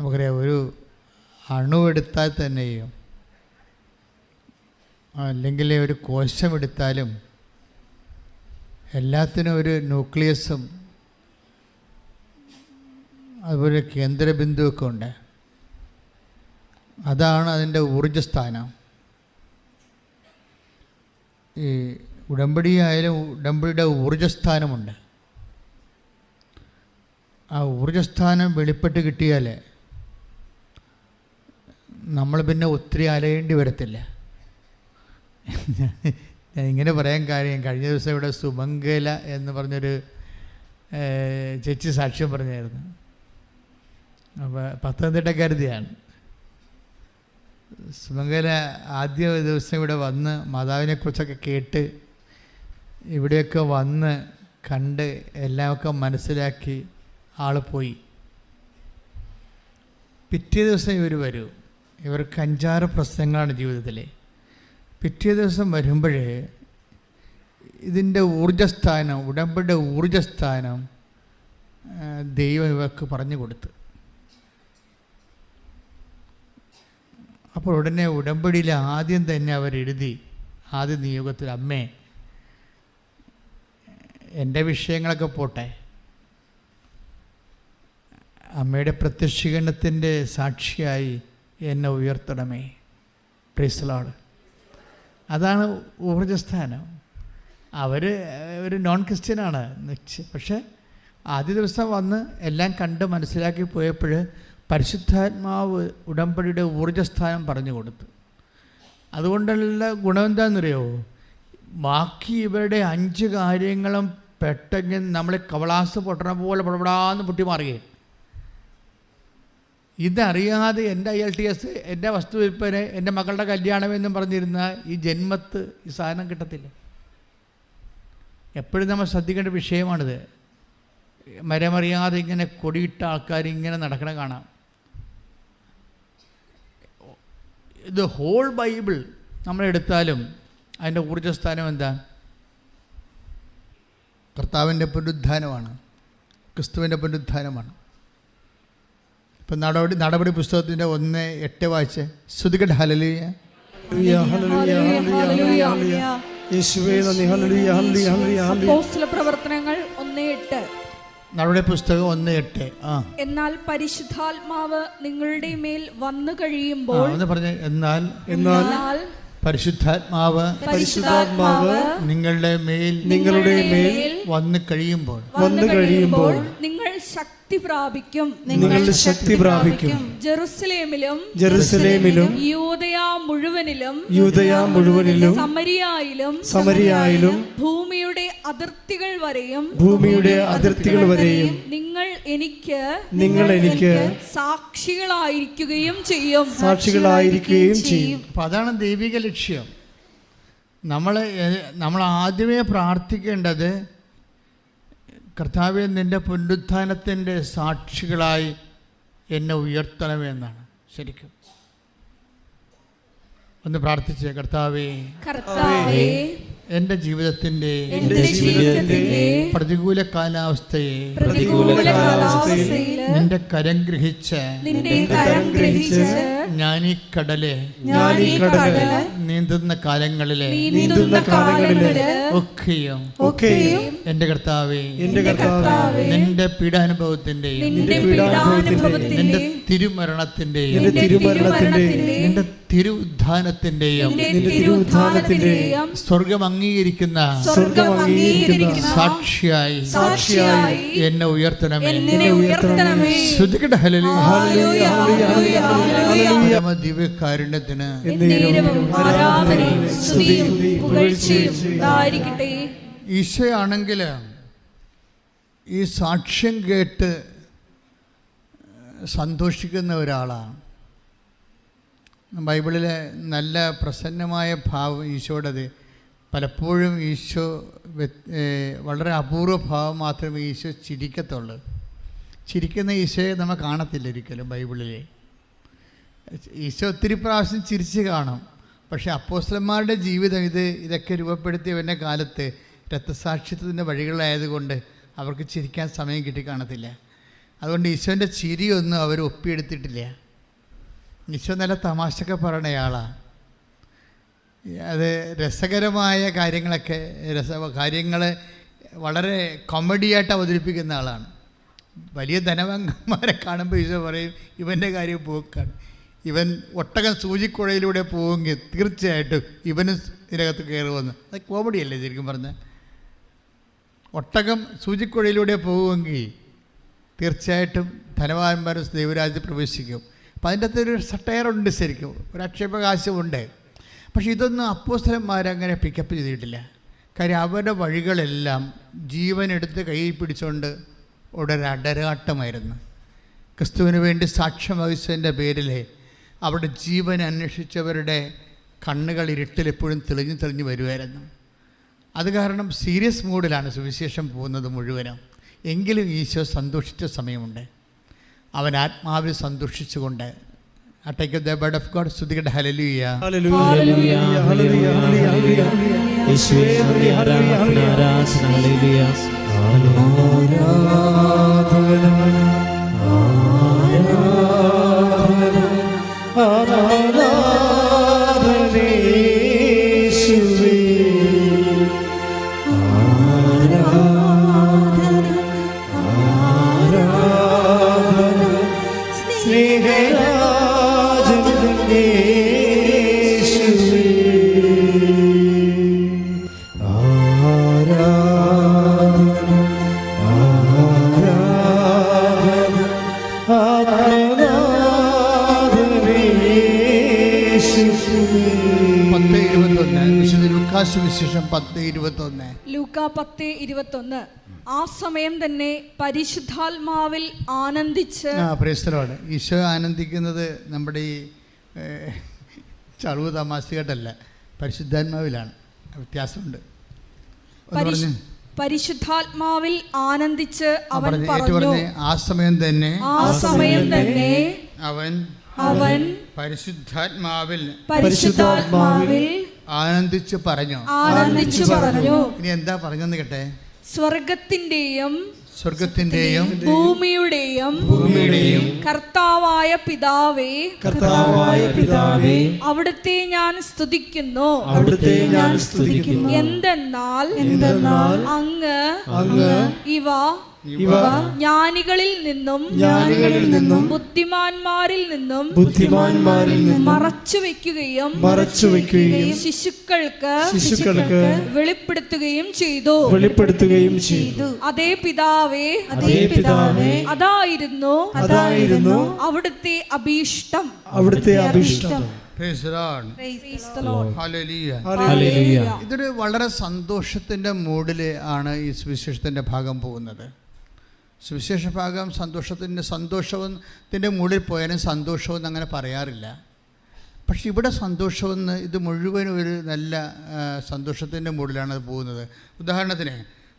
നമുക്കറിയാം, ഒരു അണുവെടുത്താൽ തന്നെയും അല്ലെങ്കിൽ ഒരു കോശമെടുത്താലും എല്ലാത്തിനും ഒരു ന്യൂക്ലിയസും അതുപോലെ കേന്ദ്രബിന്ദുവൊക്കെ ഉണ്ട്. അതാണ് അതിൻ്റെ ഊർജ്ജസ്ഥാനം. ഈ ഉടമ്പടിയായാലും ഉടമ്പടിയുടെ ഊർജ്ജസ്ഥാനമുണ്ട്. ആ ഊർജ്ജസ്ഥാനം വെളിപ്പെട്ട് കിട്ടിയാൽ നമ്മൾ പിന്നെ ഒത്തിരി അലയേണ്ടി വരത്തില്ല. ഞാൻ ഇങ്ങനെ പറയാൻ കാര്യം, കഴിഞ്ഞ ദിവസം ഇവിടെ സുമംഗല എന്ന് പറഞ്ഞൊരു ചേച്ചി സാക്ഷ്യം പറഞ്ഞായിരുന്നു. അപ്പോൾ പത്തനംതിട്ടക്കാരുതിയാണ്. സുമംഗല ആദ്യ ദിവസം ഇവിടെ വന്ന് മാതാവിനെക്കുറിച്ചൊക്കെ കേട്ട് ഇവിടെയൊക്കെ വന്ന് കണ്ട് എല്ലാമൊക്കെ മനസ്സിലാക്കി ആൾ പോയി. പിറ്റേ ദിവസം ഇവർ വരൂ. ഇവർക്ക് 5-6 പ്രശ്നങ്ങളാണ് ജീവിതത്തിൽ. പിറ്റേ ദിവസം വരുമ്പോഴേ ഇതിൻ്റെ ഊർജ്ജസ്ഥാനം, ഉടമ്പടിയുടെ ഊർജ്ജസ്ഥാനം ദൈവം ഇവർക്ക് പറഞ്ഞു കൊടുത്തു. അപ്പോൾ ഉടനെ ഉടമ്പടിയിൽ ആദ്യം തന്നെ അവരെഴുതി, ആദ്യ നിയോഗത്തിൽ, അമ്മേ എൻ്റെ വിഷയങ്ങളൊക്കെ പോട്ടെ, അമ്മയുടെ പ്രത്യക്ഷീകരണത്തിൻ്റെ സാക്ഷിയായി എന്നെ ഉയർത്തണമേ. Praise the Lord. അതാണ് ഊർജ്ജസ്ഥാനം. അവർ ഒരു നോൺ ക്രിസ്ത്യനാണ്, പക്ഷേ ആദ്യ ദിവസം വന്ന് എല്ലാം കണ്ട് മനസ്സിലാക്കി പോയപ്പോൾ പരിശുദ്ധാത്മാവ് ഉടമ്പടിയുടെ ഊർജ്ജസ്ഥാനം പറഞ്ഞു കൊടുത്തു. അതുകൊണ്ടുള്ള ഗുണം എന്താണെന്നറിയോ? ബാക്കി ഇവരുടെ 5 കാര്യങ്ങളും പെട്ടെന്ന് നമ്മളെ കവളാസ് പൊട്ടണ പോലെ പടപടാന്ന് പൊട്ടി മാറുകയും. ഇതറിയാതെ എൻ്റെ IELTS, എൻ്റെ വസ്തു വിൽപ്പന, എൻ്റെ മക്കളുടെ കല്യാണമെന്നും പറഞ്ഞിരുന്ന ഈ ജന്മത്ത് ഈ സാധനം കിട്ടത്തില്ല. എപ്പോഴും നമ്മൾ ശ്രദ്ധിക്കേണ്ട വിഷയമാണിത്. മരമറിയാതെ ഇങ്ങനെ കൊടിയിട്ട ആൾക്കാർ ഇങ്ങനെ നടക്കണ കാണാം. ഇത് ഹോൾ ബൈബിൾ നമ്മളെടുത്താലും അതിൻ്റെ ഊർജ്ജസ്ഥാനം എന്താ? കർത്താവിൻ്റെ പുനരുദ്ധാനമാണ്, ക്രിസ്തുവിൻ്റെ പുനരുദ്ധാനമാണ്. ഇപ്പം നടപടി പുസ്തകത്തിൻ്റെ 1:8 വായിച്ച് ശ്രുതികട ഹല്ലേലൂയ. പ്രവർത്തനങ്ങൾ 1:8. നടപടി പുസ്തകം 1:8. എന്നാൽ പരിശുദ്ധാത്മാവ് നിങ്ങളുടെ മേൽ വന്നു കഴിയുമ്പോൾ, എന്നാൽ പരിശുദ്ധാത്മാവ് നിങ്ങളുടെ മേൽ വന്നു കഴിയുമ്പോൾ നിങ്ങൾ ശക്തി പ്രാപിക്കും. ജെറുസലേമിലും യൂദയാ മുഴുവനിലും സമരിയായിലും ഭൂമിയുടെ അതിർത്തികൾ വരെയും നിങ്ങൾ എനിക്ക് സാക്ഷികളായിരിക്കുകയും ചെയ്യും. അപ്പം അതാണ് ദൈവിക ലക്ഷ്യം. നമ്മൾ ആദ്യമേ പ്രാർത്ഥിക്കേണ്ടത്, കർത്താവേ നിൻ്റെ പുനരുത്ഥാനത്തിൻ്റെ സാക്ഷികളായി എന്നെ ഉയർത്തണമെന്നാണ്. ശരിക്കും ഒന്ന് പ്രാർത്ഥിച്ചേ, കർത്താവേ എൻ്റെ ജീവിതത്തിൻ്റെ പ്രതികൂല കാലാവസ്ഥയെ നിന്റെ കരം ഗ്രഹിച്ച് ഞാൻ ഈ കടല് നീന്തുന്ന കാലങ്ങളിലെ ഒക്കെയും എൻ്റെ കർത്താവേ നിന്റെ പീഡാനുഭവത്തിന്റെയും നിന്റെ തിരുമരണത്തിന്റെയും നിന്റെ തിരുഉദ്ധാനത്തിന്റെയും സ്വർഗം അംഗീകരിക്കുന്ന സാക്ഷിയായി എന്നെ ഉയർത്തണമേ. ദിവ്യകാരുണ്യത്തിന് ഈശോയാണെങ്കിൽ ഈ സാക്ഷ്യം കേട്ട് സന്തോഷിക്കുന്ന ഒരാളാണ്. ബൈബിളിലെ നല്ല പ്രസന്നമായ ഭാവം ഈശോയുടേത്. പലപ്പോഴും ഈശോ വളരെ അപൂർവ ഭാവം മാത്രമേ ഈശോ ചിരിക്കത്തുള്ളൂ. ചിരിക്കുന്ന ഈശോയെ നമ്മൾ കാണത്തില്ല ഒരിക്കലും ബൈബിളിൽ. ഈശോ ഒത്തിരി പ്രാവശ്യം ചിരിച്ച് കാണും. പക്ഷേ അപ്പോസ്തലന്മാരുടെ ജീവിതം ഇതൊക്കെ രൂപപ്പെടുത്തിയവൻ്റെ കാലത്ത് രക്തസാക്ഷിത്വത്തിൻ്റെ വഴികളായതുകൊണ്ട് അവർക്ക് ചിരിക്കാൻ സമയം കിട്ടി കാണത്തില്ല. അതുകൊണ്ട് ഈശോൻ്റെ ചിരിയൊന്നും അവർ ഒപ്പിയെടുത്തിട്ടില്ല. ഈശോ നല്ല തമാശയൊക്കെ പറയണയാളാണ്. അത് രസകരമായ കാര്യങ്ങളൊക്കെ കാര്യങ്ങൾ വളരെ കോമഡിയായിട്ട് അവതരിപ്പിക്കുന്ന ആളാണ്. വലിയ ധനവാന്മാരെ കാണുമ്പോൾ ഈശോ പറയും ഇവൻ്റെ കാര്യം പോക്കാണ്. ഇവൻ ഒട്ടകം സൂചിക്കുഴയിലൂടെ പോവുമെങ്കിൽ തീർച്ചയായിട്ടും ഇവനും ഇതിനകത്ത് കയറുമെന്ന്. അത് കോമഡിയല്ലേ ശരിക്കും പറഞ്ഞാൽ? ഒട്ടകം സൂചിക്കുഴയിലൂടെ പോവുമെങ്കിൽ തീർച്ചയായിട്ടും ധനവാന്മാരും ദൈവരാജ്യത്തിൽ പ്രവേശിക്കും. അപ്പം അതിൻ്റെ അകത്തൊരു സട്ടയറുണ്ട്, ശരിക്കും ഒരു ആക്ഷേപകാശമുണ്ട്. പക്ഷേ ഇതൊന്നും അപ്പോസ്തലന്മാരങ്ങനെ പിക്കപ്പ് ചെയ്തിട്ടില്ല. കാര്യം അവരുടെ വഴികളെല്ലാം ജീവനെടുത്ത് കയ്യിൽ പിടിച്ചുകൊണ്ട് ഒരു അടരാട്ടമായിരുന്നു. ക്രിസ്തുവിന് വേണ്ടി സാക്ഷ്യം വഹിച്ചതിൻ്റെ പേരിൽ അവിടെ ജീവൻ അന്വേഷിച്ചവരുടെ കണ്ണുകൾ ഇരുട്ടിൽ എപ്പോഴും തെളിഞ്ഞു വരുമായിരുന്നു. അത് കാരണം സീരിയസ് മൂഡിലാണ് സുവിശേഷം പോകുന്നത് മുഴുവനും. എങ്കിലും ഈശോ സന്തോഷിച്ച സമയമുണ്ട്. അവൻ ആത്മാവിൽ സന്തോഷിച്ചുകൊണ്ട് take the word of God. സ്തുതിക്കട്ടെ. ഹല്ലേലൂയ, ഹല്ലേലൂയ, ഹല്ലേലൂയ, ഹല്ലേലൂയ. യേശുവേ നന്ദി, ആരാധന, ഹല്ലേലൂയ. സുവിശേഷം 10:21. ലൂക്കാ 10:21. ആ സമയം തന്നെ പരിശുദ്ധാത്മാവിൽ ആനന്ദിച്ച്. ഈശോ ആനന്ദിക്കുന്നത് നമ്മുടെ ഈ ചളുവ് തമാശകട്ടല്ല, പരിശുദ്ധാത്മാവിലാണ്. വ്യത്യാസമുണ്ട്. പരിശുദ്ധാത്മാവിൽ ആനന്ദിച്ച് അവൻ പറഞ്ഞു, ആ സമയം തന്നെ അവൻ പരിശുദ്ധാത്മാവിൽ ആനന്ദിച്ചു പറഞ്ഞു. ഇനി എന്താ പറഞ്ഞെന്ന് കേട്ടെ? സ്വർഗത്തിന്റെയും ഭൂമിയുടെയും കർത്താവായ പിതാവേ, അവിടുത്തെ ഞാൻ സ്തുതിക്കുന്നു. എന്തെന്നാൽ അങ്ങ് ഇവ ജ്ഞാനികളിൽ നിന്നും ബുദ്ധിമാന്മാരിൽ നിന്നും മറച്ചു വെക്കുകയും ശിശുക്കൾക്ക് വെളിപ്പെടുത്തുകയും ചെയ്തു. അതേ പിതാവേ, അതായിരുന്നു അവിടുത്തെ അഭീഷ്ടം. ഇതൊരു വളരെ സന്തോഷത്തിന്റെ മൂഡിൽ ആണ് ഈ സുവിശേഷത്തിന്റെ ഭാഗം പോകുന്നത്. സുവിശേഷ ഭാഗം സന്തോഷത്തിൻ്റെ മൂഡിൽ പോയാലും സന്തോഷമെന്ന് അങ്ങനെ പറയാറില്ല. പക്ഷെ ഇവിടെ സന്തോഷമെന്ന് ഇത് മുഴുവനും ഒരു നല്ല സന്തോഷത്തിൻ്റെ മൂഡിലാണ് അത് പോകുന്നത്. ഉദാഹരണത്തിന്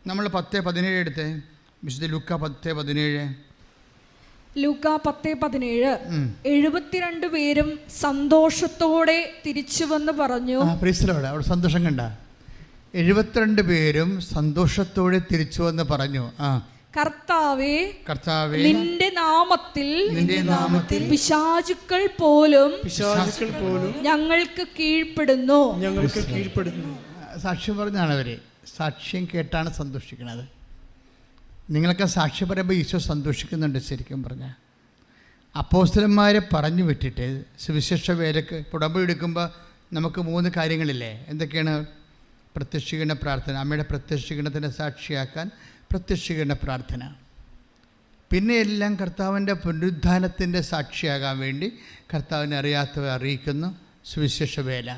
നമ്മൾ 10:17 എടുത്ത് വിശുദ്ധ ലൂക്കാ 10:17. ലൂക്കാ 10:17. 72 പേരും സന്തോഷത്തോടെ തിരിച്ചു വന്ന് പറഞ്ഞു. അവിടെ സന്തോഷം കണ്ട. 72 പേരും സന്തോഷത്തോടെ തിരിച്ചു വന്ന് പറഞ്ഞു, കർത്താവേ, നിന്റെ നാമത്തിൽ പിശാചുക്കൾ പോലും ഞങ്ങൾക്ക് കീഴ്പ്പെടുന്നു. സാക്ഷ്യം പറഞ്ഞാണ് അവര്. സാക്ഷ്യം കേട്ടാണ് സന്തോഷിക്കുന്നത്. നിങ്ങളൊക്കെ സാക്ഷ്യം പറയുമ്പോൾ ഈശോ സന്തോഷിക്കുന്നുണ്ട്. ശരിക്കും പറഞ്ഞാൽ അപ്പോസ്തലന്മാരെ പറഞ്ഞു വിട്ടിട്ട് സുവിശേഷ വേലക്ക് ഉടമ്പടി എടുക്കുമ്പോൾ നമുക്ക് 3 കാര്യങ്ങളില്ലേ? എന്തൊക്കെയാണ്? പ്രത്യക്ഷീകരണ പ്രാർത്ഥന, അമ്മയുടെ പ്രത്യക്ഷീകരണത്തിൻ്റെ സാക്ഷിയാക്കാൻ പ്രത്യക്ഷീകരണ പ്രാർത്ഥന. പിന്നെ എല്ലാം കർത്താവിൻ്റെ പുനരുദ്ധാനത്തിൻ്റെ സാക്ഷിയാകാൻ വേണ്ടി കർത്താവിനെ അറിയാത്തവരെ അറിയിക്കുന്നു, സുവിശേഷ വേല.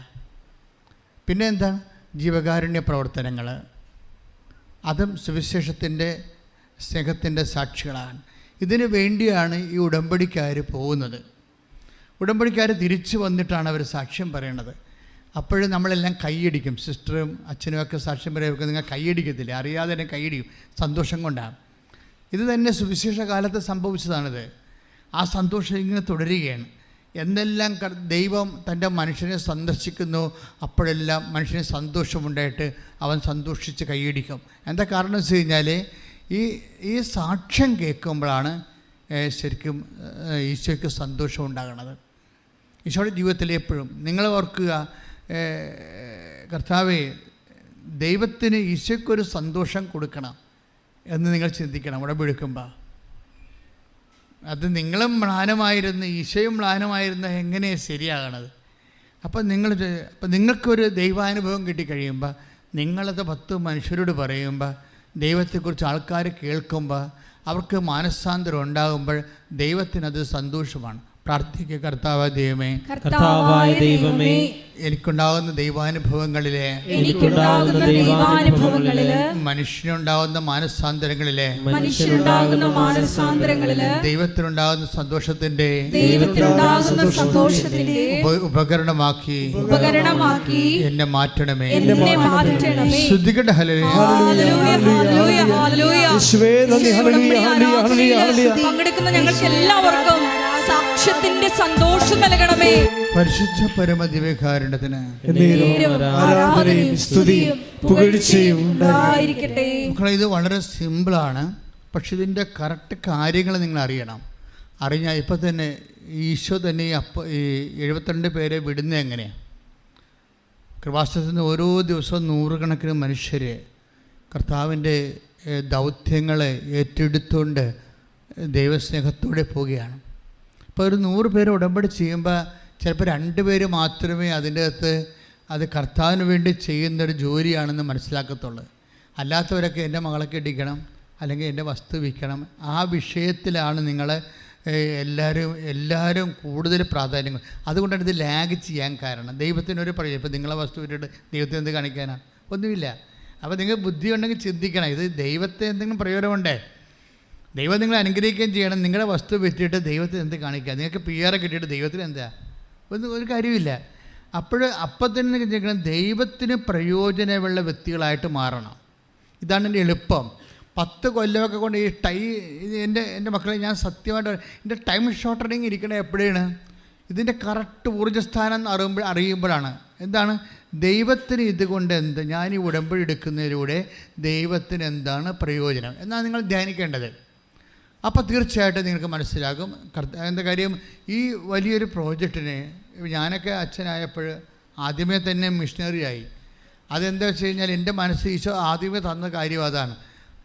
പിന്നെ എന്താ? ജീവകാരുണ്യ പ്രവർത്തനങ്ങൾ. അതും സുവിശേഷത്തിൻ്റെ സ്നേഹത്തിൻ്റെ സാക്ഷികളാണ്. ഇതിനു വേണ്ടിയാണ് ഈ ഉടമ്പടിക്കാർ പോകുന്നത്. ഉടമ്പടിക്കാർ തിരിച്ചു വന്നിട്ടാണ് അവർ സാക്ഷ്യം പറയണത്. അപ്പോഴും നമ്മളെല്ലാം കൈയടിക്കും. സിസ്റ്ററും അച്ഛനും ഒക്കെ സാക്ഷ്യം പറയുമ്പോൾ നിങ്ങൾ കൈയടിക്കത്തില്ല, അറിയാതെ തന്നെ കൈയടിക്കും, സന്തോഷം കൊണ്ടാണ്. ഇത് തന്നെ സുവിശേഷ കാലത്ത് സംഭവിച്ചതാണിത്. ആ സന്തോഷം ഇങ്ങനെ തുടരുകയാണ്. എന്തെല്ലാം ദൈവം തൻ്റെ മനുഷ്യനെ സന്ദർശിക്കുന്നു അപ്പോഴെല്ലാം മനുഷ്യന് സന്തോഷമുണ്ടായിട്ട് അവൻ സന്തോഷിച്ച് കൈയടിക്കും. എന്താ കാരണം വെച്ച് കഴിഞ്ഞാൽ ഈ സാക്ഷ്യം കേൾക്കുമ്പോഴാണ് ശരിക്കും ഈശോയ്ക്ക് സന്തോഷം ഉണ്ടാകണത്. ഈശോയുടെ ജീവിതത്തിൽ എപ്പോഴും നിങ്ങൾ ഓർക്കുക, കർത്താവേ, ദൈവത്തിന് ഈശോയ്ക്കൊരു സന്തോഷം കൊടുക്കണം എന്ന് നിങ്ങൾ ചിന്തിക്കണം. ഉടമ്പെടുക്കുമ്പോൾ അത് നിങ്ങളും മ്ലാനമായിരുന്ന് ഈശോയും മ്ലാനമായിരുന്ന എങ്ങനെയാണ് ശരിയാകണത്? അപ്പം നിങ്ങൾക്കൊരു ദൈവാനുഭവം കിട്ടിക്കഴിയുമ്പോൾ നിങ്ങളത് 10 മനുഷ്യരോട് പറയുമ്പോൾ ദൈവത്തെക്കുറിച്ച് ആൾക്കാർ കേൾക്കുമ്പോൾ അവർക്ക് മാനസാന്തരം ഉണ്ടാകുമ്പോൾ ദൈവത്തിനത് സന്തോഷമാണ്. പ്രാർത്ഥിക്കുക, കർത്താവായ ദൈവമേ, എനിക്കുണ്ടാകുന്ന ദൈവാനുഭവങ്ങളിലെ മനുഷ്യനുണ്ടാകുന്ന മാനസാന്തരങ്ങളിലെ ദൈവത്തിനുണ്ടാകുന്ന സന്തോഷത്തിന്റെ ഉപകരണമാക്കി എന്നെ മാറ്റണമേ. ശ്രദ്ധിക്കട്ടെ. പങ്കെടുക്കുന്ന ഞങ്ങൾക്ക് എല്ലാവർക്കും സാക്ഷ്യത്തിന്റെ സന്തോഷം നൽകണമേ. പരിശുദ്ധ പരമദിവ്യകാരുണ്യത്തിന് ഇത് വളരെ സിമ്പിളാണ്, പക്ഷെ ഇതിൻ്റെ കറക്റ്റ് കാര്യങ്ങൾ നിങ്ങൾ അറിഞ്ഞാൽ ഇപ്പം തന്നെ ഈശോ തന്നെ ഈ 72 പേരെ വിടുന്നത് എങ്ങനെയാണ്? കൃപാസനത്തിൽ നിന്ന് ഓരോ ദിവസവും 100 കണക്കിന് മനുഷ്യർ കർത്താവിൻ്റെ ദൗത്യങ്ങളെ ഏറ്റെടുത്തുകൊണ്ട് ദൈവസ്നേഹത്തോടെ പോവുകയാണ്. ഇപ്പോൾ ഒരു 100 പേര് ഉടമ്പടി ചെയ്യുമ്പോൾ ചിലപ്പോൾ 2 പേര് മാത്രമേ അതിൻ്റെ അകത്ത് അത് കർത്താവിന് വേണ്ടി ചെയ്യുന്നൊരു ജോലിയാണെന്ന് മനസ്സിലാക്കത്തുള്ളൂ. അല്ലാത്തവരൊക്കെ എൻ്റെ മകളെ കെട്ടിക്കണം, അല്ലെങ്കിൽ എൻ്റെ വസ്തു വിൽക്കണം, ആ വിഷയത്തിലാണ് നിങ്ങൾ എല്ലാവരും കൂടുതൽ പ്രാധാന്യം. അതുകൊണ്ടാണ് ഇത് ലാഗ് ചെയ്യാൻ കാരണം. ദൈവത്തിനൊരു പറയും, ഇപ്പോൾ നിങ്ങളെ വസ്തു വിട്ടിട്ട് ദൈവത്തെ എന്ത് കാണിക്കാനാണ്? ഒന്നുമില്ല. അപ്പോൾ നിങ്ങൾ ബുദ്ധി ഉണ്ടെങ്കിൽ ചിന്തിക്കണം, ഇത് ദൈവത്തെ എന്തെങ്കിലും പ്രയോജനമുണ്ടേ? ദൈവം നിങ്ങളെ അനുഗ്രഹിക്കുകയും ചെയ്യണം. നിങ്ങളുടെ വസ്തു വിറ്റിട്ട് ദൈവത്തിന് എന്ത് കാണിക്കുക? നിങ്ങൾക്ക് PR കിട്ടിയിട്ട് ദൈവത്തിന് എന്താ? ഒരു കാര്യമില്ല. അപ്പം തന്നെ ചിന്തിക്കണം, ദൈവത്തിന് പ്രയോജനമുള്ള വ്യക്തികളായിട്ട് മാറണം. ഇതാണ് എൻ്റെ എളുപ്പം. 10 കൊല്ലമൊക്കെ കൊണ്ട് ഈ എൻ്റെ മക്കളെ ഞാൻ സത്യമായിട്ട് എൻ്റെ ടൈം ഷോർട്ടനിങ് ഇരിക്കണേ എപ്പോഴാണ്? ഇതിൻ്റെ കറക്റ്റ് ഊർജ്ജസ്ഥാനം അറിയുമ്പോഴാണ്. എന്താണ് ദൈവത്തിന് ഇതുകൊണ്ട് എന്ത്? ഞാൻ ഈ ഉടമ്പടി എടുക്കുന്നതിലൂടെ ദൈവത്തിന് എന്താണ് പ്രയോജനം എന്നാണ് നിങ്ങൾ ധ്യാനിക്കേണ്ടത്. അപ്പോൾ തീർച്ചയായിട്ടും നിങ്ങൾക്ക് മനസ്സിലാകും. എന്താ കാര്യം, ഈ വലിയൊരു പ്രോജക്റ്റിന് ഞാനൊക്കെ അച്ഛനായപ്പോൾ ആദ്യമേ തന്നെ മിഷണറിയായി. അതെന്താ വെച്ച് കഴിഞ്ഞാൽ എൻ്റെ മനസ്സ് ഈശോ ആദ്യമേ തന്ന കാര്യം അതാണ്.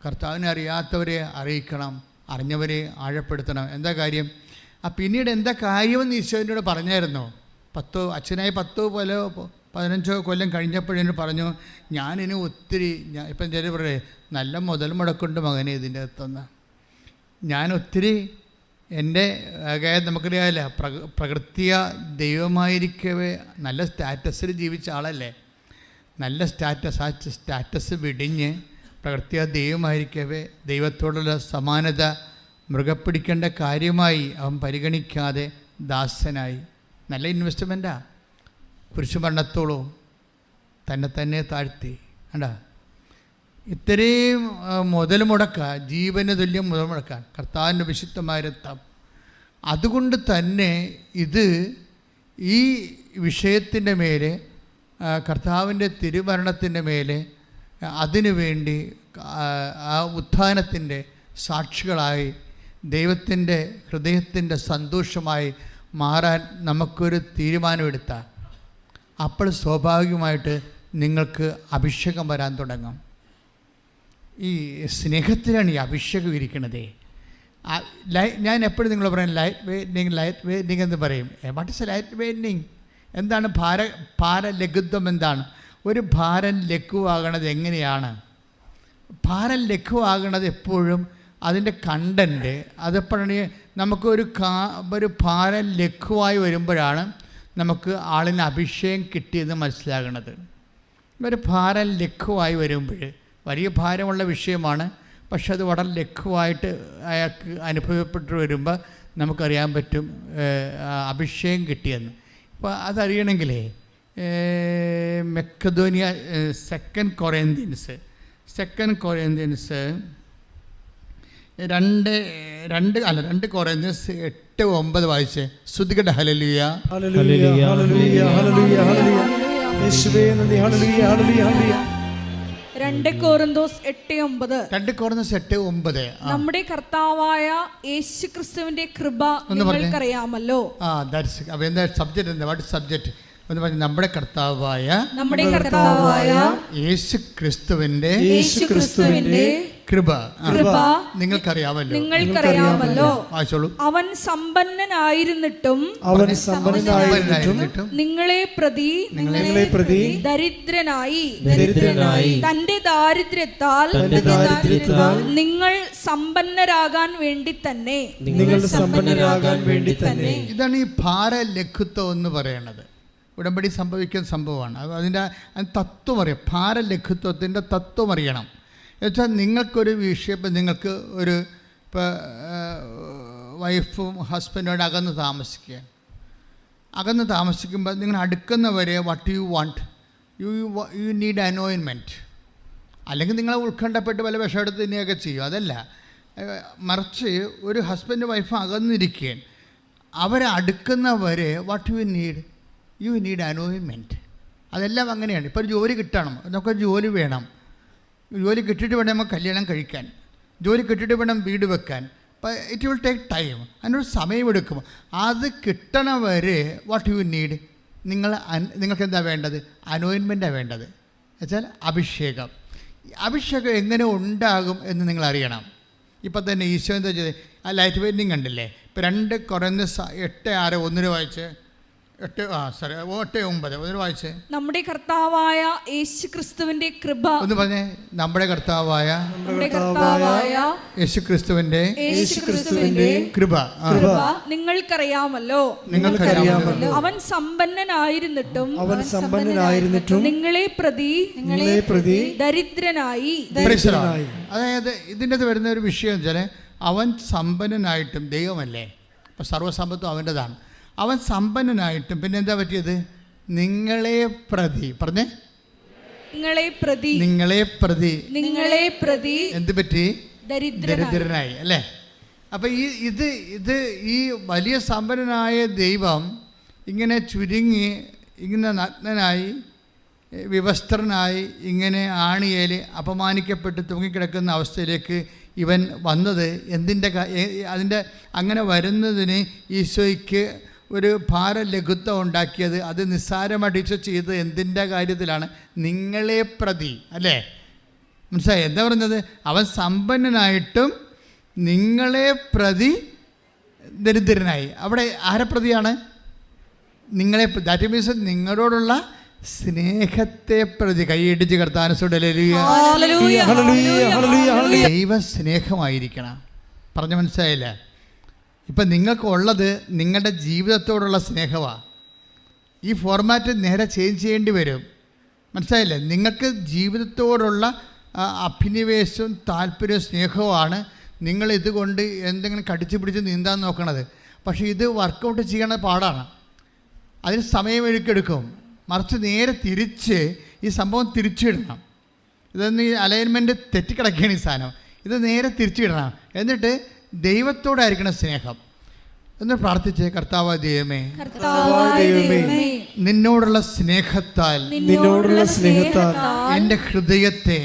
കർത്താവിനെ അറിയാത്തവരെ അറിയിക്കണം, അറിഞ്ഞവരെ ആഴപ്പെടുത്തണം. എന്താ കാര്യം? പിന്നീട് എന്താ കാര്യമെന്ന് ഈശോനോട് പറഞ്ഞായിരുന്നു. അച്ഛനായി 10-15 കൊല്ലം കഴിഞ്ഞപ്പോഴെന്നോട് പറഞ്ഞു, ഞാനിനി ഒത്തിരി ഇപ്പം ചില പറയേ നല്ല മുതൽ മുടക്കുണ്ട് മകനെ ഇതിൻ്റെ അകത്തുനിന്ന്. ഞാൻ ഒത്തിരി എൻ്റെ നമുക്കറിയാമല്ല, പ്രകൃതിയ ദൈവമായിരിക്കവേ നല്ല സ്റ്റാറ്റസിൽ ജീവിച്ച ആളല്ലേ. നല്ല സ്റ്റാറ്റസ് വെടിഞ്ഞ് പ്രകൃതിയ ദൈവമായിരിക്കവേ ദൈവത്തോടുള്ള സമാനത മൃഗപ്പിടിക്കേണ്ട കാര്യമായി അവൻ പരിഗണിക്കാതെ ദാസനായി. നല്ല ഇൻവെസ്റ്റ്മെൻറ്റാണ്. കുരിശുമരണത്തോളം തന്നെ താഴ്ത്തി. കണ്ടാ, ഇത്രയും മുതൽ മുടക്കാൻ, ജീവന് തുല്യം മുതൽ മുടക്കാൻ കർത്താവിൻ്റെ വിശുദ്ധമായ രക്തം. അതുകൊണ്ട് തന്നെ ഈ വിഷയത്തിൻ്റെ മേലെ, കർത്താവിൻ്റെ തിരുമരണത്തിൻ്റെ മേലെ, അതിനുവേണ്ടി ആ ഉത്ഥാനത്തിൻ്റെ സാക്ഷികളായി ദൈവത്തിൻ്റെ ഹൃദയത്തിൻ്റെ സന്തോഷമായി മാറാൻ നമുക്കൊരു തീരുമാനമെടുത്താൽ അപ്പോൾ സ്വാഭാവികമായിട്ട് നിങ്ങൾക്ക് അഭിഷേകം വരാൻ തുടങ്ങും. ഈ സ്നേഹത്തിലാണ് ഈ അഭിഷേകം ഇരിക്കുന്നത്. ഞാൻ എപ്പോഴും നിങ്ങൾ പറയും ലൈറ്റ് വെയ്റ്റിംഗ് എന്ന് പറയും. What is light weighting? എന്താണ് ഭാരലഘുത്വം? എന്താണ് ഒരു ഭാരം ലഘുവാകണത്? എങ്ങനെയാണ് ഭാരം ലഘുവാകണത്? എപ്പോഴും അതിൻ്റെ കണ്ടൻറ്റ് അതെപ്പോഴാണ് നമുക്കൊരു ഭാരം ലഘുവായി വരുമ്പോഴാണ് നമുക്ക് ആളിന് അഭിഷേകം കിട്ടിയെന്ന് മനസ്സിലാകണത്. ഒരു ഭാരം ലഘുവായി വരുമ്പോൾ, വലിയ ഭാരമുള്ള വിഷയമാണ്, പക്ഷെ അത് വളരെ ലഘുവായിട്ട് അയാൾക്ക് അനുഭവപ്പെട്ടു വരുമ്പോൾ നമുക്കറിയാൻ പറ്റും അഭിഷേകം കിട്ടിയെന്ന്. അപ്പോൾ അതറിയണമെങ്കിലേ മക്കെദോനിയ 2 കൊറിന്ത്യൻസ് 2 കൊറിന്ത്യൻസ് 8-9 വായിച്ചേ. ശ്രുതികട്ടെ. ഹല്ലേലൂയ, ഹല്ലേലൂയ, ഹല്ലേലൂയ, ഹല്ലേലൂയ, ഹല്ലേലൂയ. യേശുവേ നന്ദി. ഹല്ലേലൂയ, ഹല്ലേലൂയ, ഹല്ലേലൂയ. 2 കൊരിന്തോസ് 8:9. 2 കൊരിന്തോസ് 8:9. നമ്മുടെ കർത്താവായ യേശുക്രിസ്തുവിന്റെ കൃപ നിങ്ങൾക്കറിയാമല്ലോ. അപ്പൊ എന്താ സബ്ജക്റ്റ്? എന്താ വാട്ട് സബ്ജക്റ്റ് എന്ന് പറഞ്ഞാൽ നമ്മുടെ കർത്താവായ യേശുക്രിസ്തുവിന്റെ കൃപ നിങ്ങൾക്കറിയാമല്ലോ. അവൻ സമ്പന്നനായിരുന്നിട്ടും നിങ്ങളെ പ്രതി ദരിദ്രനായി തന്റെ ദാരിദ്ര്യത്താൽ നിങ്ങൾ സമ്പന്നരാകാൻ വേണ്ടി തന്നെ. ഇതാണ് ഈ ഭാരലഘുത്വം എന്ന് പറയുന്നത്. ഉടമ്പടി സംഭവിക്കുന്ന സംഭവമാണ്. അതിൻ്റെ തത്വം അറിയാം. ഭാരലഘുത്വത്തിൻ്റെ തത്വം അറിയണം. എന്നുവെച്ചാൽ നിങ്ങൾക്കൊരു വിഷയം, ഇപ്പം നിങ്ങൾക്ക് ഒരു ഇപ്പോൾ വൈഫും ഹസ്ബൻഡോട് അകന്ന് താമസിക്കുമ്പോൾ നിങ്ങൾ അടുക്കുന്നവരെ what you want, you need anointment. അല്ലെങ്കിൽ നിങ്ങൾ ഉത്കണ്ഠപ്പെട്ട് പല വിഷം എടുത്ത് തന്നെയൊക്കെ ചെയ്യും. അതല്ല, മറിച്ച് ഒരു ഹസ്ബൻഡ് വൈഫ് അകന്നിരിക്കുകയും അവരെ അടുക്കുന്നവരെ വാട്ട് യു നീഡ് അനോയിൻമെൻറ്റ്. അതെല്ലാം അങ്ങനെയാണ്. ഇപ്പോൾ ഒരു ജോലി കിട്ടണം, നമുക്ക് ജോലി വേണം. ജോലി കിട്ടിയിട്ട് വേണം നമുക്ക് കല്യാണം കഴിക്കാൻ, ജോലി കിട്ടിയിട്ട് വേണം വീട് വെക്കാൻ. അപ്പോൾ ഇറ്റ് വിൽ ടേക്ക് ടൈം, അതിനൊരു സമയമെടുക്കും. അത് കിട്ടണവരെ വാട്ട് യു നീഡ്, നിങ്ങൾക്ക് എന്താ വേണ്ടത്? അനോയിൻമെൻറ്റാണ് വേണ്ടത്. എന്നുവെച്ചാൽ അഭിഷേകം. അഭിഷേകം എങ്ങനെ ഉണ്ടാകും എന്ന് നിങ്ങൾ അറിയണം. ഇപ്പം തന്നെ ഈശോ എന്താ ചെയ്തത്? ആ ലൈറ്റ് വെയിറ്റിംഗ് കണ്ടില്ലേ? ഇപ്പോൾ 2 കൊരിന്തോസ് 8:6 വായിച്ച് 8:9 വായിച്ച്. നമ്മുടെ കർത്താവായ യേശുക്രിസ്തുവിന്റെ കൃപ ഒന്ന് പറഞ്ഞേ. നമ്മുടെ കർത്താവായ യേശുക്രിസ്തുവിന്റെ കൃപ നിങ്ങൾക്കറിയാമല്ലോ. അവൻ സമ്പന്നനായിരുന്നിട്ടും നിങ്ങളെ പ്രതി ദരിദ്രനായി. അതായത് ഇതിൻ്റെ വരുന്ന ഒരു വിഷയം വെച്ചാൽ അവൻ സമ്പന്നനായിട്ടും, ദൈവമല്ലേ, അപ്പം സർവ്വസമ്പത്തും അവൻ്റെതാണ്. അവൻ സമ്പന്നനായിട്ടും പിന്നെ എന്താ പറ്റിയത്? നിങ്ങളെ പ്രതി എന്ത് പറ്റി? ദരിദ്രനായി. അല്ലേ? അപ്പം ഈ വലിയ സമ്പന്നനായ ദൈവം ഇങ്ങനെ ചുരുങ്ങി, ഇങ്ങനെ നഗ്നനായി, വിവസ്ത്രനായി, ഇങ്ങനെ ആണിയേൽ അപമാനിക്കപ്പെട്ട് തൂങ്ങിക്കിടക്കുന്ന അവസ്ഥയിലേക്ക് ഇവൻ വന്നത് അതിൻ്റെ അങ്ങനെ വരുന്നതിന് ഈശോയ്ക്ക് ഒരു ഭാരലഘുത്വം ഉണ്ടാക്കിയത്. അത് നിസ്സാരമായിട്ട് ഈശോ ചെയ്തത് എന്തിൻ്റെ കാര്യത്തിലാണ്? നിങ്ങളെ പ്രതി. അല്ലേ? മനസ്സിലായി എന്താ പറഞ്ഞത്? അവൻ സമ്പന്നനായിട്ടും നിങ്ങളെ പ്രതി ദരിദ്രനായി. അവിടെ ആരെ പ്രതിയാണ്? നിങ്ങളെ. ദാറ്റ് മീൻസ് നിങ്ങളോടുള്ള സ്നേഹത്തെ പ്രതി. കൈയിടിച്ച് കർത്താനോട് ദൈവ സ്നേഹമായിരിക്കണം. പറഞ്ഞു മനസ്സിലായില്ല? ഇപ്പം നിങ്ങൾക്കുള്ളത് നിങ്ങളുടെ ജീവിതത്തോടുള്ള സ്നേഹമാണ്. ഈ ഫോർമാറ്റ് നേരെ ചേഞ്ച് ചെയ്യേണ്ടി വരും. മനസ്സിലായില്ലേ? നിങ്ങൾക്ക് ജീവിതത്തോടുള്ള അഭിനിവേശവും താല്പര്യവും സ്നേഹവുമാണ് നിങ്ങൾ ഇതുകൊണ്ട് എന്തെങ്കിലും കടിച്ചു പിടിച്ച് നീന്താൻ നോക്കണത്. പക്ഷേ ഇത് വർക്കൗട്ട് ചെയ്യണ പാടാണ്. അതിന് സമയമെടുക്കും. മറിച്ച് നേരെ തിരിച്ച് ഈ സംഭവം തിരിച്ചിടണം. ഇതൊന്ന് ഈ അലൈൻമെൻറ്റ് തെറ്റിക്കിടക്കുകയാണ് ഈ സാധനം. ഇത് നേരെ തിരിച്ചിടണം. എന്നിട്ട് ദൈവത്തോടായിരിക്കണം സ്നേഹം എന്ന് പ്രാർത്ഥിച്ച്, കർത്താവായ ദൈവമേ, നിന്നോടുള്ള സ്നേഹത്താൽ എൻ്റെ ഹൃദയത്തെ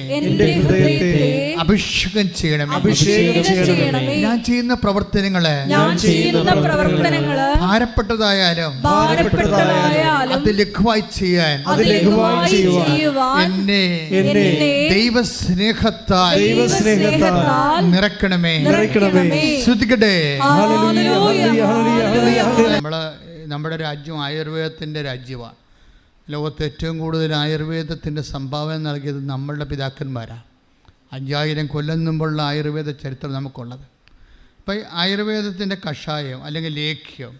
അഭിഷേകം ചെയ്യണമേ. ഞാൻ ചെയ്യുന്ന പ്രവർത്തനങ്ങളെ ഭാരപ്പെട്ടതായാലും അത് ലഘുവായി ചെയ്യാൻ എന്നെ ദൈവസ്നേഹത്താൽ നിറക്കണമേ. ശ്രദ്ധിക്കട്ടെ, നമ്മുടെ രാജ്യം ആയുർവേദത്തിൻ്റെ രാജ്യമാണ്. ലോകത്ത് ഏറ്റവും കൂടുതൽ ആയുർവേദത്തിൻ്റെ സംഭാവന നൽകിയത് നമ്മളുടെ പിതാക്കന്മാരാണ്. 5000 കൊല്ലം മുമ്പുള്ള ആയുർവേദ ചരിത്രം നമുക്കുള്ളത്. അപ്പോൾ ആയുർവേദത്തിൻ്റെ കഷായം അല്ലെങ്കിൽ ലേഖ്യം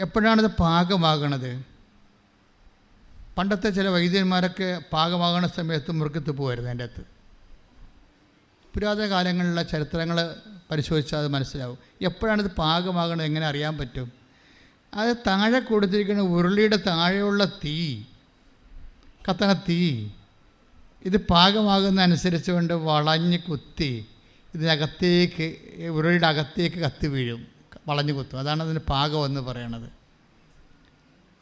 എപ്പോഴാണിത് പാകമാകണത്? പണ്ടത്തെ ചില വൈദ്യന്മാരൊക്കെ പാകമാകണ സമയത്ത് മുറുക്കത്ത് പോകുമായിരുന്നു. അതിൻ്റെ അകത്ത് പുരാതന കാലങ്ങളിലുള്ള ചരിത്രങ്ങൾ പരിശോധിച്ചാൽ അത് മനസ്സിലാവും. എപ്പോഴാണിത് പാകമാകണത് എങ്ങനെ അറിയാൻ പറ്റും? അത് താഴെ കൊടുത്തിരിക്കുന്ന ഉരുളിയുടെ താഴെയുള്ള തീ, കത്തണ തീ, ഇത് പാകമാകുന്ന അനുസരിച്ച് കൊണ്ട് വളഞ്ഞ് കുത്തി ഇതിനകത്തേക്ക്, ഉരുളിയുടെ അകത്തേക്ക് കത്തി വീഴും, വളഞ്ഞു കുത്തും. അതാണ് അതിന് പാകമെന്ന് പറയണത്.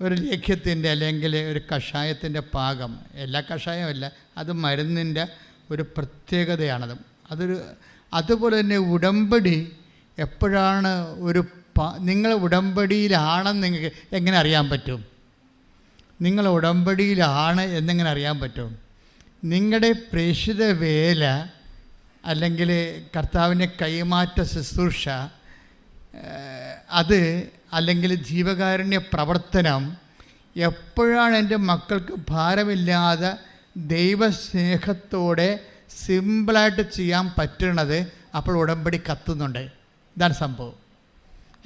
ഒരു ലേഖ്യത്തിൻ്റെ അല്ലെങ്കിൽ ഒരു കഷായത്തിൻ്റെ പാകം, എല്ലാ കഷായമല്ല, അത് മരുന്നിൻ്റെ ഒരു പ്രത്യേകതയാണത്. അതുപോലെ തന്നെ ഉടമ്പടി എപ്പോഴാണ് നിങ്ങൾ ഉടമ്പടിയിലാണെന്ന് നിങ്ങൾക്ക് എങ്ങനെ അറിയാൻ പറ്റും? നിങ്ങൾ ഉടമ്പടിയിലാണ് എന്നെങ്ങനെ അറിയാൻ പറ്റും? നിങ്ങളുടെ പ്രേക്ഷിത വേല അല്ലെങ്കിൽ കർത്താവിൻ്റെ കൈമാറ്റ ശുശ്രൂഷ അത് അല്ലെങ്കിൽ ജീവകാരുണ്യ പ്രവർത്തനം എപ്പോഴാണ് എൻ്റെ മക്കൾക്ക് ഭാരമില്ലാതെ ദൈവസ്നേഹത്തോടെ സിമ്പിളായിട്ട് ചെയ്യാൻ പറ്റണത്, അപ്പോൾ ഉടമ്പടി കത്തുന്നുണ്ട്. ഇതാണ് സംഭവം.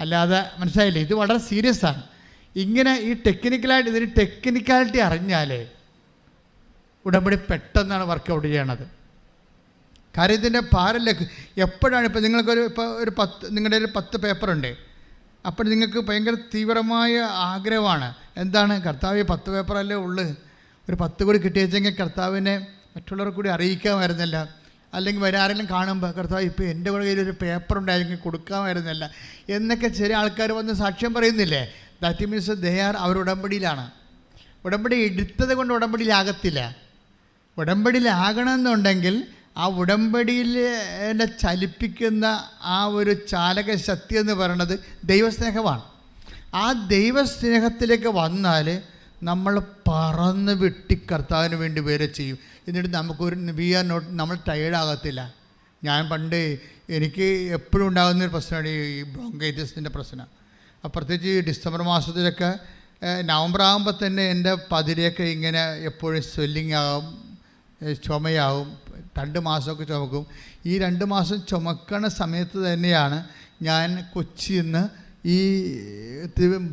അല്ലാതെ മനസ്സിലായില്ലേ? ഇത് വളരെ സീരിയസ് ആണ്. ഇങ്ങനെ ഇതിന് ടെക്നിക്കാലിറ്റി അറിഞ്ഞാലേ ഉടമ്പടി പെട്ടെന്നാണ് വർക്കൗട്ട് ചെയ്യണത്. കാര്യം ഇതിൻ്റെ ഭാരമില്ല. എപ്പോഴാണ് നിങ്ങളുടെ ഒരു 10 പേപ്പറുണ്ട്, അപ്പോൾ നിങ്ങൾക്ക് ഭയങ്കര തീവ്രമായ ആഗ്രഹമാണ്. എന്താണ്? കർത്താവ് 10 പേപ്പറല്ലേ ഉള്ളു, ഒരു 10 കൂടി കിട്ടിയെങ്കിൽ കർത്താവിനെ മറ്റുള്ളവർ കൂടി അറിയിക്കാമായിരുന്നില്ല. അല്ലെങ്കിൽ ആരെങ്കിലും കാണുമ്പോൾ കർത്താവ് ഇപ്പോൾ എൻ്റെ കൂടെ കയ്യിൽ ഒരു പേപ്പർ ഉണ്ടായിരുന്നെങ്കിൽ കൊടുക്കാമായിരുന്നില്ല എന്നൊക്കെ ചെറിയ ആൾക്കാർ വന്ന് സാക്ഷ്യം പറയുന്നില്ലേ? ദാറ്റ് മീൻസ് അവർ ഉടമ്പടിയിലാണ്. ഉടമ്പടി എടുത്തത് കൊണ്ട് ഉടമ്പടിയിലാകത്തില്ല. ഉടമ്പടിയിലാകണമെന്നുണ്ടെങ്കിൽ ആ ഉടമ്പടിയിൽ ചലിപ്പിക്കുന്ന ആ ഒരു ചാലകശക്തി എന്ന് പറയുന്നത് ദൈവസ്നേഹമാണ്. ആ ദൈവസ്നേഹത്തിലേക്ക് വന്നാൽ നമ്മൾ പറന്ന് വെട്ടി കർത്താവിന് വേണ്ടി വേറെ ചെയ്യും. എന്നിട്ട് നമ്മൾ ടയേർഡാകത്തില്ല. ഞാൻ പണ്ട് എനിക്ക് എപ്പോഴും ഉണ്ടാകുന്നൊരു പ്രശ്നമാണ് ഈ ബ്രോങ്കൈറ്റിസിൻ്റെ പ്രശ്നം. പ്രത്യേകിച്ച് ഡിസംബർ മാസത്തിലൊക്കെ നവംബർ ആകുമ്പോൾ തന്നെ എൻ്റെ പതിരെയൊക്കെ ഇങ്ങനെ എപ്പോഴും സ്വെല്ലിങ് ആകും, ചുമയാവും. 2 മാസമൊക്കെ ചുമക്കും. ഈ 2 മാസം ചുമക്കണ സമയത്ത് തന്നെയാണ് ഞാൻ കൊച്ചിയിൽ നിന്ന് ഈ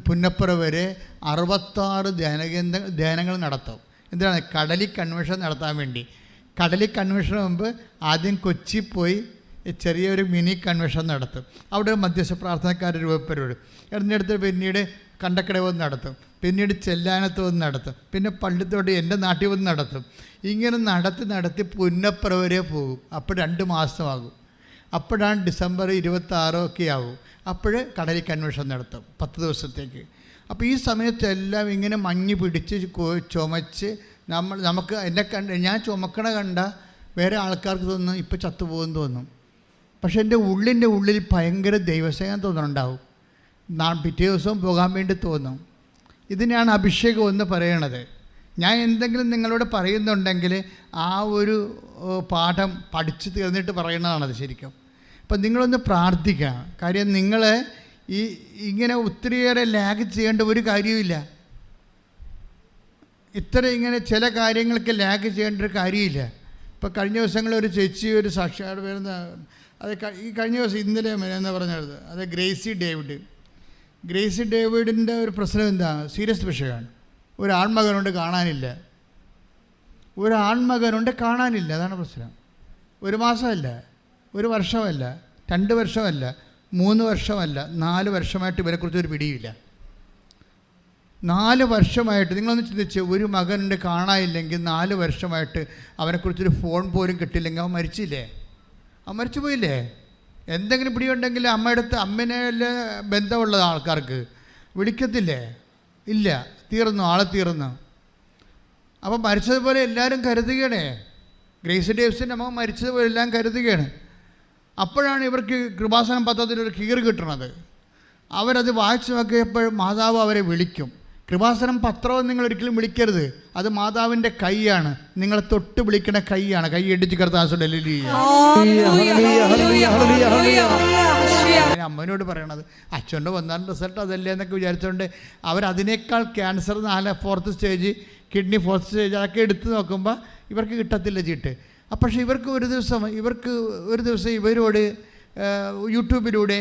പുന്നപ്പുറ വരെ 66 ധ്യാനങ്ങൾ നടത്തും. എന്തിനാണ്? കടലിൽ കൺവെൻഷൻ നടത്താൻ വേണ്ടി. കടലിൽ കൺവെൻഷന് മുമ്പ് ആദ്യം കൊച്ചി പോയി ചെറിയൊരു മിനി കൺവെൻഷൻ നടത്തും. അവിടെ മധ്യസ്ഥ പ്രാർത്ഥനക്കാർ രൂപപ്പെടും. എന്നിടത്ത് പിന്നീട് കണ്ടക്കട വന്ന് നടത്തും, പിന്നീട് ചെല്ലാനത്ത് വന്ന് നടത്തും, പിന്നെ പള്ളിത്തോട്ട് എൻ്റെ നാട്ടിൽ വന്ന് നടത്തും. ഇങ്ങനെ നടത്തി പുന്നപ്പുറ വരെ പോകും. അപ്പോൾ 2 മാസമാകും. അപ്പോഴാണ് ഡിസംബർ 26 ഒക്കെ ആകും. അപ്പോൾ കടലിൽ കൺവെൻഷൻ നടത്തും 10 ദിവസത്തേക്ക്. അപ്പോൾ ഈ സമയത്തെല്ലാം ഇങ്ങനെ മഞ്ഞ് പിടിച്ച് ചുമച്ച് നമുക്ക് ഞാൻ ചുമക്കണ കണ്ട വേറെ ആൾക്കാർക്ക് തോന്നും ഇപ്പോൾ ചത്തുപോകുമെന്ന് തോന്നും. പക്ഷെ എൻ്റെ ഉള്ളിൽ ഭയങ്കര ദൈവസ്നേഹം തോന്നുന്നുണ്ടാവും. പിറ്റേ ദിവസവും പോകാൻ വേണ്ടി തോന്നും. ഇതിനെയാണ് അഭിഷേകം എന്ന് പറയണത്. ഞാൻ എന്തെങ്കിലും നിങ്ങളോട് പറയുന്നുണ്ടെങ്കിൽ ആ ഒരു പാഠം പഠിച്ചു തീർന്നിട്ട് പറയുന്നതാണത് ശരിക്കും. അപ്പം നിങ്ങളൊന്ന് പ്രാർത്ഥിക്കണം. കാര്യം നിങ്ങൾ ഇങ്ങനെ ഒത്തിരിയേറെ ലാഗ് ചെയ്യേണ്ട ഒരു കാര്യമില്ല. ഇങ്ങനെ ചില കാര്യങ്ങൾക്ക് ലാഗ് ചെയ്യേണ്ട ഒരു കാര്യമില്ല. ഇപ്പോൾ കഴിഞ്ഞ ദിവസങ്ങളിൽ ഒരു ചേച്ചി ഒരു സാക്ഷിയോട് വരുന്ന അത് ഈ കഴിഞ്ഞ ദിവസം ഇന്നലെ എന്ന് പറഞ്ഞത് അത് ഗ്രേസി ഡേവിഡിൻ്റെ ഒരു പ്രശ്നം എന്താ? സീരിയസ് വിഷയമാണ്. ഒരു ആൺമകനുണ്ട്, കാണാനില്ല. അതാണ് പ്രശ്നം. 1 മാസമല്ല, 1 വർഷമല്ല, 2 വർഷമല്ല, 3 വർഷമല്ല, 4 വർഷമായിട്ട് ഇവരെക്കുറിച്ചൊരു പിടിയില്ല. 4 വർഷമായിട്ട് നിങ്ങളൊന്ന് ചിന്തിച്ച്, ഒരു മകനുണ്ട് കാണാനില്ലെങ്കിൽ 4 വർഷമായിട്ട് അവനെക്കുറിച്ചൊരു ഫോൺ പോലും കിട്ടിയില്ലെങ്കിൽ അവൻ മരിച്ചില്ലേ? അവൻ മരിച്ചു പോയില്ലേ? എന്തെങ്കിലും പിടിയുണ്ടെങ്കിൽ അമ്മേനെ ബന്ധമുള്ള ആൾക്കാർക്ക് വിളിക്കത്തില്ലേ? ഇല്ല, ആളെ തീർന്നു. അപ്പം മരിച്ചതുപോലെ എല്ലാവരും കരുതുകയാണേ. ഗ്രേസി ഡേവിസിൻ്റെ അമ്മ മരിച്ചതുപോലെ എല്ലാം കരുതുകയാണ്. അപ്പോഴാണ് ഇവർക്ക് കൃപാസനം പത്രത്തിലൊരു കീറ് കിട്ടുന്നത്. അവരത് വായിച്ചു നോക്കിയപ്പോൾ മാതാവ് അവരെ വിളിക്കും. കൃപാസനം പത്രവും നിങ്ങൾ ഒരിക്കലും വിളിക്കരുത്. അത് മാതാവിൻ്റെ കൈയാണ്, നിങ്ങളെ തൊട്ട് വിളിക്കണ കൈയാണ്. കൈ ഇടിച്ച് കർത്താസുണ്ട്. അമ്മനോട് പറയണത് അച്ഛൻ്റെ വന്നാലും റിസൾട്ട് അതല്ലേ എന്നൊക്കെ വിചാരിച്ചുകൊണ്ട് അവരതിനേക്കാൾ cancer 4th stage, kidney 4th stage അതൊക്കെ എടുത്ത് നോക്കുമ്പോൾ ഇവർക്ക് കിട്ടത്തില്ല ചീട്ട്. പക്ഷേ ഇവർക്ക് ഒരു ദിവസം ഇവരോട് യൂട്യൂബിലൂടെ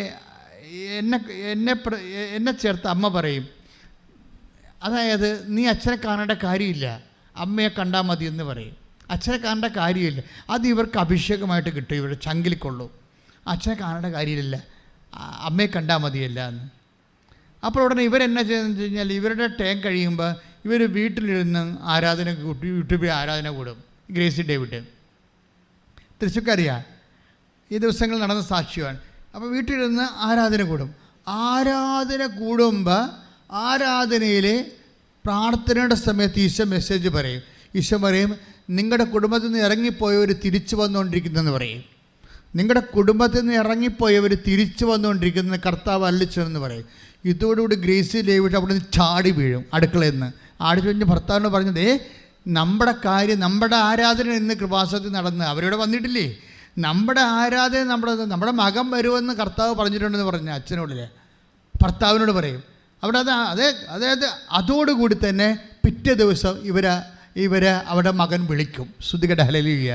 എന്നെ ചേർത്ത് അമ്മ പറയും, അതായത് നീ അച്ഛനെ കാണേണ്ട കാര്യമില്ല, അമ്മയെ കണ്ടാൽ മതി എന്ന് പറയും. അച്ഛനെ കാണേണ്ട കാര്യമില്ല, അത് ഇവർക്ക് അഭിഷേകമായിട്ട് കിട്ടും. ഇവരുടെ ചങ്കിലിക്കൊള്ളൂ. അച്ഛനെ കാണേണ്ട കാര്യമില്ല, അമ്മയെ കണ്ടാൽ മതിയല്ല എന്ന്. അപ്പോൾ ഉടനെ ഇവരെന്നാ ചെയ്യുന്നത് വെച്ച് കഴിഞ്ഞാൽ ഇവരുടെ ടൈം കഴിയുമ്പോൾ ഇവർ വീട്ടിലിരുന്ന് യൂട്യൂബിൽ ആരാധന കൂടും. ഗ്രേസി ഡേവിഡ് തൃശ്ശൂർക്കാരിയാണ്, ഈ ദിവസങ്ങൾ നടന്ന സാക്ഷിയാണ്. അപ്പോൾ വീട്ടിലിരുന്ന് ആരാധന കൂടും. ആരാധന കൂടുമ്പോൾ ആരാധനയിൽ പ്രാർത്ഥനയുടെ സമയത്ത് ഈശോ മെസ്സേജ് പറയും. ഈശോ പറയും, നിങ്ങളുടെ കുടുംബത്തിൽ നിന്ന് ഇറങ്ങിപ്പോയവർ തിരിച്ചു വന്നുകൊണ്ടിരിക്കുന്നതെന്ന് പറയും. നിങ്ങളുടെ കുടുംബത്തിൽ നിന്ന് ഇറങ്ങിപ്പോയവർ തിരിച്ചു വന്നുകൊണ്ടിരിക്കുന്നത് കർത്താവ് അല്ലിച്ചെന്ന് പറയും. ഇതോടുകൂടി ഗ്രേസി ലേവിട്ട് അവിടെ നിന്ന് ചാടി വീഴും അടുക്കളയിൽ നിന്ന്. ആടി കഴിഞ്ഞ് ഭർത്താവിനോട് പറഞ്ഞത്, നമ്മുടെ കാര്യം, നമ്മുടെ ആരാധന ഇന്ന് കൃപാസനത്തിൽ നടന്ന് അവരിവിടെ വന്നിട്ടില്ലേ, നമ്മുടെ ആരാധന നമ്മുടെ മകൻ വരുമെന്ന് കർത്താവ് പറഞ്ഞിട്ടുണ്ടെന്ന് പറഞ്ഞ അച്ഛനോടില്ലേ ഭർത്താവിനോട് പറയും. അവിടെ അതായത് അതോടുകൂടി തന്നെ പിറ്റേ ദിവസം ഇവരെ അവിടെ മകൻ വിളിക്കും. ശ്രുതികട ഹല്ലേലൂയ.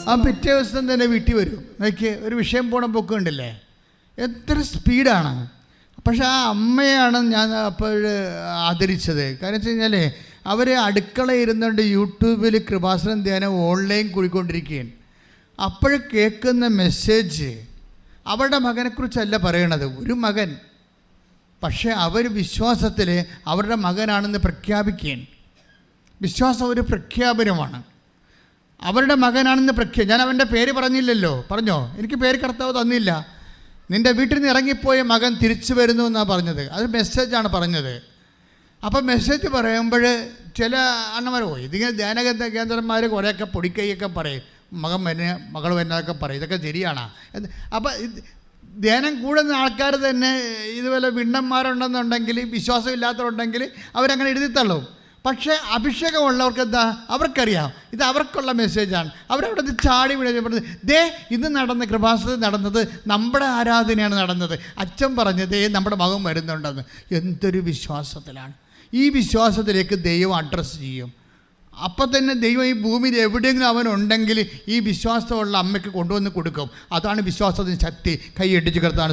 ആ പിറ്റേ ദിവസം തന്നെ വീട്ടിൽ വരും. നോക്കിയേ, ഒരു വിഷയം പോണ പൊക്കുണ്ടല്ലേ, എത്ര സ്പീഡാണ്. പക്ഷെ ആ അമ്മയാണ് ഞാൻ അപ്പോൾ ആദരിച്ചത്. കാരണം വെച്ച് കഴിഞ്ഞാൽ അവർ അടുക്കള ഇരുന്നുകൊണ്ട് യൂട്യൂബിൽ കൃപാസനം ധ്യാനം ഓൺലൈൻ കൂടിക്കൊണ്ടിരിക്കുകയാണ്. അപ്പോൾ കേൾക്കുന്ന മെസ്സേജ് അവരുടെ മകനെക്കുറിച്ചല്ല പറയണത്, ഒരു മകൻ. പക്ഷേ അവർ വിശ്വാസത്തിൽ അവരുടെ മകനാണെന്ന് പ്രഖ്യാപിക്കുകയാണ്. വിശ്വാസം ഒരു പ്രഖ്യാപനമാണ്. അവരുടെ മകനാണെന്ന് ഞാൻ അവൻ്റെ പേര് പറഞ്ഞില്ലല്ലോ. പറഞ്ഞോ? എനിക്ക് പേര് കർത്താവ് തന്നില്ല. നിൻ്റെ വീട്ടിൽ നിന്ന് ഇറങ്ങിപ്പോയ മകൻ തിരിച്ചു വരുന്നു എന്നാണ് പറഞ്ഞത്. അത് മെസ്സേജാണ് പറഞ്ഞത്. അപ്പം മെസ്സേജ് പറയുമ്പോൾ ചില അണ്ണന്മാർ ഇതിങ്ങനെ ധ്യാന കേന്ദ്രന്മാർ കുറേയൊക്കെ പൊടിക്കൈയൊക്കെ പറയും, മകൻ വന്നെ മകൾ വന്നതൊക്കെ പറയും. ഇതൊക്കെ ശരിയാണോ? അപ്പം ധ്യാനം കൂടുന്ന ആൾക്കാർ തന്നെ ഇതുപോലെ വിണ്ണന്മാരുണ്ടെന്നുണ്ടെങ്കിൽ, വിശ്വാസമില്ലാത്തവരുണ്ടെങ്കിൽ അവരങ്ങനെ എഴുതിത്തള്ളും. പക്ഷേ അഭിഷേകമുള്ളവർക്ക് എന്താ, അവർക്കറിയാം ഇത് അവർക്കുള്ള മെസ്സേജാണ്. അവരവിടെ നിന്ന് ചാടി പറഞ്ഞത്, ഇന്ന് നടന്ന കൃപാസനത്തിൽ നടന്നത് നമ്മുടെ ആരാധനയാണ് നടന്നത്. അച്ഛൻ പറഞ്ഞത് നമ്മുടെ മകൻ വരുന്നുണ്ടെന്ന്. എന്തൊരു വിശ്വാസത്തിലാണ്! ഈ വിശ്വാസത്തിലേക്ക് ദൈവം അഡ്രസ്സ് ചെയ്യും. അപ്പം തന്നെ ദൈവം ഈ ഭൂമിയിൽ എവിടെയെങ്കിലും അവനുണ്ടെങ്കിൽ ഈ വിശ്വാസമുള്ള അമ്മയ്ക്ക് കൊണ്ടുവന്ന് കൊടുക്കും. അതാണ് വിശ്വാസത്തിന് ശക്തി. കൈയടിച്ച് കർത്താൻ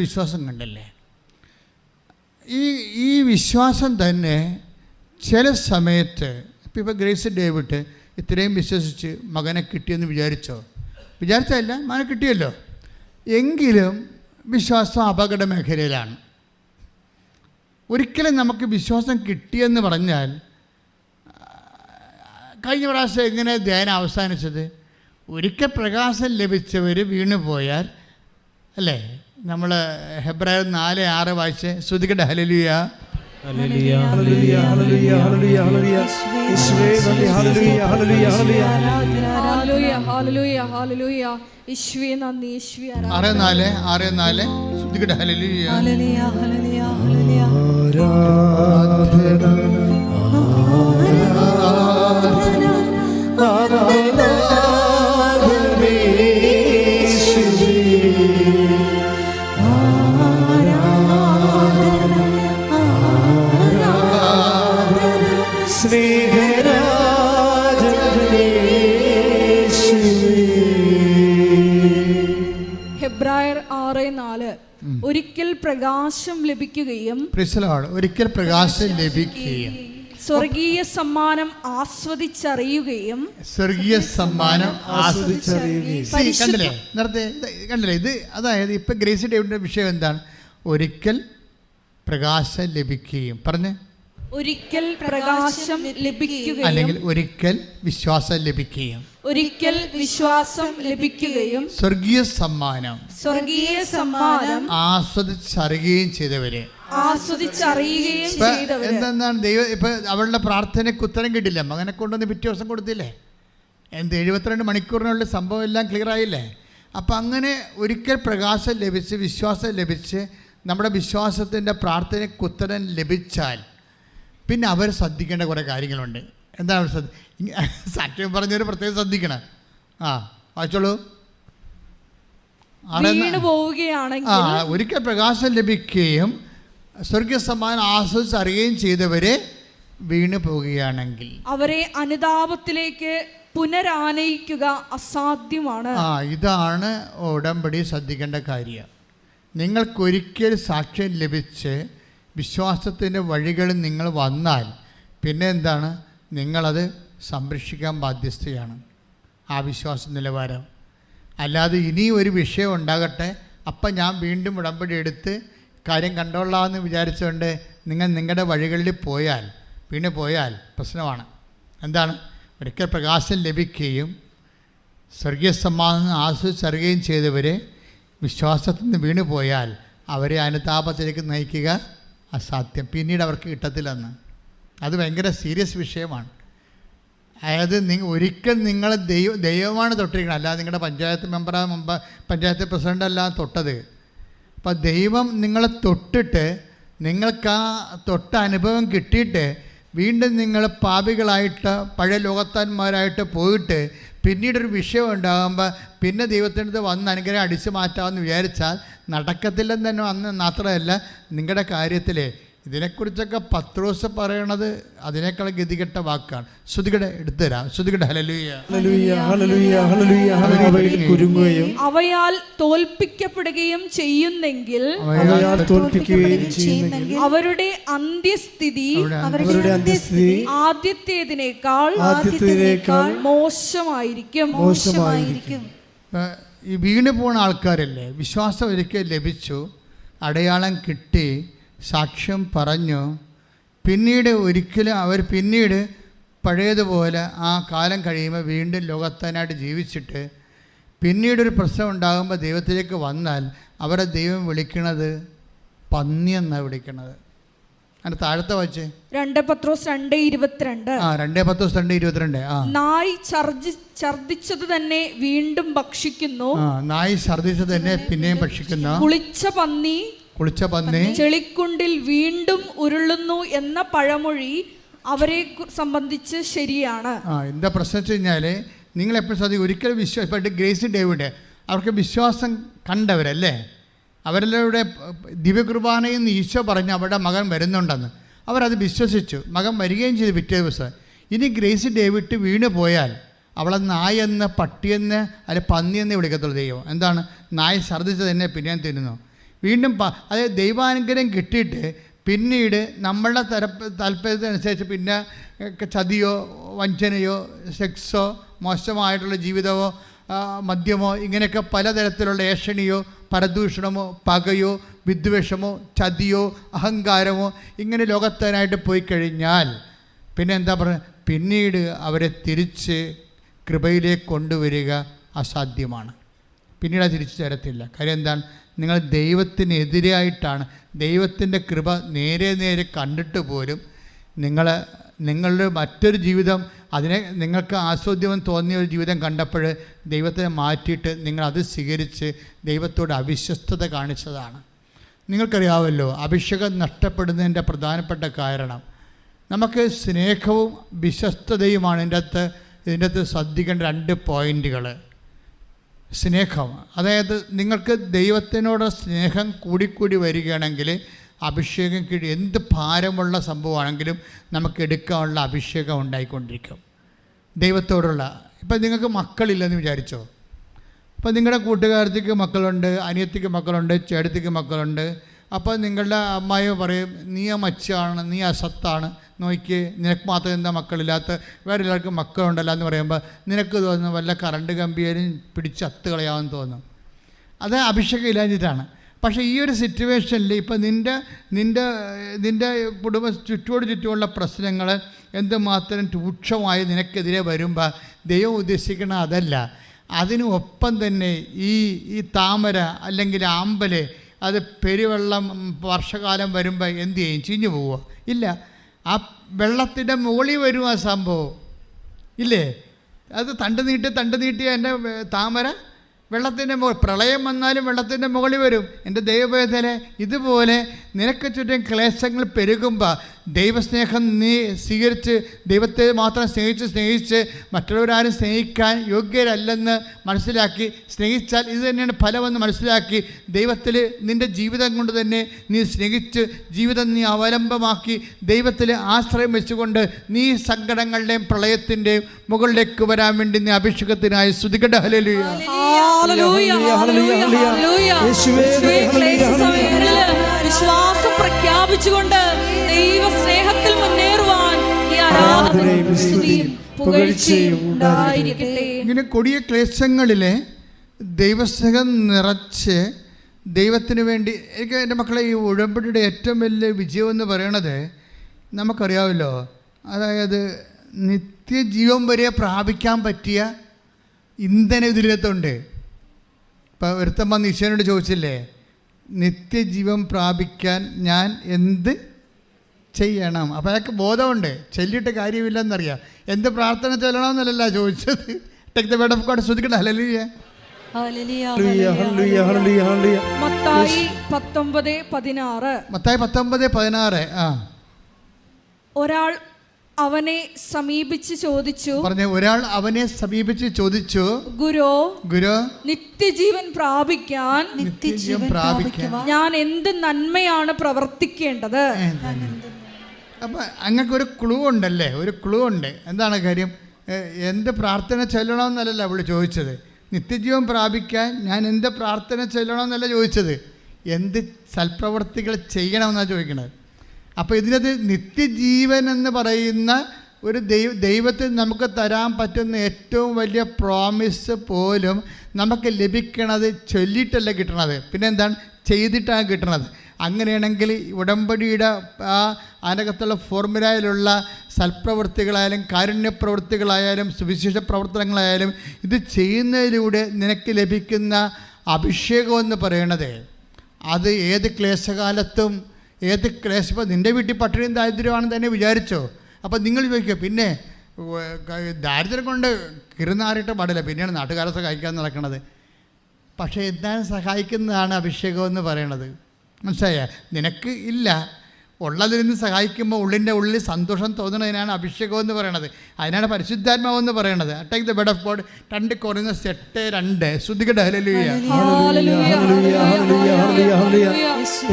വിശ്വാസം കണ്ടല്ലേ. ഈ വിശ്വാസം തന്നെ ചില സമയത്ത് ഇപ്പം ഗ്രേസ് ഡേവിഡ് ഇത്രയും വിശ്വസിച്ച് മകനെ കിട്ടിയെന്ന് വിചാരിച്ചല്ല, മകനെ കിട്ടിയല്ലോ. എങ്കിലും വിശ്വാസം അപകട മേഖലയിലാണ്. ഒരിക്കലും നമുക്ക് വിശ്വാസം കിട്ടിയെന്ന് പറഞ്ഞാൽ, കഴിഞ്ഞ പ്രാവശ്യം എങ്ങനെ ധ്യാനം അവസാനിച്ചത്? ഒരിക്കൽ പ്രകാശം ലഭിച്ചവർ വീണുപോയാൽ, അല്ലേ? നമ്മൾ ഹെബ്രായർ 4:6 വായിച്ച് ശ്രുതികട ഹല്ലേലൂയ. ഹല്ലേലൂയ ഹല്ലേലൂയ ഹല്ലേലൂയ ഹല്ലേലൂയ ഹല്ലേലൂയ യേശുവേ നന്ദി. ഹല്ലേലൂയ ഹല്ലേലൂയ ഹല്ലേലൂയ ഹല്ലേലൂയ ഹല്ലേലൂയ ഹല്ലേലൂയ യേശുവേ നന്ദി. യേശുവേ 6:4 ശ്രുതികട ഹല്ലേലൂയ. ഹല്ലേലൂയ ഹല്ലേലൂയ ഹല്ലേലൂയ ഹെബ്രായർ 6:4 ഒരിക്കൽ പ്രകാശം ലഭിക്കുകയും സ്വർഗീയ സമ്മാനം ആസ്വദിച്ചറിയുകയും കണ്ടില്ലേ? ഇത് അതായത് ഇപ്പം ഗ്രേസി ഡേവിഡിൻ്റെ വിഷയം എന്താണ്? ഒരിക്കൽ പ്രകാശം ലഭിക്കുകയും പറഞ്ഞ് ഒരിക്കൽ പ്രകാശം ലഭിക്കുകയും അല്ലെങ്കിൽ ഒരിക്കൽ വിശ്വാസം ലഭിക്കുകയും സ്വർഗീയ സമ്മാനം ആസ്വദിച്ചറിയുകയും ചെയ്തവരെ. എന്തെന്നാണ് ദൈവം ഇപ്പം അവളുടെ പ്രാർത്ഥനയ്ക്ക് ഉത്തരം കിട്ടില്ല. മകനെ കൊണ്ടുവന്ന് പിറ്റേ ദിവസം കൊടുത്തില്ലേ? 72 മണിക്കൂറിനുള്ളിൽ സംഭവം എല്ലാം ക്ലിയർ ആയില്ലേ? അപ്പം അങ്ങനെ ഒരിക്കൽ പ്രകാശം ലഭിച്ച് വിശ്വാസം ലഭിച്ച് നമ്മുടെ വിശ്വാസത്തിൻ്റെ പ്രാർത്ഥനയ്ക്ക് ഉത്തരം ലഭിച്ചാൽ പിന്നെ അവർ ശ്രദ്ധിക്കേണ്ട കുറേ കാര്യങ്ങളുണ്ട്. എന്താണ് സാക്ഷ്യം പറഞ്ഞവർ പ്രത്യേകം ശ്രദ്ധിക്കണം. വായിച്ചോളൂ. ഒരിക്കൽ പ്രകാശം ലഭിക്കുകയും സ്വർഗീയ സമ്മാനം ആസ്വദിച്ചറിയുകയും ചെയ്തവരെ വീണു പോവുകയാണെങ്കിൽ അവരെ അനുതാപത്തിലേക്ക് പുനരാനയിക്കുക അസാധ്യമാണ്. ഇതാണ് ഉടമ്പടി ശ്രദ്ധിക്കേണ്ട കാര്യം. നിങ്ങൾക്കൊരിക്കൽ സാക്ഷ്യം ലഭിച്ച് വിശ്വാസത്തിൻ്റെ വഴികളിൽ നിങ്ങൾ വന്നാൽ പിന്നെ എന്താണ്? നിങ്ങളത് സംരക്ഷിക്കാൻ ബാധ്യസ്ഥയാണ്. ആ വിശ്വാസ നിലവാരം. അല്ലാതെ ഇനി ഒരു വിഷയം ഉണ്ടാകട്ടെ, അപ്പം ഞാൻ വീണ്ടും ഉടമ്പടി എടുത്ത് കാര്യം കണ്ടോളാമെന്ന് വിചാരിച്ചുകൊണ്ട് നിങ്ങൾ നിങ്ങളുടെ വഴികളിൽ പോയാൽ പ്രശ്നമാണ്. എന്താണ്? ഒരിക്കൽ പ്രകാശം ലഭിക്കുകയും സ്വർഗീയ സമ്മാനം ആസ്വദിച്ചറിയുകയും ചെയ്തവർ വിശ്വാസത്തിൽ നിന്ന് വീണുപോയാൽ അവരെ അനുതാപത്തിലേക്ക് നയിക്കുക അസാധ്യം, പിന്നീട് അവർക്ക് കിട്ടത്തില്ലെന്ന്. അത് ഭയങ്കര സീരിയസ് വിഷയമാണ്. അതായത് ഒരിക്കൽ നിങ്ങൾ ദൈവമാണ് തൊട്ടിരിക്കണം, അല്ലാതെ നിങ്ങളുടെ പഞ്ചായത്ത് മെമ്പർ പഞ്ചായത്ത് പ്രസിഡൻ്റ് അല്ല തൊട്ടത്. അപ്പോൾ ദൈവം നിങ്ങളെ തൊട്ടിട്ട് നിങ്ങൾക്ക് ആ തൊട്ട അനുഭവം കിട്ടിയിട്ട് വീണ്ടും നിങ്ങൾ പാപികളായിട്ട് പഴയ ലോകത്താന്മാരായിട്ട് പോയിട്ട് പിന്നീടൊരു വിഷയം ഉണ്ടാകുമ്പോൾ പിന്നെ ദൈവത്തിൻ്റെ വന്ന് അനുഗ്രഹം അടിച്ചു മാറ്റാമെന്ന് വിചാരിച്ചാൽ നടക്കത്തില്ലെന്ന് തന്നെ അന്ന് മാത്രമല്ല, നിങ്ങളുടെ കാര്യത്തിൽ ഇതിനെക്കുറിച്ചൊക്കെ പത്രോസ് പറയണത് അതിനേക്കാൾ ഗതികെട്ട വാക്കാണ്. ശ്രുതികടെ എടുത്തുതരാം. ശ്രുതികടെ ഹല്ലേലൂയ ഹല്ലേലൂയ ഹല്ലേലൂയ ഹല്ലേലൂയ കുരുങ്ങുകയും അവയാൽ തോൽപ്പിക്കപ്പെടുകയും ചെയ്യുന്നെങ്കിൽ അവരുടെ അന്ത്യസ്ഥിതി ആദ്യത്തേതിനേക്കാൾ മോശമായിരിക്കും. ഈ വീണ് പോണ ആൾക്കാരല്ലേ, വിശ്വാസം ഒരിക്കൽ ലഭിച്ചു, അടയാളം കിട്ടി, സാക്ഷ്യം പറഞ്ഞു, പിന്നീട് ഒരിക്കലും അവർ പിന്നീട് പഴയതുപോലെ ആ കാലം കഴിയുമ്പോൾ വീണ്ടും ലോകത്താനായിട്ട് ജീവിച്ചിട്ട് പിന്നീടൊരു പ്രശ്നം ഉണ്ടാകുമ്പോൾ ദൈവത്തിലേക്ക് വന്നാൽ അവരെ ദൈവം വിളിക്കണത് പന്നി എന്നാണ് വിളിക്കണത്. അതിൻ്റെ താഴത്തെ വായിച്ചേ, 2 പത്രോസ് 2:22. 2 പത്രോസ് 2:22. നായ് ഛർദിച്ചത് തന്നെ വീണ്ടും ഭക്ഷിക്കുന്നു. നായ് ഛർദിച്ചത് തന്നെ പിന്നെയും ഭക്ഷിക്കുന്നു. കുളിച്ച പന്നി ചെളിക്കുണ്ടിൽ വീണ്ടും ഉരുളുന്നു എന്ന പഴമൊഴി അവരെ സംബന്ധിച്ച് ശരിയാണ്. എന്താ പ്രശ്നം വെച്ച് കഴിഞ്ഞാൽ നിങ്ങൾ എപ്പോഴും സാധിക്കും ഒരിക്കലും ഇപ്പം ഗ്രേസി ഡേവിഡ് അവർക്ക് വിശ്വാസം കണ്ടവരല്ലേ, അവരുടെ ദിവ്യകുർബാനയിൽ നിന്ന് ഈശോ പറഞ്ഞ് അവരുടെ മകൻ വരുന്നുണ്ടെന്ന് അവരത് വിശ്വസിച്ചു, മകൻ വരികയും ചെയ്തു പിറ്റേ ദിവസം. ഇനി ഗ്രേസി ഡേവിഡ് വീണ് പോയാൽ അവളെ നായെന്ന് പട്ടിയെന്ന് അല്ലെ പന്നിയെന്ന് വിളിക്കത്തുള്ളൂ ദൈവം. എന്താണ്? നായ ഛർദ്ദിച്ചത് തന്നെ പിന്നെയും തിന്നുന്നു. വീണ്ടും അതായത് ദൈവാനുഗ്രഹം കിട്ടിയിട്ട് പിന്നീട് നമ്മളുടെ താല്പര്യത്തിനനുസരിച്ച് പിന്നെ ചതിയോ വഞ്ചനയോ സെക്സോ മോശമായിട്ടുള്ള ജീവിതമോ മദ്യമോ ഇങ്ങനെയൊക്കെ പലതരത്തിലുള്ള ഏഷണിയോ പരദൂഷണമോ പകയോ വിദ്വേഷമോ ചതിയോ അഹങ്കാരമോ ഇങ്ങനെ ലോകത്താനായിട്ട് പോയി കഴിഞ്ഞാൽ പിന്നെ എന്താ പറയുക, പിന്നീട് അവരെ തിരിച്ച് കൃപയിലേക്ക് കൊണ്ടുവരിക അസാധ്യമാണ്. പിന്നീട് അത് തിരിച്ചു തരത്തില്ല. കാര്യം എന്താണ്? നിങ്ങൾ ദൈവത്തിനെതിരായിട്ടാണ്. ദൈവത്തിൻ്റെ കൃപ നേരെ കണ്ടിട്ട് പോലും നിങ്ങളുടെ മറ്റൊരു ജീവിതം അതിനെ നിങ്ങൾക്ക് ആസ്വാദ്യം തോന്നിയ ഒരു ജീവിതം കണ്ടപ്പോൾ ദൈവത്തെ മാറ്റിയിട്ട് നിങ്ങളത് സ്വീകരിച്ച് ദൈവത്തോട് അവിശ്വസ്തത കാണിച്ചതാണ്. നിങ്ങൾക്കറിയാമല്ലോ അഭിഷേകം നഷ്ടപ്പെടുന്നതിൻ്റെ പ്രധാനപ്പെട്ട കാരണം നമുക്ക് സ്നേഹവും വിശ്വസ്തതയുമാണ്. ഇതിൻ്റെ അകത്ത് ശ്രദ്ധിക്കേണ്ട 2 പോയിൻറ്റുകൾ. സ്നേഹം, അതായത് നിങ്ങൾക്ക് ദൈവത്തിനോട് സ്നേഹം കൂടിക്കൂടി വരികയാണെങ്കിൽ അഭിഷേകം കിട്ടി എന്ത് ഭാരമുള്ള സംഭവമാണെങ്കിലും നമുക്ക് എടുക്കാനുള്ള അഭിഷേകം ഉണ്ടായിക്കൊണ്ടിരിക്കും ദൈവത്തോടുള്ള. ഇപ്പം നിങ്ങൾക്ക് മക്കളില്ലെന്ന് വിചാരിച്ചോ, അപ്പോൾ നിങ്ങളുടെ കൂട്ടുകാരത്തിക്ക് മക്കളുണ്ട്, അനിയത്തിക്ക് മക്കളുണ്ട്, ചേട്ടത്തിക്ക് മക്കളുണ്ട്. അപ്പോൾ നിങ്ങളുടെ അമ്മായി പറയും നീ മച്ചാണ്, നീ അസത്താണ്, നോക്കി നിനക്ക് മാത്രം എന്താ മക്കളില്ലാത്ത, വേറെ എല്ലാവർക്കും മക്കളുണ്ടല്ലോ എന്ന് പറയുമ്പോൾ നിനക്ക് തോന്നുന്നു വല്ല കറണ്ട് കമ്പിയേലും പിടിച്ച് അത്ത് കളയാമെന്ന് തോന്നും. അത് അഭിഷേകം ഇല്ലാഞ്ഞിട്ടാണ്. പക്ഷേ ഈ ഒരു സിറ്റുവേഷനിൽ ഇപ്പം നിൻ്റെ കുടുംബ ചുറ്റുമുള്ള പ്രശ്നങ്ങൾ എന്തുമാത്രം രൂക്ഷമായി നിനക്കെതിരെ വരുമ്പോൾ ദൈവം ഉദ്ദേശിക്കണ അതല്ല. അതിനൊപ്പം തന്നെ ഈ താമര അല്ലെങ്കിൽ ആമ്പല് അത് പെരുവെള്ളം വർഷകാലം വരുമ്പോൾ എന്ത് ചെയ്യും? ചീഞ്ഞു പോവുക? ഇല്ല. ആ വെള്ളത്തിൻ്റെ മുകളിൽ വരും ആ സംഭവം ഇല്ലേ? അത് തണ്ട് നീട്ടിയ എൻ്റെ താമര വെള്ളത്തിൻ്റെ മുകളിൽ, പ്രളയം വന്നാലും വെള്ളത്തിൻ്റെ മുകളിൽ വരും. എൻ്റെ ദൈവവേദന ഇതുപോലെ നിനക്ക് ചുറ്റും ക്ലേശങ്ങൾ പെരുകുമ്പോൾ ദൈവസ്നേഹം നീ സ്വീകരിച്ച് ദൈവത്തെ മാത്രം സ്നേഹിച്ച് മറ്റുള്ളവരാരും സ്നേഹിക്കാൻ യോഗ്യരല്ലെന്ന് മനസ്സിലാക്കി സ്നേഹിച്ചാൽ ഇത് തന്നെയാണ് ഫലമെന്ന് മനസ്സിലാക്കി ദൈവത്തിൽ നിൻ്റെ ജീവിതം കൊണ്ട് തന്നെ നീ സ്നേഹിച്ച് ജീവിതം നീ അവലംബമാക്കി ദൈവത്തിൽ ആശ്രയം വെച്ചുകൊണ്ട് നീ സങ്കടങ്ങളുടെയും പ്രളയത്തിൻ്റെയും മുകളിലേക്ക് വരാൻ വേണ്ടി നീ അഭിഷേകത്തിനായി സ്തുതിക്കട്ടെ. ഹല്ലേലൂയ. വിശ്വാസം പ്രഖ്യാപിച്ചുകൊണ്ട് ദൈവ സ്നേഹത്തിൽ മുന്നേറുവാൻ ഈ ആരാധനയും സ്തുതിയും പുകഴ്ചയും ഉണ്ടായിരിക്കട്ടെ. ഇങ്ങനെ കൊടിയ ക്ലേശങ്ങളിലെ ദൈവസ്നേഹം നിറച്ച് ദൈവത്തിന് വേണ്ടി എനിക്ക് എൻ്റെ മക്കളെ ഈ ഉടമ്പടിയുടെ ഏറ്റവും വലിയ വിജയം എന്ന് പറയണത് നമുക്കറിയാമല്ലോ. അതായത് നിത്യജീവൻ വരെ പ്രാപിക്കാൻ പറ്റിയ ഇന്ധനം ഇതിനകത്തുണ്ട്. ഇപ്പോൾ ഒരുത്തൻ വന്ന് ഈശോനോട് ചോദിച്ചില്ലേ, നിത്യജീവൻ പ്രാപിക്കാൻ ഞാൻ എന്ത് ചെയ്യണം? അപ്പോൾ അയാൾക്ക് ബോധമുണ്ട്, ചൊല്ലിയിട്ട് കാര്യമില്ലെന്നറിയാം. എന്ത് പ്രാർത്ഥന ചൊല്ലണമെന്നല്ല ചോദിച്ചത്. Take the word of God. ശ്രദ്ധിക്കട്ടെ. ഹല്ലേലൂയ. മത്തായി 19:16. മത്തായി 19:16. ഒരാൾ അവനെ സമീപിച്ച് ചോദിച്ചു, ഒരാൾ അവനെ സമീപിച്ച് ചോദിച്ചു, ഗുരു, നിത്യജീവൻ പ്രാപിക്കാൻ ഞാൻ എന്ത് നന്മയാണ് പ്രവർത്തിക്കേണ്ടത്? അപ്പം അങ്ങക്കൊരു ക്ലൂ ഉണ്ടല്ലേ, ഒരു ക്ലൂ ഉണ്ട്. എന്താണ് കാര്യം? എന്ത് പ്രാർത്ഥന ചൊല്ലണമെന്നല്ല അവൾ ചോദിച്ചത്. നിത്യജീവൻ പ്രാപിക്കാൻ ഞാൻ എന്ത് പ്രാർത്ഥന ചൊല്ലണമെന്നല്ല ചോദിച്ചത്, എന്ത് സൽപ്രവർത്തികൾ ചെയ്യണമെന്നാണ് ചോദിക്കണത്. അപ്പോൾ ഇതിനകത്ത് നിത്യജീവൻ എന്ന് പറയുന്ന ഒരു ദൈവത്തിൽ നമുക്ക് തരാൻ പറ്റുന്ന ഏറ്റവും വലിയ പ്രോമിസ് പോലും നമുക്ക് ലഭിക്കണത് ചൊല്ലിയിട്ടല്ല കിട്ടണത്, പിന്നെ എന്താണ്, ചെയ്തിട്ടാണ് കിട്ടണത്. അങ്ങനെയാണെങ്കിൽ ഉടമ്പടിയുടെ അതിനകത്തുള്ള ഫോർമുലയിലുള്ള സൽപ്രവൃത്തികളായാലും കാരുണ്യപ്രവൃത്തികളായാലും സുവിശേഷ പ്രവർത്തനങ്ങളായാലും ഇത് ചെയ്യുന്നതിലൂടെ നിനക്ക് ലഭിക്കുന്ന അഭിഷേകം എന്ന് പറയണത് അത് ഏത് ക്ലേശകാലത്തും ഇപ്പോൾ നിൻ്റെ വീട്ടിൽ പട്ടിണിയും ദാരിദ്ര്യമാണെന്ന് തന്നെ വിചാരിച്ചോ. അപ്പോൾ നിങ്ങൾ ചോദിക്കുക, പിന്നെ ദാരിദ്ര്യം കൊണ്ട് കിറുനാറിയിട്ട് പാടില്ല, പിന്നെയാണ് നാട്ടുകാരെ സഹായിക്കാൻ നടക്കുന്നത്. പക്ഷേ എന്തായാലും സഹായിക്കുന്നതാണ് അഭിഷേകം എന്ന് പറയണത്. മനസ്സിലായ? നിനക്ക് ഇല്ല, ഉള്ളതിൽ നിന്ന് സഹായിക്കുമ്പോൾ ഉള്ളിൻ്റെ ഉള്ളിൽ സന്തോഷം തോന്നുന്നതിനാണ് അഭിഷേകം എന്ന് പറയണത്. അതിനാണ് പരിശുദ്ധാത്മാവ് എന്ന് പറയണത്. Take the word of God. 2 കൊരിന്ത്യർ 8:2. ശ്രദ്ധിക്കട്ടെ. ഹല്ലേലൂയ.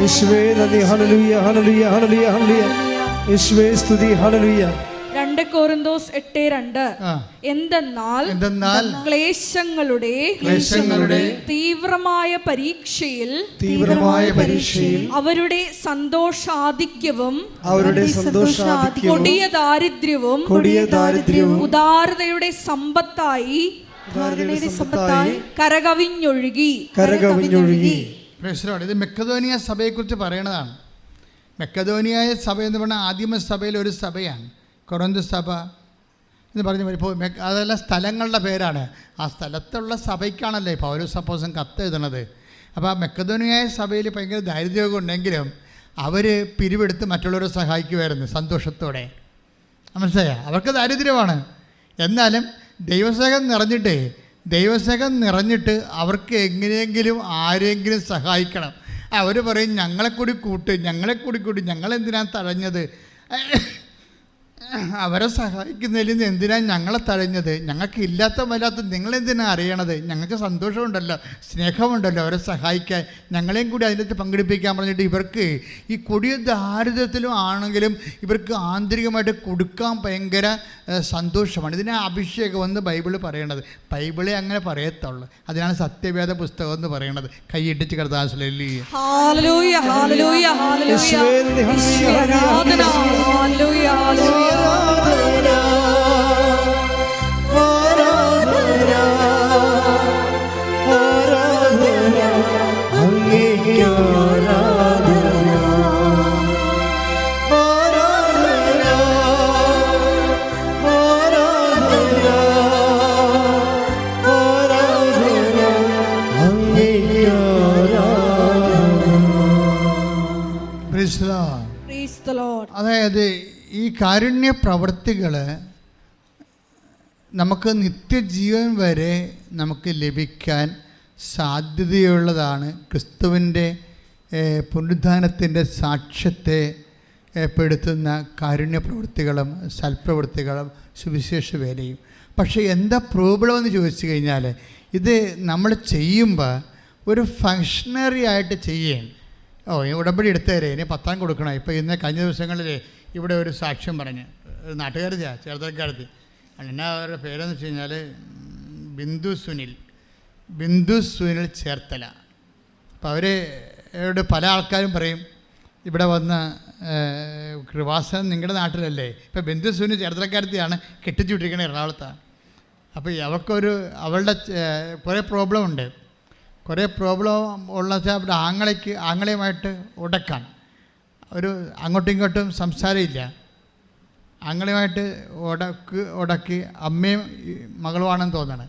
യേശുവേ നന്ദി. ഹല്ലേലൂയ ഹല്ലേലൂയ ഹല്ലേലൂയ ഹല്ലേലൂയ. യേശുവേ സ്തുതി. ഹല്ലേലൂയ. 2 കൊരിന്ത്യർ 8:2. എന്തെന്നാൽ ക്ലേശങ്ങളുടെ തീവ്രമായ പരീക്ഷയിൽ അവരുടെ സന്തോഷാധിക്യവും കൊടിയ ദാരിദ്ര്യവും ഉദാരതയുടെ സമ്പത്തായി കരകവിഞ്ഞൊഴുകി. ഇത് മക്കെദോനിയ സഭയെക്കുറിച്ച് പറയണതാണ്. മക്കെദോനിയ സഭ എന്ന് പറഞ്ഞാൽ ആദിമ സഭയിൽ ഒരു സഭയാണ് കൊറിന്ത് സഭ എന്ന് പറഞ്ഞു. ഇപ്പോൾ അതെല്ലാം സ്ഥലങ്ങളുടെ പേരാണ്. ആ സ്ഥലത്തുള്ള സഭയ്ക്കാണല്ലേ പൗലോസ് അപ്പോസ്തലൻ കത്ത് എഴുതണത്. അപ്പോൾ ആ മക്കെദോനിയ സഭയിൽ ഭയങ്കര ദാരിദ്ര്യമൊക്കെ ഉണ്ടെങ്കിലും അവർ പിരിവെടുത്ത് മറ്റുള്ളവരെ സഹായിക്കുമായിരുന്നു സന്തോഷത്തോടെ. മനസ്സിലായ? അവർക്ക് ദാരിദ്ര്യമാണ്, എന്നാലും ദൈവസ്നേഹം നിറഞ്ഞിട്ട് അവർക്ക് എങ്ങനെയെങ്കിലും ആരെങ്കിലും സഹായിക്കണം. അവർ പറയും, ഞങ്ങളെ കൂടി കൂട്ടി, ഞങ്ങളെന്തിനാണ് തഴഞ്ഞത്? അവരെ സഹായിക്കുന്നതിൽ നിന്ന് എന്തിനാണ് ഞങ്ങളെ തഴഞ്ഞത്? ഞങ്ങൾക്ക് ഇല്ലാത്ത വല്ലാത്ത നിങ്ങളെന്തിനാണ് അറിയണത്? ഞങ്ങൾക്ക് സന്തോഷമുണ്ടല്ലോ, സ്നേഹമുണ്ടല്ലോ അവരെ സഹായിക്കാൻ, ഞങ്ങളെയും കൂടി അതിനകത്ത് പങ്കെടുപ്പിക്കാൻ പറഞ്ഞിട്ട് ഇവർക്ക് ഈ കൊടിയ ദാരിദ്ര്യത്തിലും ആണെങ്കിലും ഇവർക്ക് ആന്തരികമായിട്ട് കൊടുക്കാൻ ഭയങ്കര സന്തോഷമാണ്. ഇതിനെ അഭിഷേകം എന്ന് ബൈബിള് പറയണത്. ബൈബിളെ അങ്ങനെ പറയത്തുള്ളൂ. അതിനാണ് സത്യവേദ പുസ്തകം എന്ന് പറയണത്. കൈയിട്ടിച്ച് കർത്താവേ. അതായത് ഈ കാരുണ്യ പ്രവൃത്തികൾ നമുക്ക് നിത്യജീവൻ വരെ നമുക്ക് ലഭിക്കാൻ സാധ്യതയുള്ളതാണ്. ക്രിസ്തുവിൻ്റെ പുനരുത്ഥാനത്തിൻ്റെ സാക്ഷ്യത്തെ പെടുത്തുന്ന കാരുണ്യ പ്രവൃത്തികളും സൽപ്രവൃത്തികളും സുവിശേഷ വേലയും. പക്ഷേ എന്താ പ്രോബ്ലം എന്ന് ചോദിച്ചു കഴിഞ്ഞാൽ, ഇത് നമ്മൾ ചെയ്യുമ്പോൾ ഒരു ഫങ്ഷണറി ആയിട്ട് ചെയ്യേണ്ട. ഉടമ്പടി എടുത്തേരെ, ഇനി 10 കൊടുക്കണം. ഇപ്പോൾ ഇന്ന് കഴിഞ്ഞ ദിവസങ്ങളിൽ ഇവിടെ ഒരു സാക്ഷ്യം പറഞ്ഞ് നാട്ടുകാരിയാ, ചേർത്തലക്കാരത്തി. എന്നാ അവരുടെ പേരെന്ന് വെച്ച് കഴിഞ്ഞാൽ ബിന്ദു സുനിൽ ചേർത്തല. അപ്പോൾ അവരോട് പല ആൾക്കാരും പറയും, ഇവിടെ വന്ന് കൃപാസനം നിങ്ങളുടെ നാട്ടിലല്ലേ? ഇപ്പോൾ ബിന്ദു സുനിൽ ചേർത്തലക്കാരത്തിയാണ്, കെട്ടിച്ചു വിട്ടിരിക്കുന്നത് എറണാകുളത്താണ്. അപ്പോൾ അവളുടെ കുറേ പ്രോബ്ലം ഉണ്ട്. കുറേ പ്രോബ്ലം ഉള്ള വെച്ചാൽ അവിടെ ആങ്ങളെയുമായിട്ട് ഉടക്കാൻ, ഒരു അങ്ങോട്ടും ഇങ്ങോട്ടും സംസാരമില്ല. ആങ്ങളയുമായിട്ട് ഉടക്കി അമ്മയും മകളുമാണെന്ന് തോന്നണം.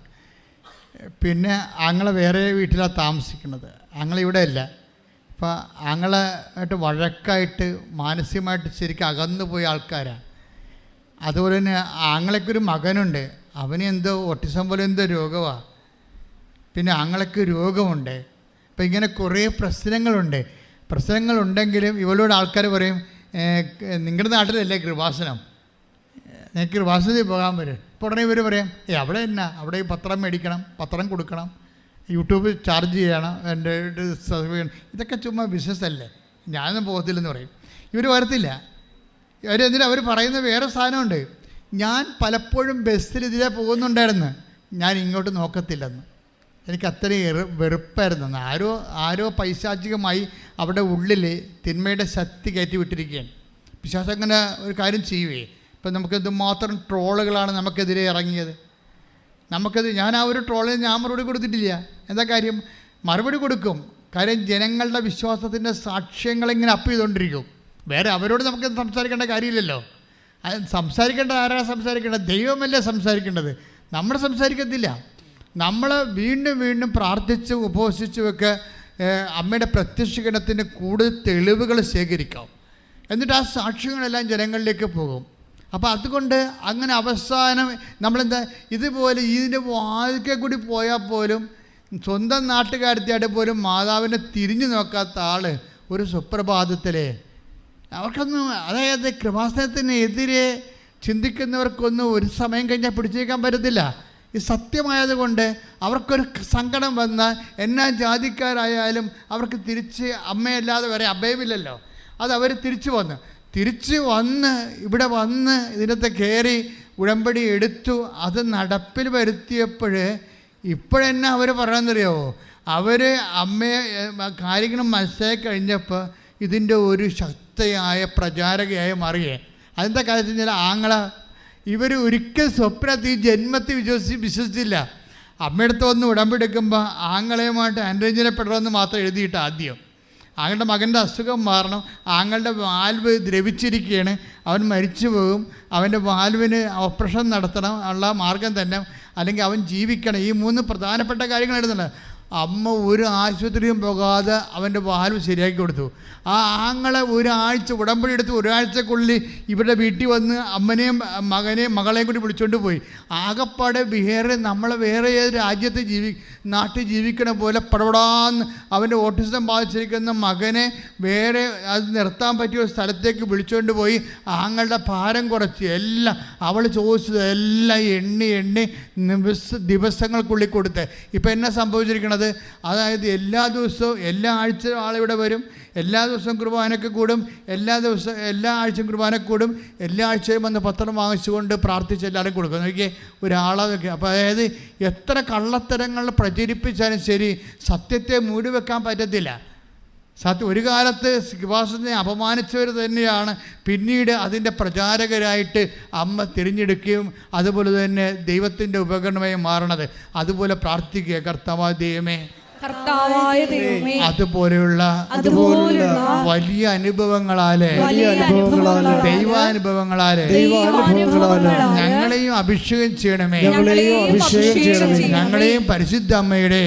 പിന്നെ ആങ്ങളെ വേറെ വീട്ടിലാണ് താമസിക്കുന്നത്, ആങ്ങളിവിടെ അല്ല. അപ്പോൾ ആങ്ങളായിട്ട് വഴക്കായിട്ട് മാനസികമായിട്ട് ശരിക്കും അകന്നു പോയ ആൾക്കാരാണ്. അതുപോലെ തന്നെ ആങ്ങളയ്ക്കൊരു മകനുണ്ട്, അവന് എന്തോ ഓട്ടിസം പോലെ എന്തോ രോഗമാണ്. പിന്നെ ആങ്ങളയ്ക്ക് രോഗമുണ്ട്. അപ്പം ഇങ്ങനെ കുറേ പ്രശ്നങ്ങളുണ്ടെങ്കിലും ഇവളോട് ആൾക്കാർ പറയും, നിങ്ങളുടെ നാട്ടിലല്ലേ കൃപാസനം, നിങ്ങൾക്ക് കൃപാസനത്തിൽ പോകാൻ വരും. അപ്പോൾ ഉടനെ ഇവർ പറയാം, അവിടെ എന്നാ, അവിടെ ഈ പത്രം മേടിക്കണം, പത്രം കൊടുക്കണം, യൂട്യൂബിൽ ചാർജ് ചെയ്യണം, എൻ്റെ ഇതൊക്കെ ചുമ്മാ ബിസിനസ്സല്ലേ, ഞാനൊന്നും പോകത്തില്ലെന്ന് പറയും. ഇവർ വരത്തില്ല. അവരെന്തിനാ അവർ പറയുന്ന വേറെ സാധനമുണ്ട്. ഞാൻ പലപ്പോഴും ബസ്സിൽ ഇതിലേ പോകുന്നുണ്ടായിരുന്നു, ഞാൻ ഇങ്ങോട്ട് നോക്കത്തില്ലെന്ന്. എനിക്ക് അത്രയും വെറുപ്പായിരുന്നു. ആരോ പൈശാചികമായി അവിടെ ഉള്ളിൽ തിന്മയുടെ ശക്തി കയറ്റി വിട്ടിരിക്കുകയാണ്. പിശാച് അങ്ങനെ ഒരു കാര്യം ചെയ്യുവേ. ഇപ്പം നമുക്ക് എന്തുമാത്രം ട്രോളുകളാണ് നമുക്കെതിരെ ഇറങ്ങിയത്. ഞാൻ ആ ഒരു ട്രോളിന് ഞാൻ മറുപടി കൊടുത്തിട്ടില്ല. എന്താ കാര്യം? മറുപടി കൊടുക്കും. കാര്യം ജനങ്ങളുടെ വിശ്വാസത്തിൻ്റെ സാക്ഷ്യങ്ങളിങ്ങനെ അപ്പ് ചെയ്തുകൊണ്ടിരിക്കും. വേറെ അവരോട് നമുക്ക് സംസാരിക്കേണ്ട കാര്യമില്ലല്ലോ. സംസാരിക്കേണ്ട ആരാണ് സംസാരിക്കേണ്ടത്? ദൈവമല്ലേ സംസാരിക്കേണ്ടത്. നമ്മൾ സംസാരിക്കത്തില്ല. നമ്മൾ വീണ്ടും പ്രാർത്ഥിച്ച് ഉപവസിച്ചുമൊക്കെ അമ്മയുടെ പ്രത്യക്ഷീകരണത്തിന് കൂടുതൽ തെളിവുകൾ ശേഖരിക്കാം. എന്നിട്ട് ആ സാക്ഷ്യങ്ങളെല്ലാം ജനങ്ങളിലേക്ക് പോകും. അപ്പോൾ അതുകൊണ്ട് അങ്ങനെ അവസാനം നമ്മളെന്താ ഇതുപോലെ ഇതിൻ്റെ വാതിൽക്കൽ കൂടി പോയാൽ പോലും സ്വന്തം നാട്ടുകാരത്തിയായിട്ട് പോലും മാതാവിനെ തിരിഞ്ഞു നോക്കാത്ത ആൾ ഒരു സുപ്രഭാതത്തിലെ അവർക്കൊന്നും, അതായത് കൃപാസനത്തിനെതിരെ ചിന്തിക്കുന്നവർക്കൊന്നും ഒരു സമയം കഴിഞ്ഞാൽ പിടിച്ചേക്കാൻ പറ്റത്തില്ല. ഈ സത്യമായതുകൊണ്ട് അവർക്കൊരു സങ്കടം വന്നാൽ എന്നാ ജാതിക്കാരായാലും അവർക്ക് തിരിച്ച് അമ്മയല്ലാതെ വരെ അഭയമില്ലല്ലോ. അത് അവർ തിരിച്ചു വന്ന് ഇവിടെ വന്ന് ഇതിനകത്ത് കയറി ഉടമ്പടി എടുത്തു. അത് നടപ്പിൽ വരുത്തിയപ്പോൾ ഇപ്പോഴെന്നാ അവർ പറയാമെന്നറിയാമോ? അവർ അമ്മയെ കാര്യങ്ങൾ മനസ്സിലാക്കി കഴിഞ്ഞപ്പോൾ ഇതിൻ്റെ ഒരു ശക്തിയായ പ്രചാരകയായി മാറിയേ. അതെന്താ കാര്യത്തിൽ ആങ്ങള ഇവർ ഒരിക്കൽ സ്വപ്നത്തിൽ ജന്മത്തിൽ വിശ്വസിച്ചില്ല. അമ്മയടുത്ത് വന്ന് ഉടമ്പെടുക്കുമ്പോൾ ആങ്ങളയുമായിട്ട് അനുരഞ്ജനപ്പെടണമെന്ന് മാത്രം എഴുതിയിട്ട് ആദ്യം ആങ്ങളുടെ മകൻ്റെ അസുഖം മാറണം, ആങ്ങളുടെ വാൽവ് ദ്രവിച്ചിരിക്കുകയാണ്, അവൻ മരിച്ചു പോകും, അവൻ്റെ വാൽവിന് ഓപ്പറേഷൻ നടത്തണം ഉള്ള മാർഗം തന്നെ, അല്ലെങ്കിൽ അവൻ ജീവിക്കണം. ഈ 3 പ്രധാനപ്പെട്ട കാര്യങ്ങൾ എഴുതുന്നുണ്ട്. അമ്മ ഒരു ആശുപത്രിയും പോകാതെ അവൻ്റെ വാൽവ് ശരിയാക്കി കൊടുത്തു. ആ ആങ്ങളെ ഒരാഴ്ച ഉടമ്പടി എടുത്ത് ഒരാഴ്ചക്കുള്ളിൽ ഇവരുടെ വീട്ടിൽ വന്ന് അമ്മനെയും മകളെയും കൂടി വിളിച്ചുകൊണ്ട് പോയി. ആകപ്പാടെ നമ്മളെ വേറെ ഏത് രാജ്യത്ത് നാട്ടിൽ ജീവിക്കണ പോലെ പടപടാന്ന് അവൻ്റെ ഓട്ടിസം ബാധിച്ചിരിക്കുന്ന മകനെ വേറെ അത് നിർത്താൻ പറ്റിയ ഒരു സ്ഥലത്തേക്ക് വിളിച്ചുകൊണ്ട് പോയി ആങ്ങളുടെ ഭാരം കുറച്ച് എല്ലാം അവൾ ചോദിച്ചത് എല്ലാം എണ്ണി ദിവസങ്ങൾക്കുള്ളിൽ കൊടുത്ത്. ഇപ്പം എന്നാ സംഭവിച്ചിരിക്കണത്? അതായത് എല്ലാ ദിവസവും എല്ലാ ആഴ്ചയും ആളിവിടെ വരും, എല്ലാ ദിവസവും കുർബാനയ്ക്ക് കൂടും, എല്ലാ ആഴ്ചയും കുർബാനയ്ക്ക് കൂടും, എല്ലാ ആഴ്ചയും വന്ന് പത്രം വാങ്ങിച്ചുകൊണ്ട് പ്രാർത്ഥിച്ച് എല്ലാവരും കൊടുക്കും. നോക്കിയേ ഒരാളെ നോക്കി. അപ്പോൾ അതായത് എത്ര കള്ളത്തരങ്ങൾ പ്രചരിപ്പിച്ചാലും ശരി സത്യത്തെ മൂടിവെക്കാൻ പറ്റത്തില്ല. ഒരു കാലത്ത് കൃപാസനത്തെ അപമാനിച്ചവർ തന്നെയാണ് പിന്നീട് അതിൻ്റെ പ്രചാരകരായിട്ട് അമ്മ തിരഞ്ഞെടുക്കുകയും അതുപോലെ തന്നെ ദൈവത്തിൻ്റെ ഉപകരണമായി മാറണത്. അതുപോലെ പ്രാർത്ഥിക്കുക, കർത്താവായ ദൈവമേ, അതുപോലെയുള്ള വലിയ അനുഭവങ്ങളാലെ ദൈവാനുഭവങ്ങളാലെ ഞങ്ങളെയും അഭിഷേകം ചെയ്യണമേ. ഞങ്ങളെയും പരിശുദ്ധ അമ്മയുടെ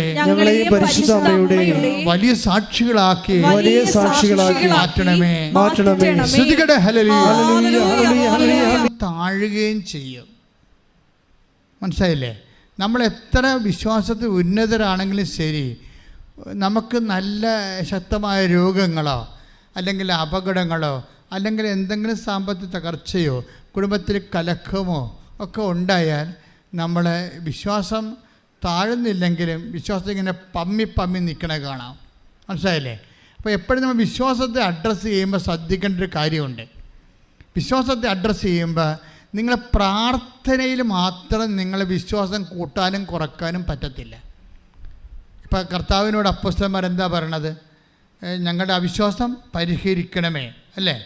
വലിയ സാക്ഷികളാക്കി മാറ്റണമേ. താഴുകയും ചെയ്യും. മനസ്സിലായില്ലേ? നമ്മൾ എത്ര വിശ്വാസത്തിൽ ഉന്നതരാണെങ്കിലും ശരി, നമുക്ക് നല്ല ശക്തമായ രോഗങ്ങളോ അല്ലെങ്കിൽ അപകടങ്ങളോ അല്ലെങ്കിൽ എന്തെങ്കിലും സാമ്പത്തിക തകർച്ചയോ കുടുംബത്തിൽ കലക്കമോ ഒക്കെ ഉണ്ടായാൽ നമ്മളെ വിശ്വാസം താഴുന്നില്ലെങ്കിലും വിശ്വാസം ഇങ്ങനെ പമ്മി നിൽക്കണ കാണാം. മനസ്സിലായില്ലേ? അപ്പോൾ എപ്പോഴും നമ്മൾ വിശ്വാസത്തെ അഡ്രസ്സ് ചെയ്യുമ്പോൾ ശ്രദ്ധിക്കേണ്ട ഒരു കാര്യമുണ്ട്. വിശ്വാസത്തെ അഡ്രസ്സ് ചെയ്യുമ്പോൾ നിങ്ങളെ പ്രാർത്ഥനയിൽ മാത്രം നിങ്ങളെ വിശ്വാസം കൂട്ടാനും കുറക്കാനും പറ്റത്തില്ല. ഇപ്പം കർത്താവിനോട് അപ്പോസ്തലന്മാർ എന്താ പറയണത്? ഞങ്ങളുടെ അവിശ്വാസം പരിഹരിക്കണമേ, അല്ലേ?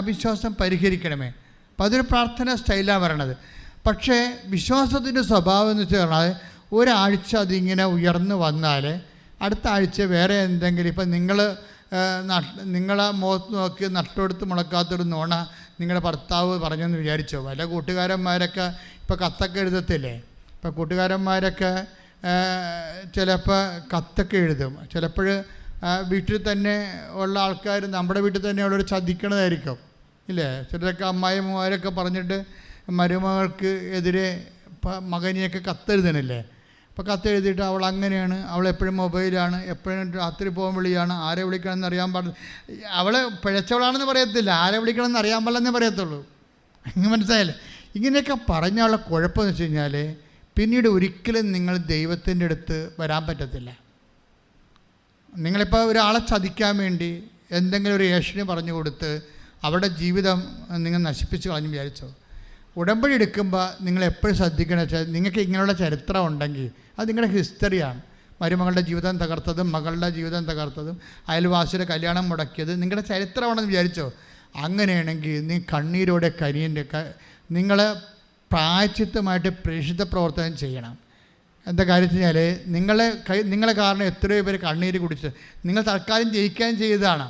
അവിശ്വാസം പരിഹരിക്കണമേ. അപ്പം അതൊരു പ്രാർത്ഥന സ്റ്റൈലാണ് പറയണത്. പക്ഷേ വിശ്വാസത്തിൻ്റെ സ്വഭാവം എന്ന് വെച്ച് പറഞ്ഞാൽ ഒരാഴ്ച അതിങ്ങനെ ഉയർന്നു വന്നാൽ അടുത്ത ആഴ്ച വേറെ എന്തെങ്കിലും, ഇപ്പം നിങ്ങളെ മുഖത്ത് നോക്കി നട്ടെടുത്ത് മുളക്കാത്തൊരു നോണ നിങ്ങളുടെ ഭർത്താവ് പറഞ്ഞെന്ന് വിചാരിച്ചോ. വല്ല കൂട്ടുകാരന്മാരൊക്കെ ഇപ്പോൾ കത്തൊക്കെ എഴുതത്തില്ലേ. ഇപ്പോൾ കൂട്ടുകാരന്മാരൊക്കെ ചിലപ്പോൾ കത്തൊക്കെ എഴുതും. ചിലപ്പോൾ വീട്ടിൽ തന്നെ ഉള്ള ആൾക്കാർ നമ്മുടെ വീട്ടിൽ തന്നെ ഉള്ളൊരു ചതിക്കണതായിരിക്കും ഇല്ലേ. ചിലരൊക്കെ അമ്മായിമാരൊക്കെ പറഞ്ഞിട്ട് മരുമകൾക്ക് എതിരെ മകനെയൊക്കെ കത്തെഴുതണില്ലേ. അപ്പോൾ കത്തെഴുതിയിട്ട് അവൾ അങ്ങനെയാണ്, അവൾ എപ്പോഴും മൊബൈലാണ്, എപ്പോഴും രാത്രി പോകാൻ വിളിയാണ്, ആരെ വിളിക്കണമെന്ന് അറിയാൻ പാടില്ല. അവൾ പിഴച്ചവളാണെന്ന് പറയത്തില്ല, ആരെ വിളിക്കണമെന്ന് അറിയാൻ പാടില്ലെന്നേ പറയത്തുള്ളൂ. മനസ്സിലായില്ലേ? ഇങ്ങനെയൊക്കെ പറഞ്ഞുള്ള കുഴപ്പമെന്ന് വെച്ച് കഴിഞ്ഞാൽ പിന്നീട് ഒരിക്കലും നിങ്ങൾ ദൈവത്തിൻ്റെ അടുത്ത് വരാൻ പറ്റത്തില്ല. നിങ്ങളിപ്പോൾ ഒരാളെ ചതിക്കാൻ വേണ്ടി എന്തെങ്കിലും ഒരു ഏഷണി പറഞ്ഞു കൊടുത്ത് അവരുടെ ജീവിതം നിങ്ങൾ നശിപ്പിച്ച് കളഞ്ഞു വിചാരിച്ചോ. ഉടമ്പടി എടുക്കുമ്പോൾ നിങ്ങൾ എപ്പോഴും ശ്രദ്ധിക്കണം വെച്ചാൽ നിങ്ങൾക്ക് ഇങ്ങനെയുള്ള ചരിത്രം ഉണ്ടെങ്കിൽ അത് നിങ്ങളുടെ ഹിസ്റ്ററിയാണ്. മരുമകളുടെ ജീവിതം തകർത്തതും മകളുടെ ജീവിതം തകർത്തതും അയൽവാസിയുടെ കല്യാണം മുടക്കിയത് നിങ്ങളുടെ ചരിത്രമാണെന്ന് വിചാരിച്ചോ. അങ്ങനെയാണെങ്കിൽ നീ കണ്ണീരോടെ നിങ്ങൾ പ്രായശ്ചിത്തമായിട്ട് പ്രേക്ഷിത പ്രവർത്തനം ചെയ്യണം. എന്താ കാര്യം വെച്ച് കഴിഞ്ഞാൽ നിങ്ങളെ കാരണം എത്രയോ പേര് കണ്ണീര് കുടിച്ച് നിങ്ങൾ തൽക്കാലം ജയിക്കാൻ ചെയ്തതാണ്.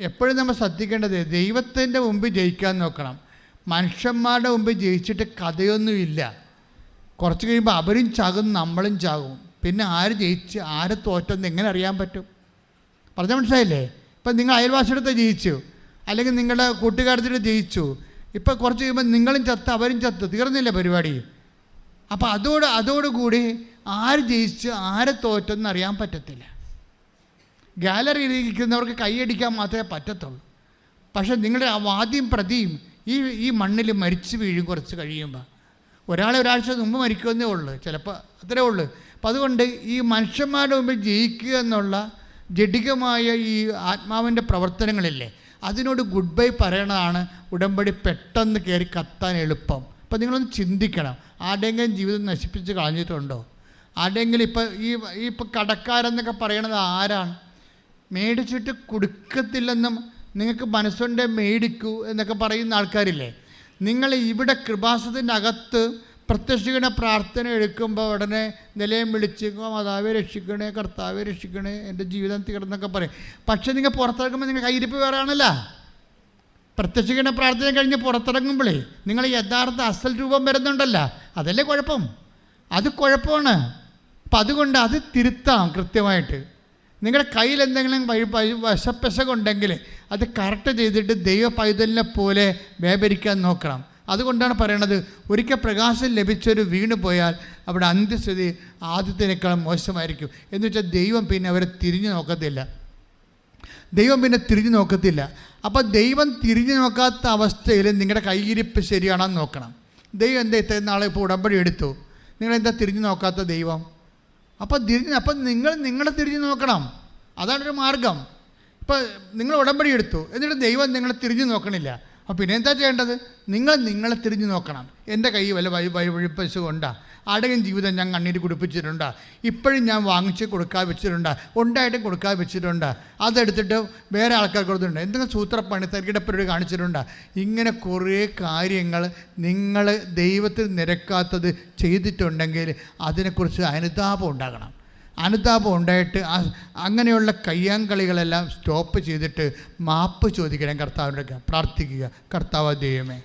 എപ്പോഴും നമ്മൾ ശ്രദ്ധിക്കേണ്ടത് ദൈവത്തിൻ്റെ മുമ്പ് ജയിക്കാൻ നോക്കണം. മനുഷ്യന്മാരുടെ മുമ്പ് ജയിച്ചിട്ട് കഥയൊന്നുമില്ല. കുറച്ച് കഴിയുമ്പോൾ അവരും ചാകും നമ്മളും ചാകും. പിന്നെ ആര് ജയിച്ച് ആര് തോറ്റെന്ന് എങ്ങനെ അറിയാൻ പറ്റും? പറഞ്ഞാൽ മനസ്സിലായില്ലേ? ഇപ്പം നിങ്ങൾ അയൽവാസിയുടെ ജയിച്ചു, അല്ലെങ്കിൽ നിങ്ങളുടെ കൂട്ടുകാരത്തിൻ്റെ ജയിച്ചു, ഇപ്പം കുറച്ച് കഴിയുമ്പോൾ നിങ്ങളും ചത്ത് അവരും ചത്ത്, തീർന്നില്ല പരിപാടി. അപ്പോൾ അതോടുകൂടി ആര് ജയിച്ച് ആരെ തോറ്റെന്ന് അറിയാൻ പറ്റത്തില്ല. ഗാലറിയിൽ ഇരിക്കുന്നവർക്ക് കൈയടിക്കാൻ മാത്രമേ പറ്റത്തുള്ളൂ. പക്ഷേ നിങ്ങളുടെ വാദിയും പ്രതിയും ഈ മണ്ണിൽ മരിച്ചു വീഴും കുറച്ച് കഴിയുമ്പോൾ. ഒരാഴ്ച മുമ്പ് മരിക്കുമെന്നേ ഉള്ളൂ, ചിലപ്പോൾ അത്രേ ഉള്ളൂ. അപ്പം അതുകൊണ്ട് ഈ മനുഷ്യന്മാരുടെ മുമ്പിൽ ജയിക്കുക എന്നുള്ള ജഡികമായ ഈ ആത്മാവിൻ്റെ പ്രവർത്തനങ്ങളില്ലേ, അതിനോട് ഗുഡ് ബൈ പറയണതാണ് ഉടമ്പടി പെട്ടെന്ന് കയറി കത്താൻ എളുപ്പം. അപ്പം നിങ്ങളൊന്ന് ചിന്തിക്കണം, ആരുടെയെങ്കിലും ജീവിതം നശിപ്പിച്ച് കളഞ്ഞിട്ടുണ്ടോ? ആരുടെയെങ്കിലും ഇപ്പം കടക്കാരെന്നൊക്കെ പറയണത് ആരാണ്? മേടിച്ചിട്ട് കൊടുക്കത്തില്ലെന്നും നിങ്ങൾക്ക് മനസ്സുകൊണ്ട് മേടിക്കൂ എന്നൊക്കെ പറയുന്ന ആൾക്കാരില്ലേ. നിങ്ങൾ ഇവിടെ കൃപാസനത്തിൻ്റെ അകത്ത് പ്രത്യക്ഷീകരണ പ്രാർത്ഥന എടുക്കുമ്പോൾ ഉടനെ നിലയം വിളിച്ച് മാതാവെ രക്ഷിക്കണേ, കർത്താവെ രക്ഷിക്കണേ, എൻ്റെ ജീവിതം തീർന്നൊക്കെ പറയും. പക്ഷേ നിങ്ങൾ പുറത്തിറങ്ങുമ്പോൾ നിങ്ങൾ കയ്യിരിപ്പ് വേറെ ആണല്ലോ. പ്രത്യക്ഷീകരണ പ്രാർത്ഥന കഴിഞ്ഞ് പുറത്തിറങ്ങുമ്പോഴേ നിങ്ങൾ യഥാർത്ഥ അസൽ രൂപം വരുന്നുണ്ടല്ലോ, അതല്ലേ കുഴപ്പം. അത് കുഴപ്പമാണ്. അപ്പം അതുകൊണ്ട് അത് തിരുത്താം കൃത്യമായിട്ട്. നിങ്ങളുടെ കയ്യിൽ എന്തെങ്കിലും വശപ്പശകുണ്ടെങ്കിൽ അത് കറക്റ്റ് ചെയ്തിട്ട് ദൈവ പൈതലിനെ പോലെ വ്യാപരിക്കാൻ നോക്കണം. അതുകൊണ്ടാണ് പറയണത്, ഒരിക്കൽ പ്രകാശം ലഭിച്ചൊരു വീണ് പോയാൽ അവിടെ അന്ത്യസ്ഥിതി ആദ്യത്തിനേക്കാളും മോശമായിരിക്കും. എന്ന് വെച്ചാൽ ദൈവം പിന്നെ അവരെ തിരിഞ്ഞു നോക്കത്തില്ല. അപ്പോൾ ദൈവം തിരിഞ്ഞു നോക്കാത്ത അവസ്ഥയിൽ നിങ്ങളുടെ കൈയിരിപ്പ് ശരിയാണെന്ന് നോക്കണം. ദൈവം എന്താ ഇത്രയും നാളെ ഇപ്പോൾ ഉടമ്പടി എടുത്തു, നിങ്ങളെന്താ തിരിഞ്ഞു നോക്കാത്ത ദൈവം? അപ്പം നിങ്ങളെ തിരിഞ്ഞു നോക്കണം. അതാണൊരു മാർഗം. ഇപ്പം നിങ്ങൾ ഉടമ്പടി എടുത്തു, എന്നിട്ട് ദൈവം നിങ്ങളെ തിരിഞ്ഞു നോക്കണില്ല. അപ്പോൾ പിന്നെ എന്താ ചെയ്യേണ്ടത്? നിങ്ങളെ തിരിഞ്ഞു നോക്കണം. എൻ്റെ കൈ വല്ല വഴിപ്പശു കൊണ്ടാ, ആരുടെയും ജീവിതം ഞാൻ കണ്ണീര് കുടിപ്പിച്ചിട്ടുണ്ടാ, ഇപ്പോഴും ഞാൻ വാങ്ങിച്ച് കൊടുക്കാൻ വെച്ചിട്ടുണ്ടാ, ഉണ്ടായിട്ടും കൊടുക്കാൻ വെച്ചിട്ടുണ്ടാ, അതെടുത്തിട്ട് വേറെ ആൾക്കാർ കൊടുത്തിട്ടുണ്ട്, എന്തെങ്കിലും സൂത്രപ്പണി തരികിടപ്പരിപാടി കാണിച്ചിട്ടുണ്ടാ. ഇങ്ങനെ കുറേ കാര്യങ്ങൾ നിങ്ങൾ ദൈവത്തിൽ നിരക്കാത്തത് ചെയ്തിട്ടുണ്ടെങ്കിൽ അതിനെക്കുറിച്ച് അനുതാപം ഉണ്ടാകണം. അനുതാപം ഉണ്ടായിട്ട് അങ്ങനെയുള്ള കയ്യാങ്കളികളെല്ലാം സ്റ്റോപ്പ് ചെയ്തിട്ട് മാപ്പ് ചോദിക്കണം, കർത്താവിൻ്റെ പ്രാർത്ഥിക്കുക. കർത്താവ് ദൈവമേ,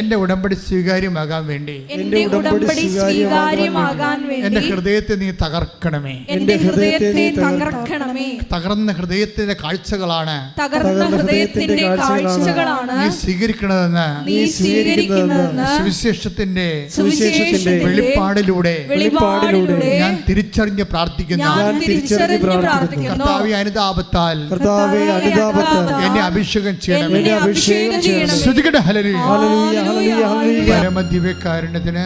എൻ്റെ ഉടമ്പടി സ്വീകാര്യമാകാൻ വേണ്ടി എൻ്റെ ഹൃദയത്തെ നീ തകർക്കണമേ. തകർന്ന ഹൃദയത്തിന്റെ കാഴ്ചകളാണ് നീ സ്വീകരിക്കണമെന്ന് സുവിശേഷത്തിന്റെ വെളിപ്പാടിലൂടെ ഞാൻ തിരിച്ചറിഞ്ഞ് പ്രാർത്ഥിക്കുന്നു. കർത്താവേ, അനുതാപത്താൽ എന്നെ അഭിഷേകം ചെയ്യണമേ. പരമദിവ്യകാരുണ്യത്തിന്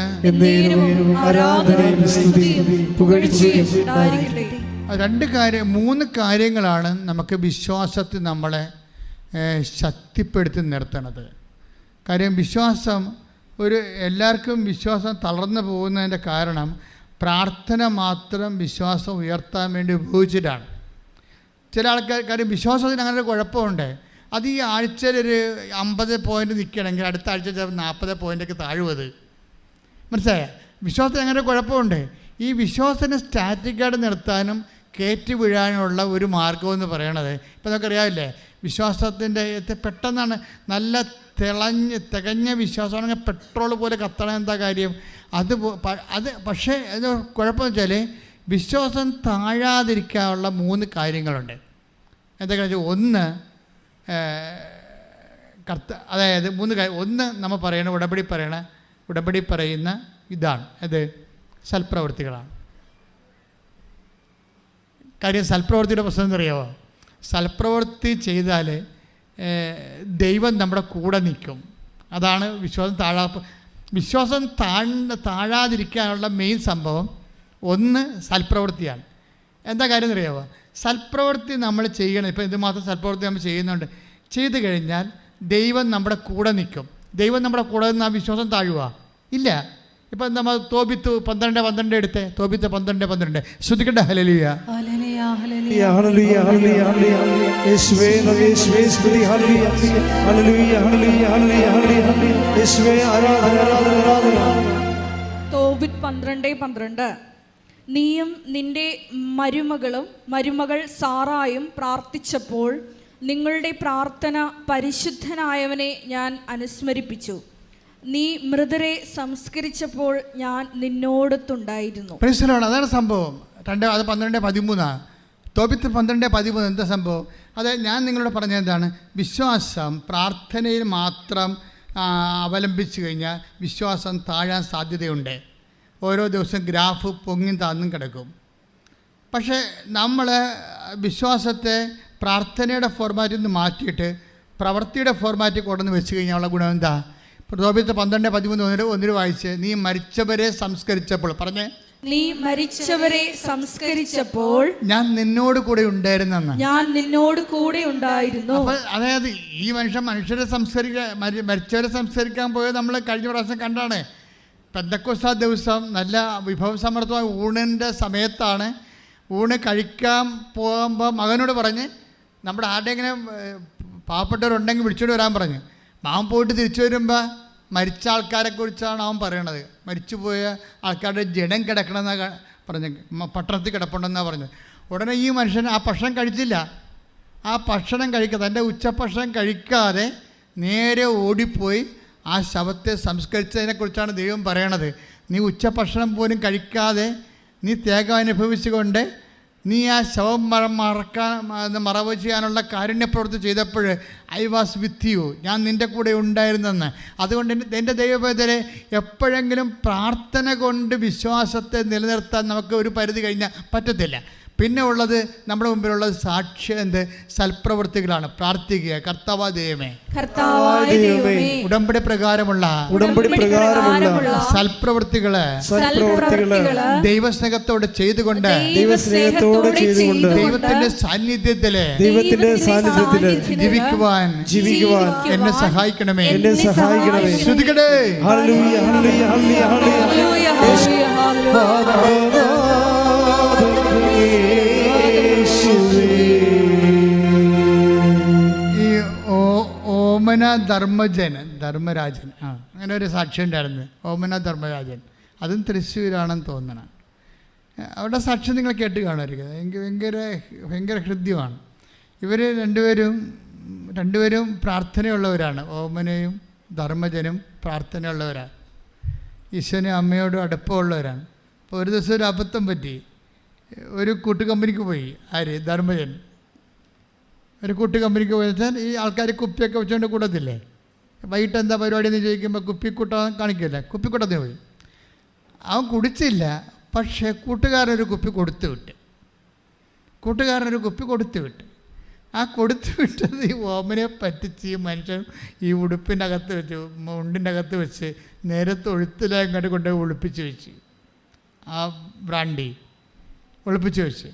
മൂന്ന് കാര്യങ്ങളാണ് നമുക്ക് വിശ്വാസത്തിൽ നമ്മളെ ശക്തിപ്പെടുത്തി നിർത്തണത്. കാര്യം വിശ്വാസം എല്ലാവർക്കും വിശ്വാസം തളർന്നു പോകുന്നതിൻ്റെ കാരണം പ്രാർത്ഥന മാത്രം വിശ്വാസം ഉയർത്താൻ വേണ്ടി ഉപയോഗിച്ചിട്ടാണ്. ചില കാര്യം വിശ്വാസത്തിന് അങ്ങനെ ഒരു കുഴപ്പമുണ്ട്. അത് ഈ ആഴ്ചയിലൊരു 50 പോയിൻ്റ് നിൽക്കണമെങ്കിൽ അടുത്ത ആഴ്ച 40 പോയിൻ്റൊക്കെ താഴുവത്. മനസ്സിലായ? വിശ്വാസത്തിന് അങ്ങനെ ഒരു കുഴപ്പമുണ്ട്. ഈ വിശ്വാസത്തിന് സ്റ്റാറ്റിക്കായിട്ട് നിർത്താനും കയറ്റി വീഴാനുള്ള ഒരു മാർഗമെന്ന് പറയണത്, ഇപ്പം നമുക്കറിയാമില്ലേ, വിശ്വാസത്തിൻ്റെ പെട്ടെന്നാണ് നല്ല തികഞ്ഞ വിശ്വാസമാണെങ്കിൽ പെട്രോൾ പോലെ കത്തണം. എന്താ കാര്യം? അത് പക്ഷേ അത് കുഴപ്പമെന്ന് വെച്ചാൽ വിശ്വാസം താഴാതിരിക്കാനുള്ള 3 കാര്യങ്ങളുണ്ട്. എന്തൊക്കെയാണെന്ന് വെച്ചാൽ, ഒന്ന് അതായത് 3 കാര്യം. ഒന്ന് നമ്മൾ ഉടമ്പടി പറയുന്ന ഇതാണ്, അത് സൽപ്രവൃത്തികളാണ്. കാര്യം സൽപ്രവൃത്തിയുടെ പ്രശ്നം എന്നറിയാമോ? സൽപ്രവൃത്തി ചെയ്താൽ ദൈവം നമ്മുടെ കൂടെ നിൽക്കും. അതാണ് വിശ്വാസം താഴാതിരിക്കാനുള്ള മെയിൻ സംഭവം. ഒന്ന് സൽപ്രവൃത്തിയാണ്. എന്താ കാര്യം എന്നറിയാമോ? സൽപ്രവൃത്തി നമ്മൾ ചെയ്യണം. ഇപ്പോൾ എന്തുമാത്രം സൽപ്രവൃത്തി നമ്മൾ ചെയ്യുന്നുണ്ട്. ചെയ്തു കഴിഞ്ഞാൽ ദൈവം നമ്മുടെ കൂടെ നിൽക്കും. ദൈവം നമ്മുടെ കൂടെ നിന്ന് ആ വിശ്വാസം താഴുക ഇല്ല. ഇപ്പം നമ്മൾ തോബിത്ത് 12:12 എടുത്തേ. തോബിത്ത് 12:12 ശ്രുതിക്കട്ടെ. ഹല്ലേലൂയ, ഹല്ലേലൂയ, ഹല്ലേലൂയ, ഹല്ലേലൂയ, യേശുവേ നന്ദി, യേശുവേ സ്തുതി, ഹല്ലേലൂയ, ഹല്ലേലൂയ, ഹല്ലേലൂയ, ഹല്ലേലൂയ, യേശുവേ ആരാധന, ആരാധന, ആരാധന. തോബിത്ത് 12:12 നീയും നിന്റെ മരുമകൾ സാറായും പ്രാർത്ഥിച്ചപ്പോൾ നിങ്ങളുടെ പ്രാർത്ഥന പരിശുദ്ധനായവനെ ഞാൻ അനുസ്മരിപ്പിച്ചു. നീ മൃതരെ സംസ്കരിച്ചപ്പോൾ ഞാൻ നിന്നോടൊത്തുണ്ടായിരുന്നു. അതാണ് സംഭവം. 12:13 തോബിത്ത് 12:13 എന്താ സംഭവം? അത് ഞാൻ നിങ്ങളോട് പറഞ്ഞത് എന്താണ്? വിശ്വാസം പ്രാർത്ഥനയിൽ മാത്രം അവലംബിച്ചു കഴിഞ്ഞാൽ വിശ്വാസം താഴാൻ സാധ്യതയുണ്ട്. ഓരോ ദിവസം ഗ്രാഫ് പൊങ്ങിയും താന്നും കിടക്കും. പക്ഷേ നമ്മൾ വിശ്വാസത്തെ പ്രാർത്ഥനയുടെ ഫോർമാറ്റിൽ നിന്ന് മാറ്റിയിട്ട് പ്രവൃത്തിയുടെ ഫോർമാറ്റിൽ കൊണ്ടുവന്ന് വെച്ച് കഴിഞ്ഞാലുള്ള ഗുണം എന്താ? തോബിത്ത് 12:13 ഒന്നിന് വായിച്ച്, നീ മരിച്ചവരെ സംസ്കരിച്ചപ്പോൾ പറഞ്ഞേ, നീ മരിച്ചവരെ സംസ്കരിച്ചപ്പോൾ ഞാൻ നിന്നോട് കൂടെ ഉണ്ടായിരുന്നെന്ന്. ഞാൻ നിന്നോട് കൂടെ ഉണ്ടായിരുന്നു. അതായത് ഈ മനുഷ്യരെ മരിച്ചവരെ സംസ്കരിക്കാൻ പോയത് നമ്മൾ കഴിഞ്ഞ പ്രാവശ്യം കണ്ടാണ്. പെന്തക്കോസ്താ ദിവസം നല്ല വിഭവസമൃദ്ധമായ ഊണിൻ്റെ സമയത്താണ്. ഊണ് കഴിക്കാൻ പോകുമ്പോൾ മകനോട് പറഞ്ഞ്, നമ്മുടെ ആരുടെയെങ്കിലും പാവപ്പെട്ടവരുണ്ടെങ്കിൽ വിളിച്ചോണ്ട് വരാൻ പറഞ്ഞു. അവൻ പോയിട്ട് തിരിച്ചു വരുമ്പോൾ മരിച്ച ആൾക്കാരെക്കുറിച്ചാണ് അവൻ പറയണത്. മരിച്ചുപോയ ആൾക്കാരുടെ ജഡം കിടക്കണമെന്നാണ് പറഞ്ഞ്, പട്ടണത്തിൽ കിടപ്പുണ്ടെന്നാണ് പറഞ്ഞത്. ഉടനെ ഈ മനുഷ്യൻ ആ ഭക്ഷണം കഴിച്ചില്ല. ആ ഭക്ഷണം കഴിക്കാതെ, തൻ്റെ ഉച്ചഭക്ഷണം കഴിക്കാതെ നേരെ ഓടിപ്പോയി ആ ശവത്തെ സംസ്കരിച്ചതിനെക്കുറിച്ചാണ് ദൈവം പറയണത്. നീ ഉച്ചഭക്ഷണം പോലും കഴിക്കാതെ നീ ത്യാഗം അനുഭവിച്ചുകൊണ്ട് നീ ആ ശവം മറവ് ചെയ്യാനുള്ള കാരുണ്യപ്രവൃത്തി ചെയ്തപ്പോൾ ഐ വാസ് വിത്ത് യു, ഞാൻ നിൻ്റെ കൂടെ ഉണ്ടായിരുന്നെന്ന്. അതുകൊണ്ട് എൻ്റെ ദൈവവേദനെ എപ്പോഴെങ്കിലും പ്രാർത്ഥന കൊണ്ട് വിശ്വാസത്തെ നിലനിർത്താൻ നമുക്ക് ഒരു പരിധി കഴിഞ്ഞാൽ പറ്റത്തില്ല. പിന്നെ ഉള്ളത് നമ്മുടെ മുമ്പിലുള്ളത് സാക്ഷ്യം സൽപ്രവൃത്തികളാണ്. പ്രാർത്ഥിക്കുക, കർത്താവായ ദൈവമേ, ഉടമ്പടി പ്രകാരമുള്ള സൽപ്രവൃത്തികള് ദൈവസ്നേഹത്തോടെ ചെയ്തുകൊണ്ട് ദൈവത്തിന്റെ സാന്നിധ്യത്തില് ജീവിക്കുവാൻ എന്നെ സഹായിക്കണമേ. ശ്രുതിക്കട്ടെ. ഈ ഓമന ധർമ്മരാജൻ അങ്ങനെ ഒരു സാക്ഷി ഉണ്ടായിരുന്നു. ഓമന ധർമ്മരാജൻ, അതും തൃശ്ശൂരാണെന്ന് തോന്നണം. അവിടെ സാക്ഷ്യം നിങ്ങൾ കേട്ട് കാണുമായിരിക്കും. ഭയങ്കര ഹൃദ്യമാണ്. ഇവർ രണ്ടുപേരും പ്രാർത്ഥനയുള്ളവരാണ്. ഓമനയും ധർമ്മജനും പ്രാർത്ഥനയുള്ളവരാണ്. ഈശോനും അമ്മയോടും അടുപ്പമുള്ളവരാണ്. അപ്പോൾ ഒരു ദിവസം ഒരു അബദ്ധം പറ്റി. ഒരു കൂട്ടുകമ്പനിക്ക് പോയി. ധർമ്മജൻ ഒരു കൂട്ടുകമ്പനിക്ക് പോയി വെച്ചാൽ ഈ ആൾക്കാർ കുപ്പിയൊക്കെ വെച്ചുകൊണ്ട് കൂടത്തില്ലേ. വൈകിട്ട് എന്താ പരിപാടി എന്ന് ചോദിക്കുമ്പോൾ കുപ്പിക്കൂട്ടം കാണിക്കില്ല. കുപ്പിക്കൂട്ടത്തിന് പോയി. അവൻ കുടിച്ചില്ല, പക്ഷേ കൂട്ടുകാരനൊരു കുപ്പി കൊടുത്തു വിട്ട്. ആ കൊടുത്തു വിട്ടത് ഈ ഓമനെ പറ്റിച്ച് ഈ മനുഷ്യൻ ഈ ഉടുപ്പിൻ്റെ അകത്ത് വെച്ച്, മുണ്ടിൻ്റെ അകത്ത് വെച്ച് നേരെ തൊഴുത്തിലങ്ങോട്ട് കൊണ്ടുപോയി ഒളിപ്പിച്ച് വെച്ച്, ആ ബ്രാൻഡി ഒളിപ്പിച്ച് വെച്ച്.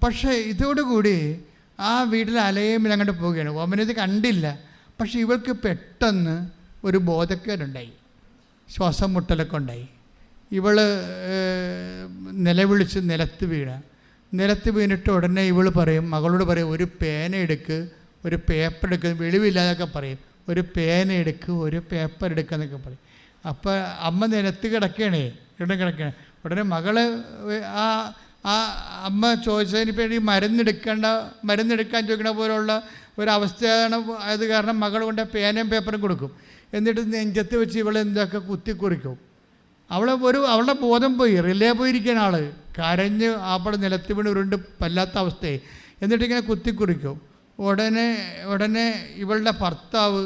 പക്ഷേ ഇതോടുകൂടി ആ വീട്ടിൽ അലയുമ്പോൾ അങ്ങോട്ട് പോവുകയാണ്. ഓമനത് കണ്ടില്ല. പക്ഷേ ഇവൾക്ക് പെട്ടെന്ന് ഒരു ബോധക്കേടുണ്ടായി, ശ്വാസം മുട്ടലൊക്കെ ഉണ്ടായി. ഇവൾ നിലവിളിച്ച് നിലത്ത് വീണിട്ട് ഉടനെ മകളോട് പറയും, ഒരു പേന എടുക്ക്, ഒരു പേപ്പർ എടുക്കുക, വെളിവില്ലാതൊക്കെ പറയും. ഒരു പേന എടുക്ക്, ഒരു പേപ്പർ എടുക്കുക എന്നൊക്കെ പറയും. അപ്പോൾ അമ്മ നിലത്ത് കിടക്കുകയാണ്. ഉടനെ മകള് ആ ആ അമ്മ ചോദിച്ചതിന് വേണ്ടി മരുന്നെടുക്കാൻ ചോദിക്കണ പോലുള്ള ഒരവസ്ഥയാണ്. അത് കാരണം മകൾ കൊണ്ട് പേനയും പേപ്പറും കൊടുക്കും. എന്നിട്ട് നെഞ്ചത്ത് വെച്ച് ഇവളെ എന്തൊക്കെ കുത്തിക്കുറിക്കും. അവളുടെ ബോധം പോയി, റിലേ പോയിരിക്കുന്ന ആൾ കരഞ്ഞ് അവിടെ നിലത്ത് വീണ് ഉരുണ്ട് പല്ലാത്ത അവസ്ഥയായി. എന്നിട്ടിങ്ങനെ കുത്തിക്കുറിക്കും. ഉടനെ ഇവളുടെ ഭർത്താവ്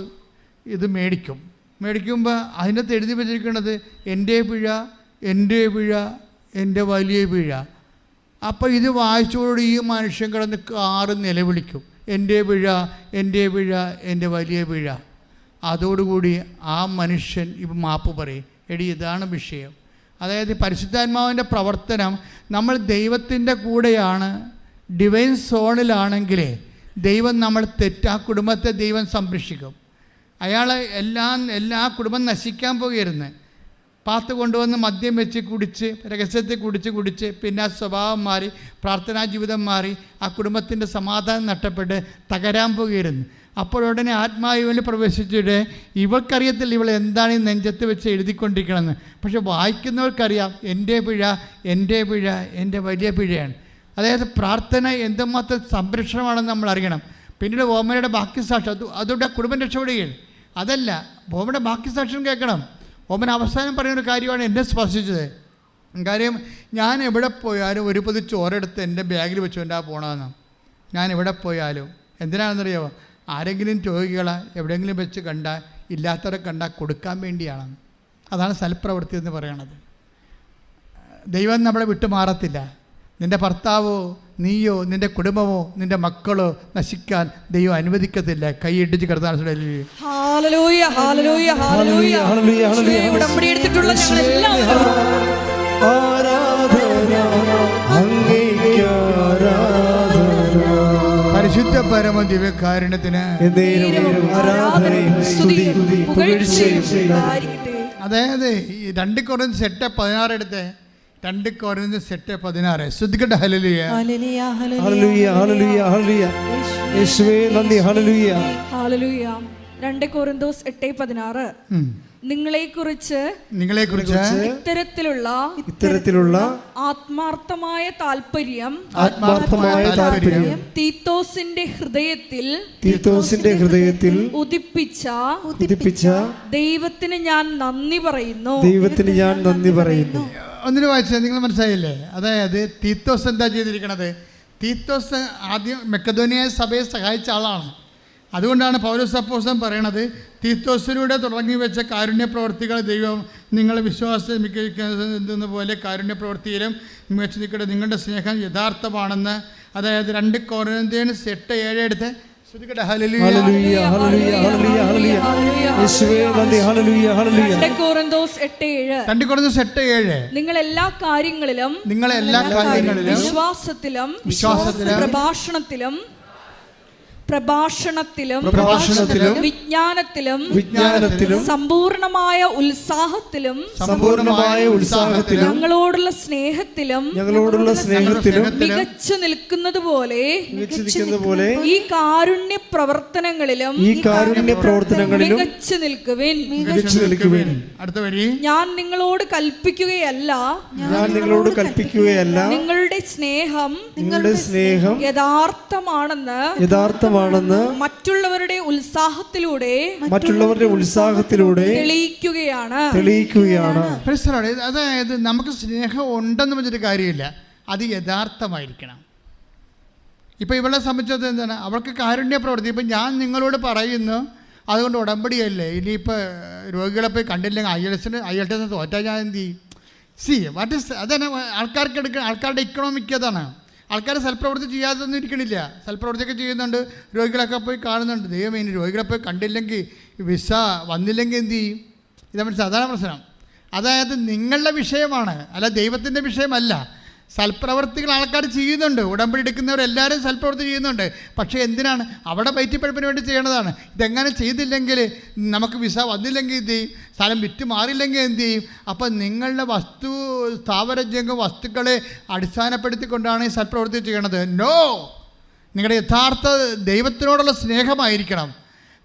ഇത് മേടിക്കുമ്പോൾ അതിനകത്ത് എഴുതി വെച്ചിരിക്കുന്നത് എൻ്റെ പിഴ, എൻ്റെ വലിയ പിഴ. അപ്പോൾ ഇത് വായിച്ചോടുകൂടി ഈ മനുഷ്യൻ കിടന്ന് കാറ് നിലവിളിക്കും, എൻ്റെ പിഴ, എൻ്റെ വലിയ പിഴ. അതോടുകൂടി ആ മനുഷ്യൻ ഇപ്പം മാപ്പ് പറയും. എടി, ഇതാണ് വിഷയം. അതായത് പരിശുദ്ധാത്മാവിൻ്റെ പ്രവർത്തനം, നമ്മൾ ദൈവത്തിൻ്റെ കൂടെയാണ്, ഡിവൈൻ സോണിലാണെങ്കിലേ ദൈവം നമ്മൾ ആ കുടുംബത്തെ ദൈവം സംരക്ഷിക്കും. അയാൾ എല്ലാ കുടുംബം നശിക്കാൻ പോകരുന്ന്. പാത്ത് കൊണ്ടുവന്ന് മദ്യം വെച്ച് കുടിച്ച് രഹസ്യത്തിൽ കുടിച്ച് പിന്നെ ആ സ്വഭാവം മാറി, പ്രാർത്ഥനാ ജീവിതം മാറി, ആ കുടുംബത്തിൻ്റെ സമാധാനം നഷ്ടപ്പെട്ട് തകരാൻ പോകരുന്ന്. അപ്പോഴുടനെ ആത്മാവിൽ പ്രവേശിച്ചിട്ട് ഇവൾക്കറിയത്തില്ല ഇവൾ എന്താണ് ഈ നെഞ്ചത്ത് വെച്ച് എഴുതിക്കൊണ്ടിരിക്കണമെന്ന്. പക്ഷെ വായിക്കുന്നവർക്കറിയാം എൻ്റെ പിഴ, എൻ്റെ വലിയ പിഴയാണ്. അതായത് പ്രാർത്ഥന എന്തുമാത്രം സംരക്ഷണമാണെന്ന് നമ്മൾ അറിയണം. പിന്നീട് ഓമനയുടെ ബാക്കി സാക്ഷ്യം അതോടെ കുടുംബം രക്ഷപ്പെടുകയാണ്. അതല്ല, ഓമയുടെ ബാക്കി സാക്ഷ്യം കേൾക്കണം. ഓമൻ അവസാനം പറയുന്നൊരു കാര്യമാണ് എന്നെ സ്പർശിച്ചത്. കാര്യം, ഞാൻ എവിടെ പോയാലും ഒരു പൊതി ചോറെടുത്ത് എൻ്റെ ബാഗിൽ വെച്ചുകൊണ്ടാ പോകണമെന്ന്. ഞാൻ എവിടെ പോയാലും എന്തിനാണെന്നറിയാമോ? ആരെങ്കിലും രോഗികളെ എവിടെയെങ്കിലും വെച്ച് കണ്ടാൽ, ഇല്ലാത്തവരെ കണ്ടാൽ കൊടുക്കാൻ വേണ്ടിയാണ്. അതാണ് സൽപ്രവൃത്തി എന്ന് പറയണത്. ദൈവം നമ്മളെ വിട്ടു മാറത്തില്ല. നിൻ്റെ ഭർത്താവോ നീയോ നിൻ്റെ കുടുംബമോ നിൻ്റെ മക്കളോ നശിക്കാൻ ദൈവം അനുവദിക്കത്തില്ല. കൈയിടിച്ച് കിടത്താൻ പരിശുദ്ധ പരമ ദിവ്യകാരുണ്യത്തിന്. അതായത് 2 കൊരിന്ത്യർ 8:16 എടുത്ത് 2 കൊരിന്ത്യർ 8:16 ശ്രദ്ധിക്കട്ടെ. ഹല്ലേലൂയ, ഹല്ലേലൂയ, ഹല്ലേലൂയ, ഹല്ലേലൂയ. യേശുവേ നന്ദി. ഹല്ലേലൂയ, ഹല്ലേലൂയ. 2 കൊരിന്ത്യർ 8:16 നിങ്ങളെക്കുറിച്ച് ഇത്തരത്തിലുള്ള ആത്മാർത്ഥമായ താല്പര്യം തീത്തോസിന്റെ ഹൃദയത്തിൽ ഉദിപ്പിച്ച ദൈവത്തിന് ഞാൻ നന്ദി പറയുന്നു. ഒന്നിനു വായിച്ചാൽ നിങ്ങൾ മനസ്സിലായില്ലേ? അതായത് തീത്തോസ് എന്താ ചെയ്തിരിക്കണത്? തീത്തോസ് ആദ്യം മക്കെദോനിയ സഭയെ സഹായിച്ച ആളാണ്. അതുകൊണ്ടാണ് പൗലോസ് അപ്പോസ്തലൻ പറയണത്, തീത്തോസിലൂടെ തുടങ്ങി വെച്ച കാരുണ്യ പ്രവർത്തികൾ ദൈവം നിങ്ങളെ വിശ്വാസം പോലെ കാരുണ്യ പ്രവൃത്തിയിലും മികച്ചു നിൽക്കട്ടെ. നിങ്ങളുടെ സ്നേഹം യഥാർത്ഥമാണെന്ന്. അതായത് 2 കൊരിന്ത്യർ 8:7 എടുത്ത് ശ്രദ്ധിക്കട്ടെ. ഹല്ലേലൂയ, ഹല്ലേലൂയ, ഹല്ലേലൂയ, ഹല്ലേലൂയ. യേശുവേ നന്ദി. ഹല്ലേലൂയ, ഹല്ലേലൂയ. 2 കൊരിന്ത്യർ 8:7 നിങ്ങൾ എല്ലാ കാര്യങ്ങളിലും വിശ്വാസത്തിലും പ്രഭാഷണത്തിലും വിജ്ഞാനത്തിലും സമ്പൂർണമായ ഉത്സാഹത്തിലും ഞങ്ങളോടുള്ള സ്നേഹത്തിലും മികച്ചു നിൽക്കുന്നത് പോലെ ഈ കാരുണ്യ പ്രവർത്തനങ്ങളിലും മികച്ചു നിൽക്കുവിൻ. അടുത്ത വരി, ഞാൻ നിങ്ങളോട് കൽപ്പിക്കുകയല്ല നിങ്ങളുടെ സ്നേഹം യഥാർത്ഥമാണെന്ന് മറ്റുള്ളവരുടെ ഉത്സാഹത്തിലൂടെ തെളിയിക്കുകയാണ്. അതായത് നമുക്ക് സ്നേഹം ഉണ്ടെന്ന് വെച്ചിട്ട് കാര്യമില്ല, അത് യഥാർത്ഥമായിരിക്കണം. ഇപ്പം ഇവളെ സംബന്ധിച്ചത് എന്താണ്? അവൾക്ക് കാരുണ്യ പ്രവൃത്തി. ഇപ്പം ഞാൻ നിങ്ങളോട് പറയുന്നു, അതുകൊണ്ട് ഉടമ്പടിയല്ലേ. ഇനിയിപ്പോൾ രോഗികളെ പോയി കണ്ടില്ലെങ്കിൽ ഐഎൽടിഎസ് തോറ്റാൽ ഞാൻ എന്ത് ചെയ്യും? അതാണ് ആൾക്കാരുടെ ഇക്കണോമിക്. അതാണ് ആൾക്കാർ സൽപ്രവൃത്തി ചെയ്യാതൊന്നും ഇരിക്കണില്ല. സൽപ്രവൃത്തിയൊക്കെ ചെയ്യുന്നുണ്ട്, രോഗികളൊക്കെ പോയി കാണുന്നുണ്ട്. ദൈവം ഇനി രോഗികളെ പോയി കണ്ടില്ലെങ്കിൽ, വിസ വന്നില്ലെങ്കിൽ എന്ത് ചെയ്യും? ഇതാ സാധാരണ പ്രശ്നം. അതായത് നിങ്ങളുടെ വിഷയമാണ്, അല്ല ദൈവത്തിൻ്റെ വിഷയമല്ല. സൽപ്രവർത്തികൾ ആൾക്കാർ ചെയ്യുന്നുണ്ട്, ഉടമ്പടി എടുക്കുന്നവരെല്ലാവരും സൽപ്രവൃത്തി ചെയ്യുന്നുണ്ട്. പക്ഷേ എന്തിനാണ്? അവിടെ വയറ്റിപ്പഴുപ്പിന് വേണ്ടി ചെയ്യണതാണ്. ഇതെങ്ങനെ ചെയ്തില്ലെങ്കിൽ, നമുക്ക് വിസ വന്നില്ലെങ്കിൽ എന്ത് ചെയ്യും? സ്ഥലം വിറ്റ് മാറില്ലെങ്കിൽ എന്ത് ചെയ്യും? അപ്പം നിങ്ങളുടെ സ്ഥാവരജംഗ വസ്തുക്കളെ അടിസ്ഥാനപ്പെടുത്തിക്കൊണ്ടാണ് ഈ സൽപ്രവൃത്തി ചെയ്യണത്. നോ, നിങ്ങളുടെ യഥാർത്ഥ ദൈവത്തിനോടുള്ള സ്നേഹമായിരിക്കണം.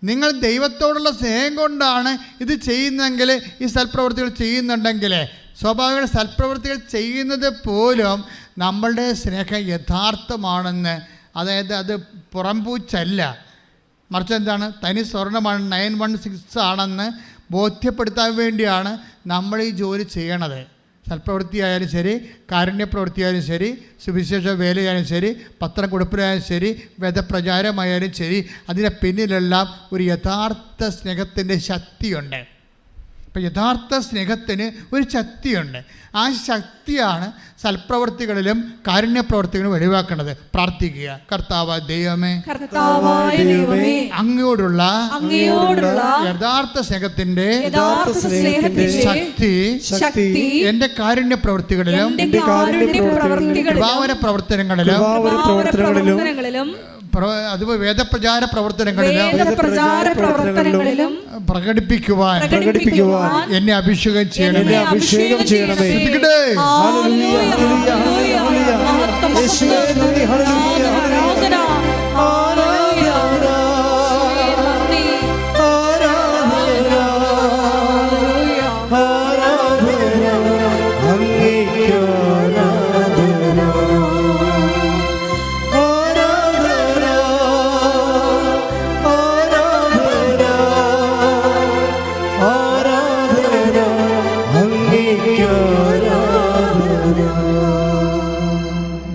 നിങ്ങൾ ദൈവത്തോടുള്ള സ്നേഹം കൊണ്ടാണ് ഇത് ചെയ്യുന്നതെങ്കിൽ, ഈ സൽപ്രവൃത്തികൾ ചെയ്യുന്നുണ്ടെങ്കിൽ സ്വാഭാവിക സൽപ്രവൃത്തികൾ ചെയ്യുന്നത് പോലും നമ്മളുടെ സ്നേഹം യഥാർത്ഥമാണെന്ന്, അതായത് അത് പുറംപൂച്ചല്ല, മറിച്ച് എന്താണ്, തനി സ്വർണ്ണമാണ്, 916 ആണെന്ന് ബോധ്യപ്പെടുത്താൻ വേണ്ടിയാണ് നമ്മൾ ഈ ജോലി ചെയ്യണത്. സൽപ്രവൃത്തിയായാലും ശരി, കാരുണ്യപ്രവൃത്തിയായാലും ശരി, സുവിശേഷ വേലയായാലും ശരി, പത്രം കൊടുപ്പിലായാലും ശരി, വേദപ്രചാരമായാലും ശരി, അതിൻ്റെ പിന്നിലെല്ലാം ഒരു യഥാർത്ഥ സ്നേഹത്തിൻ്റെ ശക്തിയുണ്ട്. അപ്പം യഥാർത്ഥ സ്നേഹത്തിന് ഒരു ശക്തിയുണ്ട്. ആ ശക്തിയാണ് സൽപ്രവൃത്തികളിലും കാരുണ്യപ്രവൃത്തികളിലും വെളിവാക്കുന്നത്. പ്രാർത്ഥിക്കുക, കർത്താവായ ദൈവമേ, അങ്ങയോടുള്ള യഥാർത്ഥ സ്നേഹത്തിന്റെ ശക്തി എൻ്റെ കാരുണ്യപ്രവൃത്തികളിലും കൃപാവര പ്രവർത്തനങ്ങളിലും അതുപോലെ വേദപ്രചാര പ്രവർത്തനങ്ങളിലും പ്രകടിപ്പിക്കുവാൻ എന്നെ അഭിഷേകം ചെയ്യണമേ.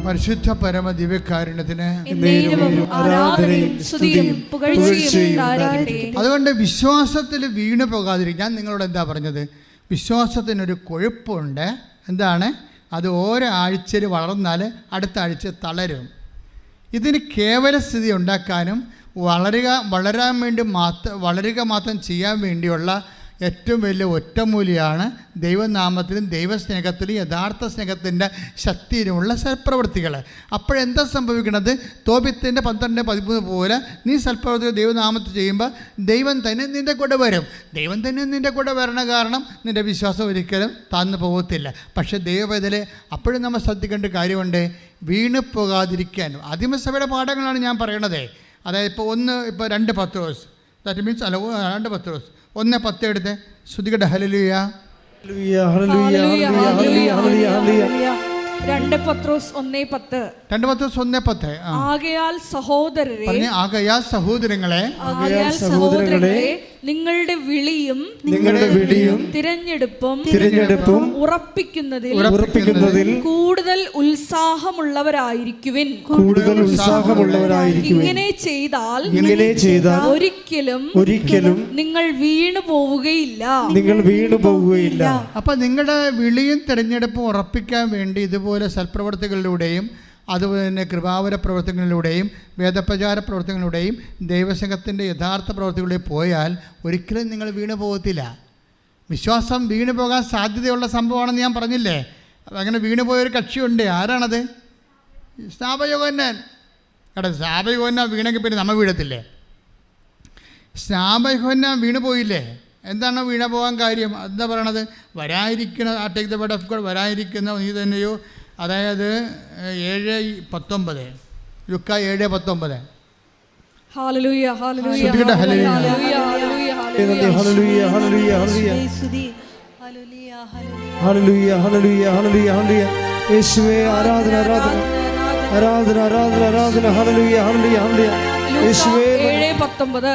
പരിശുദ്ധ പരമ ദിവ്യകാരുണ്യത്തിന് അതുകൊണ്ട് വിശ്വാസത്തിൽ വീണു പോകാതിരിക്കാൻ നിങ്ങളോട് എന്താ പറഞ്ഞത്? വിശ്വാസത്തിനൊരു കൊഴുപ്പുണ്ട്. എന്താണ് അത്? ഓരോ ആഴ്ചയിൽ വളർന്നാൽ അടുത്ത ആഴ്ച തളരും. ഇതിന് കേവല സ്ഥിതി ഉണ്ടാക്കാനും വളരാൻ വേണ്ടി വളരുക മാത്രം ചെയ്യാൻ വേണ്ടിയുള്ള ഏറ്റവും വലിയ ഒറ്റമൂലിയാണ് ദൈവനാമത്തിലും ദൈവസ്നേഹത്തിലും യഥാർത്ഥ സ്നേഹത്തിൻ്റെ ശക്തിയിലുമുള്ള സൽപ്രവൃത്തികൾ. അപ്പോഴെന്താ സംഭവിക്കുന്നത്? തോബിത്തിൻ്റെ 12:13 പോലെ നീ സൽപ്രവൃത്തികൾ ദൈവനാമത്തിൽ ചെയ്യുമ്പോൾ ദൈവം തന്നെ നിൻ്റെ കൂടെ വരും. ദൈവം തന്നെ നിൻ്റെ കൂടെ വരണ കാരണം നിൻ്റെ വിശ്വാസം ഒരിക്കലും താഴ്ന്നു പോകത്തില്ല. പക്ഷേ ദൈവവേദന അപ്പോഴും നമ്മൾ ശ്രദ്ധിക്കേണ്ട കാര്യമുണ്ട്, വീണു പോകാതിരിക്കാൻ. ആദിമസഭയുടെ പാഠങ്ങളാണ് ഞാൻ പറയണത്. അതായത് ഇപ്പോൾ 2 പത്രോസ്, ദാറ്റ് മീൻസ് 2 പത്രോസ് 1:10 എടുത്ത് ശ്രുതികട ഹല്ലേലൂയ. 2 പത്രോസ് 1:10 ആകയാൽ സഹോദരങ്ങളെ നിങ്ങളുടെ വിളിയും തിരഞ്ഞെടുപ്പും ഉറപ്പിക്കുന്നതിൽ കൂടുതൽ ഉത്സാഹമുള്ളവരായിരിക്കുവിൻ. ഇങ്ങനെ ചെയ്താൽ ഒരിക്കലും നിങ്ങൾ വീണു പോവുകയില്ല. അപ്പൊ നിങ്ങളുടെ വിളിയും തിരഞ്ഞെടുപ്പും ഉറപ്പിക്കാൻ വേണ്ടി ഇതുപോലെ സൽപ്രവർത്തികളിലൂടെയും അതുപോലെ തന്നെ കൃപാവര പ്രവർത്തനങ്ങളിലൂടെയും വേദപ്രചാര പ്രവർത്തനങ്ങളിലൂടെയും ദൈവസംഘത്തിൻ്റെ യഥാർത്ഥ പ്രവർത്തികളിലൂടെ പോയാൽ ഒരിക്കലും നിങ്ങൾ വീണു പോകത്തില്ല. വിശ്വാസം വീണു പോകാൻ സാധ്യതയുള്ള സംഭവമാണെന്ന് ഞാൻ പറഞ്ഞില്ലേ. അങ്ങനെ വീണുപോയൊരു കക്ഷിയുണ്ട്. ആരാണത്? സ്നാപയോഹന്നാൻ. സ്നാപയോഹന്നാൻ വീണെങ്കിൽ പിന്നെ നമ്മൾ വീഴത്തില്ലേ? സ്നാപയോഹന്നാൻ വീണുപോയില്ലേ? എന്താണ് വീണു പോകാൻ കാര്യം? എന്താ പറയണത്? വരാതിരിക്കുന്ന take the word of God, വരാതിരിക്കുന്ന നീ തന്നെയോ. അതായത് 7:19 ലുക്ക 7:19. ഹല്ലേലൂയ ഹല്ലേലൂയ ഹല്ലേലൂയ ഹല്ലേലൂയ ഹല്ലേലൂയ ഹല്ലേലൂയ. യേശുവേ ആരാധന ആരാധന ആരാധന ആരാധന ആരാധന. ഹല്ലേലൂയ ഹല്ലേലൂയ ഹല്ലേലൂയ. യേശുവേ 7:19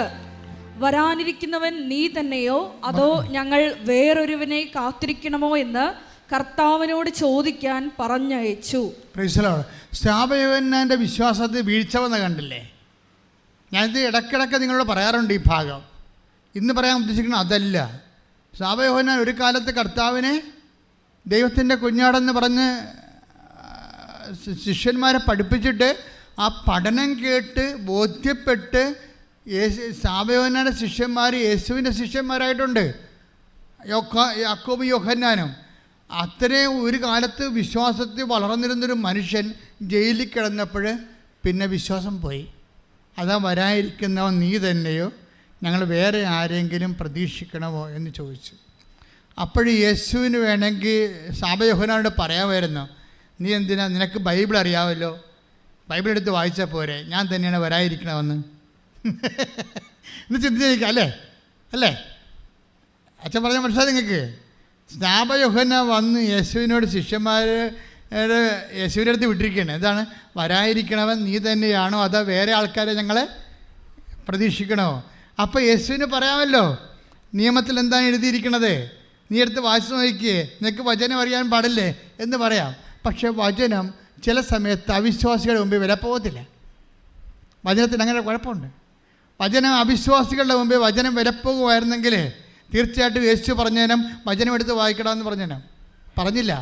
വരാനിരിക്കുന്നവൻ നീ തന്നെയോ അതോ ഞങ്ങൾ വേറൊരുവനെ കാത്തിരിക്കണമോ എന്ന് കർത്താവിനോട് ചോദിക്കാൻ പറഞ്ഞയച്ചു. സ്നാപയോഹന്നാൻ്റെ വിശ്വാസത്തിൽ വീഴ്ച വന്ന് കണ്ടില്ലേ? ഞാനിത് ഇടയ്ക്കിടയ്ക്ക് നിങ്ങളോട് പറയാറുണ്ട് ഈ ഭാഗം. ഇന്ന് പറയാൻ ഉദ്ദേശിക്കുന്നത് അതല്ല. സ്നാപയോഹന്നാൻ ഒരു കാലത്ത് കർത്താവിനെ ദൈവത്തിൻ്റെ കുഞ്ഞാടെന്ന് പറഞ്ഞ് ശിഷ്യന്മാരെ പഠിപ്പിച്ചിട്ട് ആ പഠനം കേട്ട് ബോധ്യപ്പെട്ട് സ്നാപയോഹന്നാൻ്റെ ശിഷ്യന്മാർ യേശുവിൻ്റെ ശിഷ്യന്മാരായിട്ടുണ്ട്. യാക്കോബും യോഹന്നാനും. അത്രയും ഒരു കാലത്ത് വിശ്വാസത്തിൽ വളർന്നിരുന്നൊരു മനുഷ്യൻ ജയിലിൽ കിടന്നപ്പോൾ പിന്നെ വിശ്വാസം പോയി. അതാ വരാതിരിക്കുന്നവൻ നീ തന്നെയോ ഞങ്ങൾ വേറെ ആരെങ്കിലും പ്രതീക്ഷിക്കണമോ എന്ന് ചോദിച്ചു. അപ്പോൾ യേശുവിന് വേണമെങ്കിൽ സ്നാപയോഹന്നാനോട് പറയാമായിരുന്നു, നീ എന്തിനാ, നിനക്ക് ബൈബിൾ അറിയാമല്ലോ, ബൈബിൾ എടുത്ത് വായിച്ചാൽ പോരെ, ഞാൻ തന്നെയാണ് വരാതിരിക്കണമെന്ന് എന്ന് ചിന്തിച്ചിരിക്കാം. അല്ലേ? അച്ഛൻ പറഞ്ഞ മനസ്സിലായി നിങ്ങൾക്ക്? സ്നാപകയോഹന്നാൻ വന്ന് യേശുവിനോട് യേശുവിൻ്റെ അടുത്ത് വിട്ടിരിക്കുകയാണ്. എന്താണ്? വരാതിരിക്കണവൻ നീ തന്നെയാണോ അതോ വേറെ ആൾക്കാരെ ഞങ്ങളെ പ്രതീക്ഷിക്കണോ? അപ്പോൾ യേശുവിന് പറയാമല്ലോ, നിയമത്തിൽ എന്താണ് എഴുതിയിരിക്കണത്, നീ എടുത്ത് വായിച്ചു നോക്കിയേ, നിനക്ക് വചനം അറിയാൻ പാടില്ലേ എന്ന് പറയാം. പക്ഷേ വചനം ചില സമയത്ത് അവിശ്വാസികളുടെ മുമ്പിൽ വില പോകത്തില്ല. വചനത്തിന് അങ്ങനെ കുഴപ്പമുണ്ട്. വചനം അവിശ്വാസികളുടെ മുമ്പിൽ വചനം വിലപ്പോകുമായിരുന്നെങ്കിൽ തീർച്ചയായിട്ടും യേശു പറഞ്ഞേനം വചനം എടുത്ത് വായിക്കണമെന്ന് പറഞ്ഞേനം. പറഞ്ഞില്ല.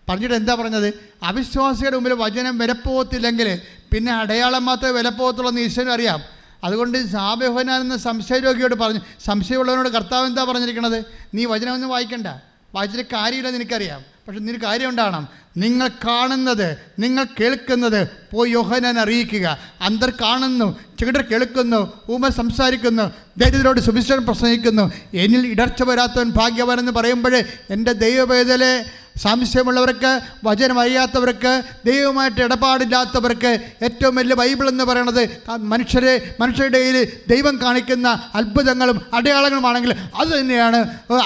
പറഞ്ഞിട്ട് എന്താ പറഞ്ഞത്? അവിശ്വാസികളുടെ മുമ്പിൽ വചനം വിലപ്പോകത്തില്ലെങ്കിൽ പിന്നെ അടയാളം മാത്രമേ വിലപ്പോകത്തുള്ളൂ എന്ന് ഈശ്വരനും അറിയാം. അതുകൊണ്ട് സ്നാപകയോഹന്നാൻ എന്ന സംശയരോഗിയോട് പറഞ്ഞു, സംശയമുള്ളവനോട് കർത്താവ് എന്താ പറഞ്ഞിരിക്കണത്? നീ വചനമൊന്നും വായിക്കണ്ട, വായിച്ചിട്ട് കാര്യമില്ലെന്ന് എനിക്കറിയാം, പക്ഷെ നിനക്ക് കാര്യം ഉണ്ടാകണം. നിങ്ങൾ കാണുന്നത്, നിങ്ങൾ കേൾക്കുന്നത് പോയി യോഹന്നാൻ അറിയിക്കുക. അന്തർ കാണുന്നു, ചെകിടർ കേൾക്കുന്നു, ഊമ സംസാരിക്കുന്നു, ദരിദ്രരോട് സുവിശേഷം പ്രസംഗിക്കുന്നു. എന്നിൽ ഇടർച്ച വരാത്തവൻ ഭാഗ്യവാനെന്ന് പറയുമ്പോൾ എൻ്റെ ദൈവവേദലെ സംശയമുള്ളവർക്ക്, വചനം അറിയാത്തവർക്ക്, ദൈവമായിട്ട് ഇടപാടില്ലാത്തവർക്ക് ഏറ്റവും വലിയ ബൈബിൾ എന്ന് പറയുന്നത് മനുഷ്യരുടെ ഇടയിൽ ദൈവം കാണിക്കുന്ന അത്ഭുതങ്ങളും അടയാളങ്ങളുമാണെങ്കിൽ അത് തന്നെയാണ്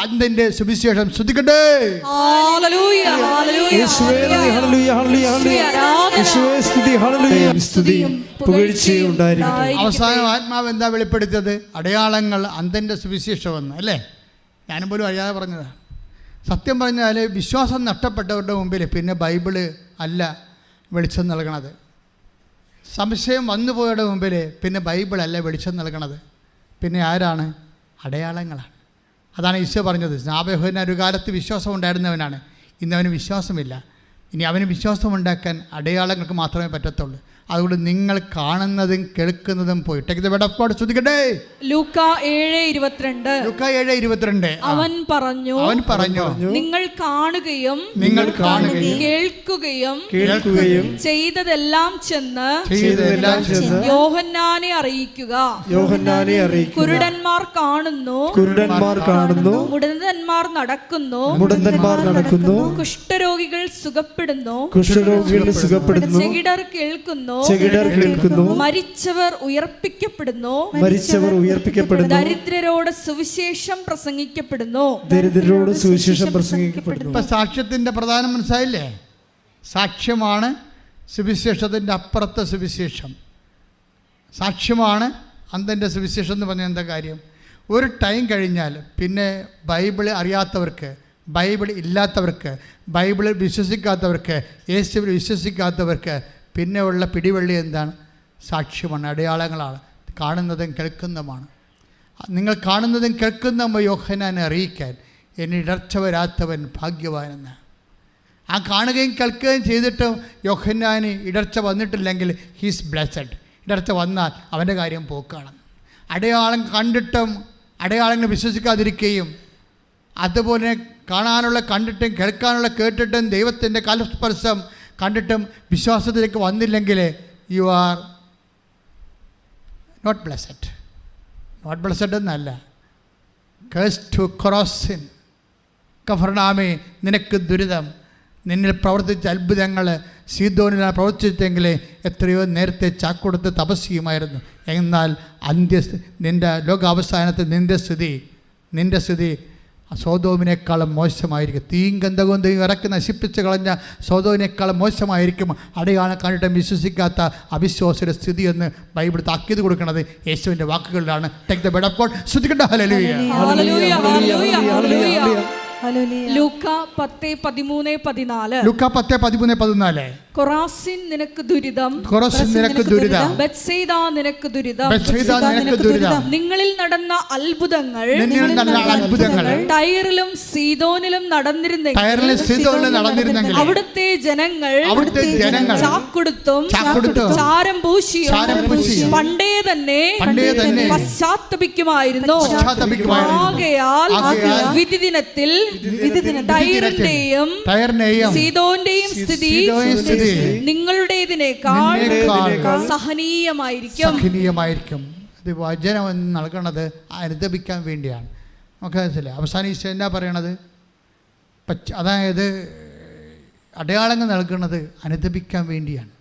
അതിൻ്റെ സുവിശേഷം. ശ്രദ്ധിക്കട്ടെ. അവസാനം ആത്മാവ് എന്താ വെളിപ്പെടുത്തിയത്? അടയാളങ്ങൾ അന്തൻ്റെ സുവിശേഷമെന്ന്, അല്ലേ? ഞാനും പോലും അറിയാതെ പറഞ്ഞതാണ്. സത്യം പറഞ്ഞാൽ വിശ്വാസം നഷ്ടപ്പെട്ടവരുടെ മുമ്പിൽ പിന്നെ ബൈബിള് അല്ല വെളിച്ചം നൽകണത്. സംശയം വന്നുപോയവരുടെ മുമ്പിൽ പിന്നെ ബൈബിളല്ല വെളിച്ചം നൽകണത്. പിന്നെ ആരാണ്? അടയാളങ്ങളാണ്. അതാണ് ഈശോ പറഞ്ഞത്. സ്നാപകയോഹന്നാൻ ഒരു കാലത്ത് വിശ്വാസം ഉണ്ടായിരുന്നവനാണ്, ഇന്നവന് വിശ്വാസമില്ല. ഇനി അവന് വിശ്വാസമുണ്ടാക്കാൻ അടയാളങ്ങൾക്ക് മാത്രമേ പറ്റത്തുള്ളൂ. അതുകൊണ്ട് നിങ്ങൾ കാണുന്നതും കേൾക്കുന്നതും പോയി ശ്രദ്ധിക്കട്ടെ. ലൂക്കാ 7:22 അവൻ പറഞ്ഞു നിങ്ങൾ കാണുകയും കേൾക്കുകയും ചെയ്തതെല്ലാം ചെന്ന് യോഹന്നാനെ അറിയിക്കുക. കുരുടന്മാർ കാണുന്നു, മുടന്തന്മാർ നടക്കുന്നു, കുഷ്ഠരോഗികൾ സുഖപ്പെടുന്നു, ചെകിടർ കേൾക്കുന്നു, മരിച്ചവർ ഉയർപ്പിക്കപ്പെടുന്നു, ദരിദ്രരോട് സുവിശേഷം പ്രസംഗിക്കപ്പെടുന്നു. സാക്ഷ്യത്തിന്റെ പ്രധാനം മനസ്സിലായില്ലേ? സാക്ഷ്യമാണ് സുവിശേഷത്തിൻ്റെ അപ്പുറത്തെ സുവിശേഷം. സാക്ഷ്യമാണ് അന്തൻ്റെ സുവിശേഷം എന്ന് പറഞ്ഞാൽ എന്താ കാര്യം? ഒരു ടൈം കഴിഞ്ഞാൽ പിന്നെ ബൈബിൾ അറിയാത്തവർക്ക്, ബൈബിൾ ഇല്ലാത്തവർക്ക്, ബൈബിളിൽ വിശ്വസിക്കാത്തവർക്ക്, യേശുവിൽ വിശ്വസിക്കാത്തവർക്ക് പിന്നെ ഉള്ള പിടിവള്ളി എന്താണ്? സാക്ഷ്യമാണ്, അടയാളങ്ങളാണ്, കാണുന്നതും കേൾക്കുന്നതുമാണ്. നിങ്ങൾ കാണുന്നതും കേൾക്കുന്നതും യോഹന്നാനെ അറിയിക്കാൻ എന്നെ ഇടർച്ച വരാത്തവൻ ഭാഗ്യവാനെന്ന്. ആ കാണുകയും കേൾക്കുകയും ചെയ്തിട്ടും യോഹന്നാന് ഇടർച്ച വന്നിട്ടില്ലെങ്കിൽ ഹീസ് ബ്ലെസ്സഡ്. ഇടർച്ച വന്നാൽ അവൻ്റെ കാര്യം പോക്കാണ്. അടയാളം കണ്ടിട്ടും അടയാളങ്ങൾ വിശ്വസിക്കാതിരിക്കുകയും, അതുപോലെ കാണാനുള്ള കണ്ടിട്ടും കേൾക്കാനുള്ള കേട്ടിട്ടും ദൈവത്തിൻ്റെ കാലസ്പർശം കണ്ടിട്ടും വിശ്വാസത്തിലേക്ക് വന്നില്ലെങ്കിൽ you are not blessed. Not blessed എന്നല്ല, കേഴ്സ് ടു കൊറോസിൻ. കഫർനാമേ, നിനക്ക് ദുരിതം. നിന്നിൽ പ്രവർത്തിച്ച അത്ഭുതങ്ങൾ സീദോനിലാണ് പ്രവർത്തിച്ചെങ്കിൽ എത്രയോ നേരത്തെ ചാക്കൊടുത്ത് തപസ് ചെയ്യുമായിരുന്നു. എന്നാൽ നിൻ്റെ ലോകാവസാനത്തിൽ നിൻ്റെ സ്ഥിതി സോദോമിനേക്കാളും മോശമായിരിക്കും. തീയും ഗന്ധകവും ഇറക്കി നശിപ്പിച്ച് കളഞ്ഞ സോദോമിനേക്കാളും മോശമായിരിക്കും അടയാളം കണ്ടിട്ട് വിശ്വസിക്കാത്ത അവിശ്വാസിയുടെ സ്ഥിതി എന്ന് ബൈബിൾ താക്കീത് കൊടുക്കുന്നത് യേശുവിൻ്റെ വാക്കുകളിലാണ്. Take the word of God. ശ്രദ്ധിക്കട്ടെ. ഹല്ലേലൂയ. ലൂക്കാ 10:13-14. ലൂക്കാ 10:13-14. കൊറാസിൻ നിനക്ക് ദുരിതം, ബെത്സയിദ നിനക്ക് ദുരിതം. നിങ്ങളിൽ നടന്ന അത്ഭുതങ്ങൾ ടയറിലും സീദോനിലും നടന്നിരുന്നെങ്കിൽ അവിടുത്തെ ജനങ്ങൾ ചാക്കൊടുത്തും ചാരം പൂശിയും പണ്ടേ തന്നെ പശ്ചാത്തപിക്കുമായിരുന്നു. ആകയാൽ വിധി ദിനത്തിൽ ടയറിന്റെയും സീദോന്റെയും സ്ഥിതി നിങ്ങളുടേതിനേക്കാൾ സഹനീയമായിരിക്കും. ഇത് വചനം നൽകണത് അനുദപിക്കാൻ വേണ്ടിയാണ്. നമുക്ക് മനസ്സിലായി. അവസാനം ഈശോ എന്നാ പറയണത്? അതായത് അടയാളങ്ങൾ നൽകുന്നത് അനുദപിക്കാൻ വേണ്ടിയാണ്.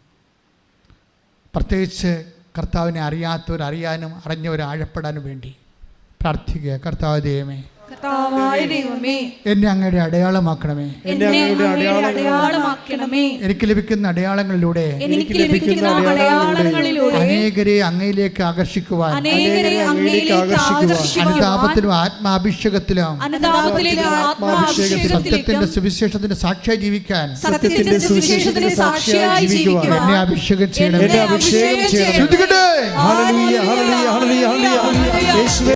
പ്രത്യേകിച്ച് കർത്താവിനെ അറിയാത്തവർ അറിയാനും അറിഞ്ഞവർ ആഴപ്പെടാനും വേണ്ടി പ്രാർത്ഥിക്കുക. കർത്താവ് ദൈവമേ, കർത്താവായ ദൈവമേ, എന്നെ അങ്ങയുടെ അടയാളമാക്കണമേ. എന്നെ അങ്ങയുടെ അടയാളമാക്കണമേ. എനിക്ക് ലഭിക്കുന്ന അടയാളങ്ങളിലൂടെ എനിക്ക് ലഭിക്കുന്ന അടയാളങ്ങളിലൂടെ അനേകരെ അങ്ങയിലേക്ക് ആകർഷിക്കുവാൻ, അനേകരെ അങ്ങയിലേക്ക് ആകർഷിക്കുവാൻ, അനുതാപത്തിലും ആത്മാഭിഷേകത്തിലും സത്യത്തിന്റെ സുവിശേഷത്തിന്റെ സാക്ഷിയായി ജീവിക്കാൻ സത്യത്തിന്റെ സുവിശേഷത്തിന്റെ സാക്ഷിയായി ജീവിക്കുവാൻ എന്നെ അഭിഷേകം ചെയ്യണം. എന്നെ അഭിഷേകം ചെയ്യണം. ശ്രദ്ധിക്കട്ടെ. ഹല്ലേലൂയ ഹല്ലേലൂയ ഹല്ലേലൂയ ഹല്ലേലൂയ. യേശുവേ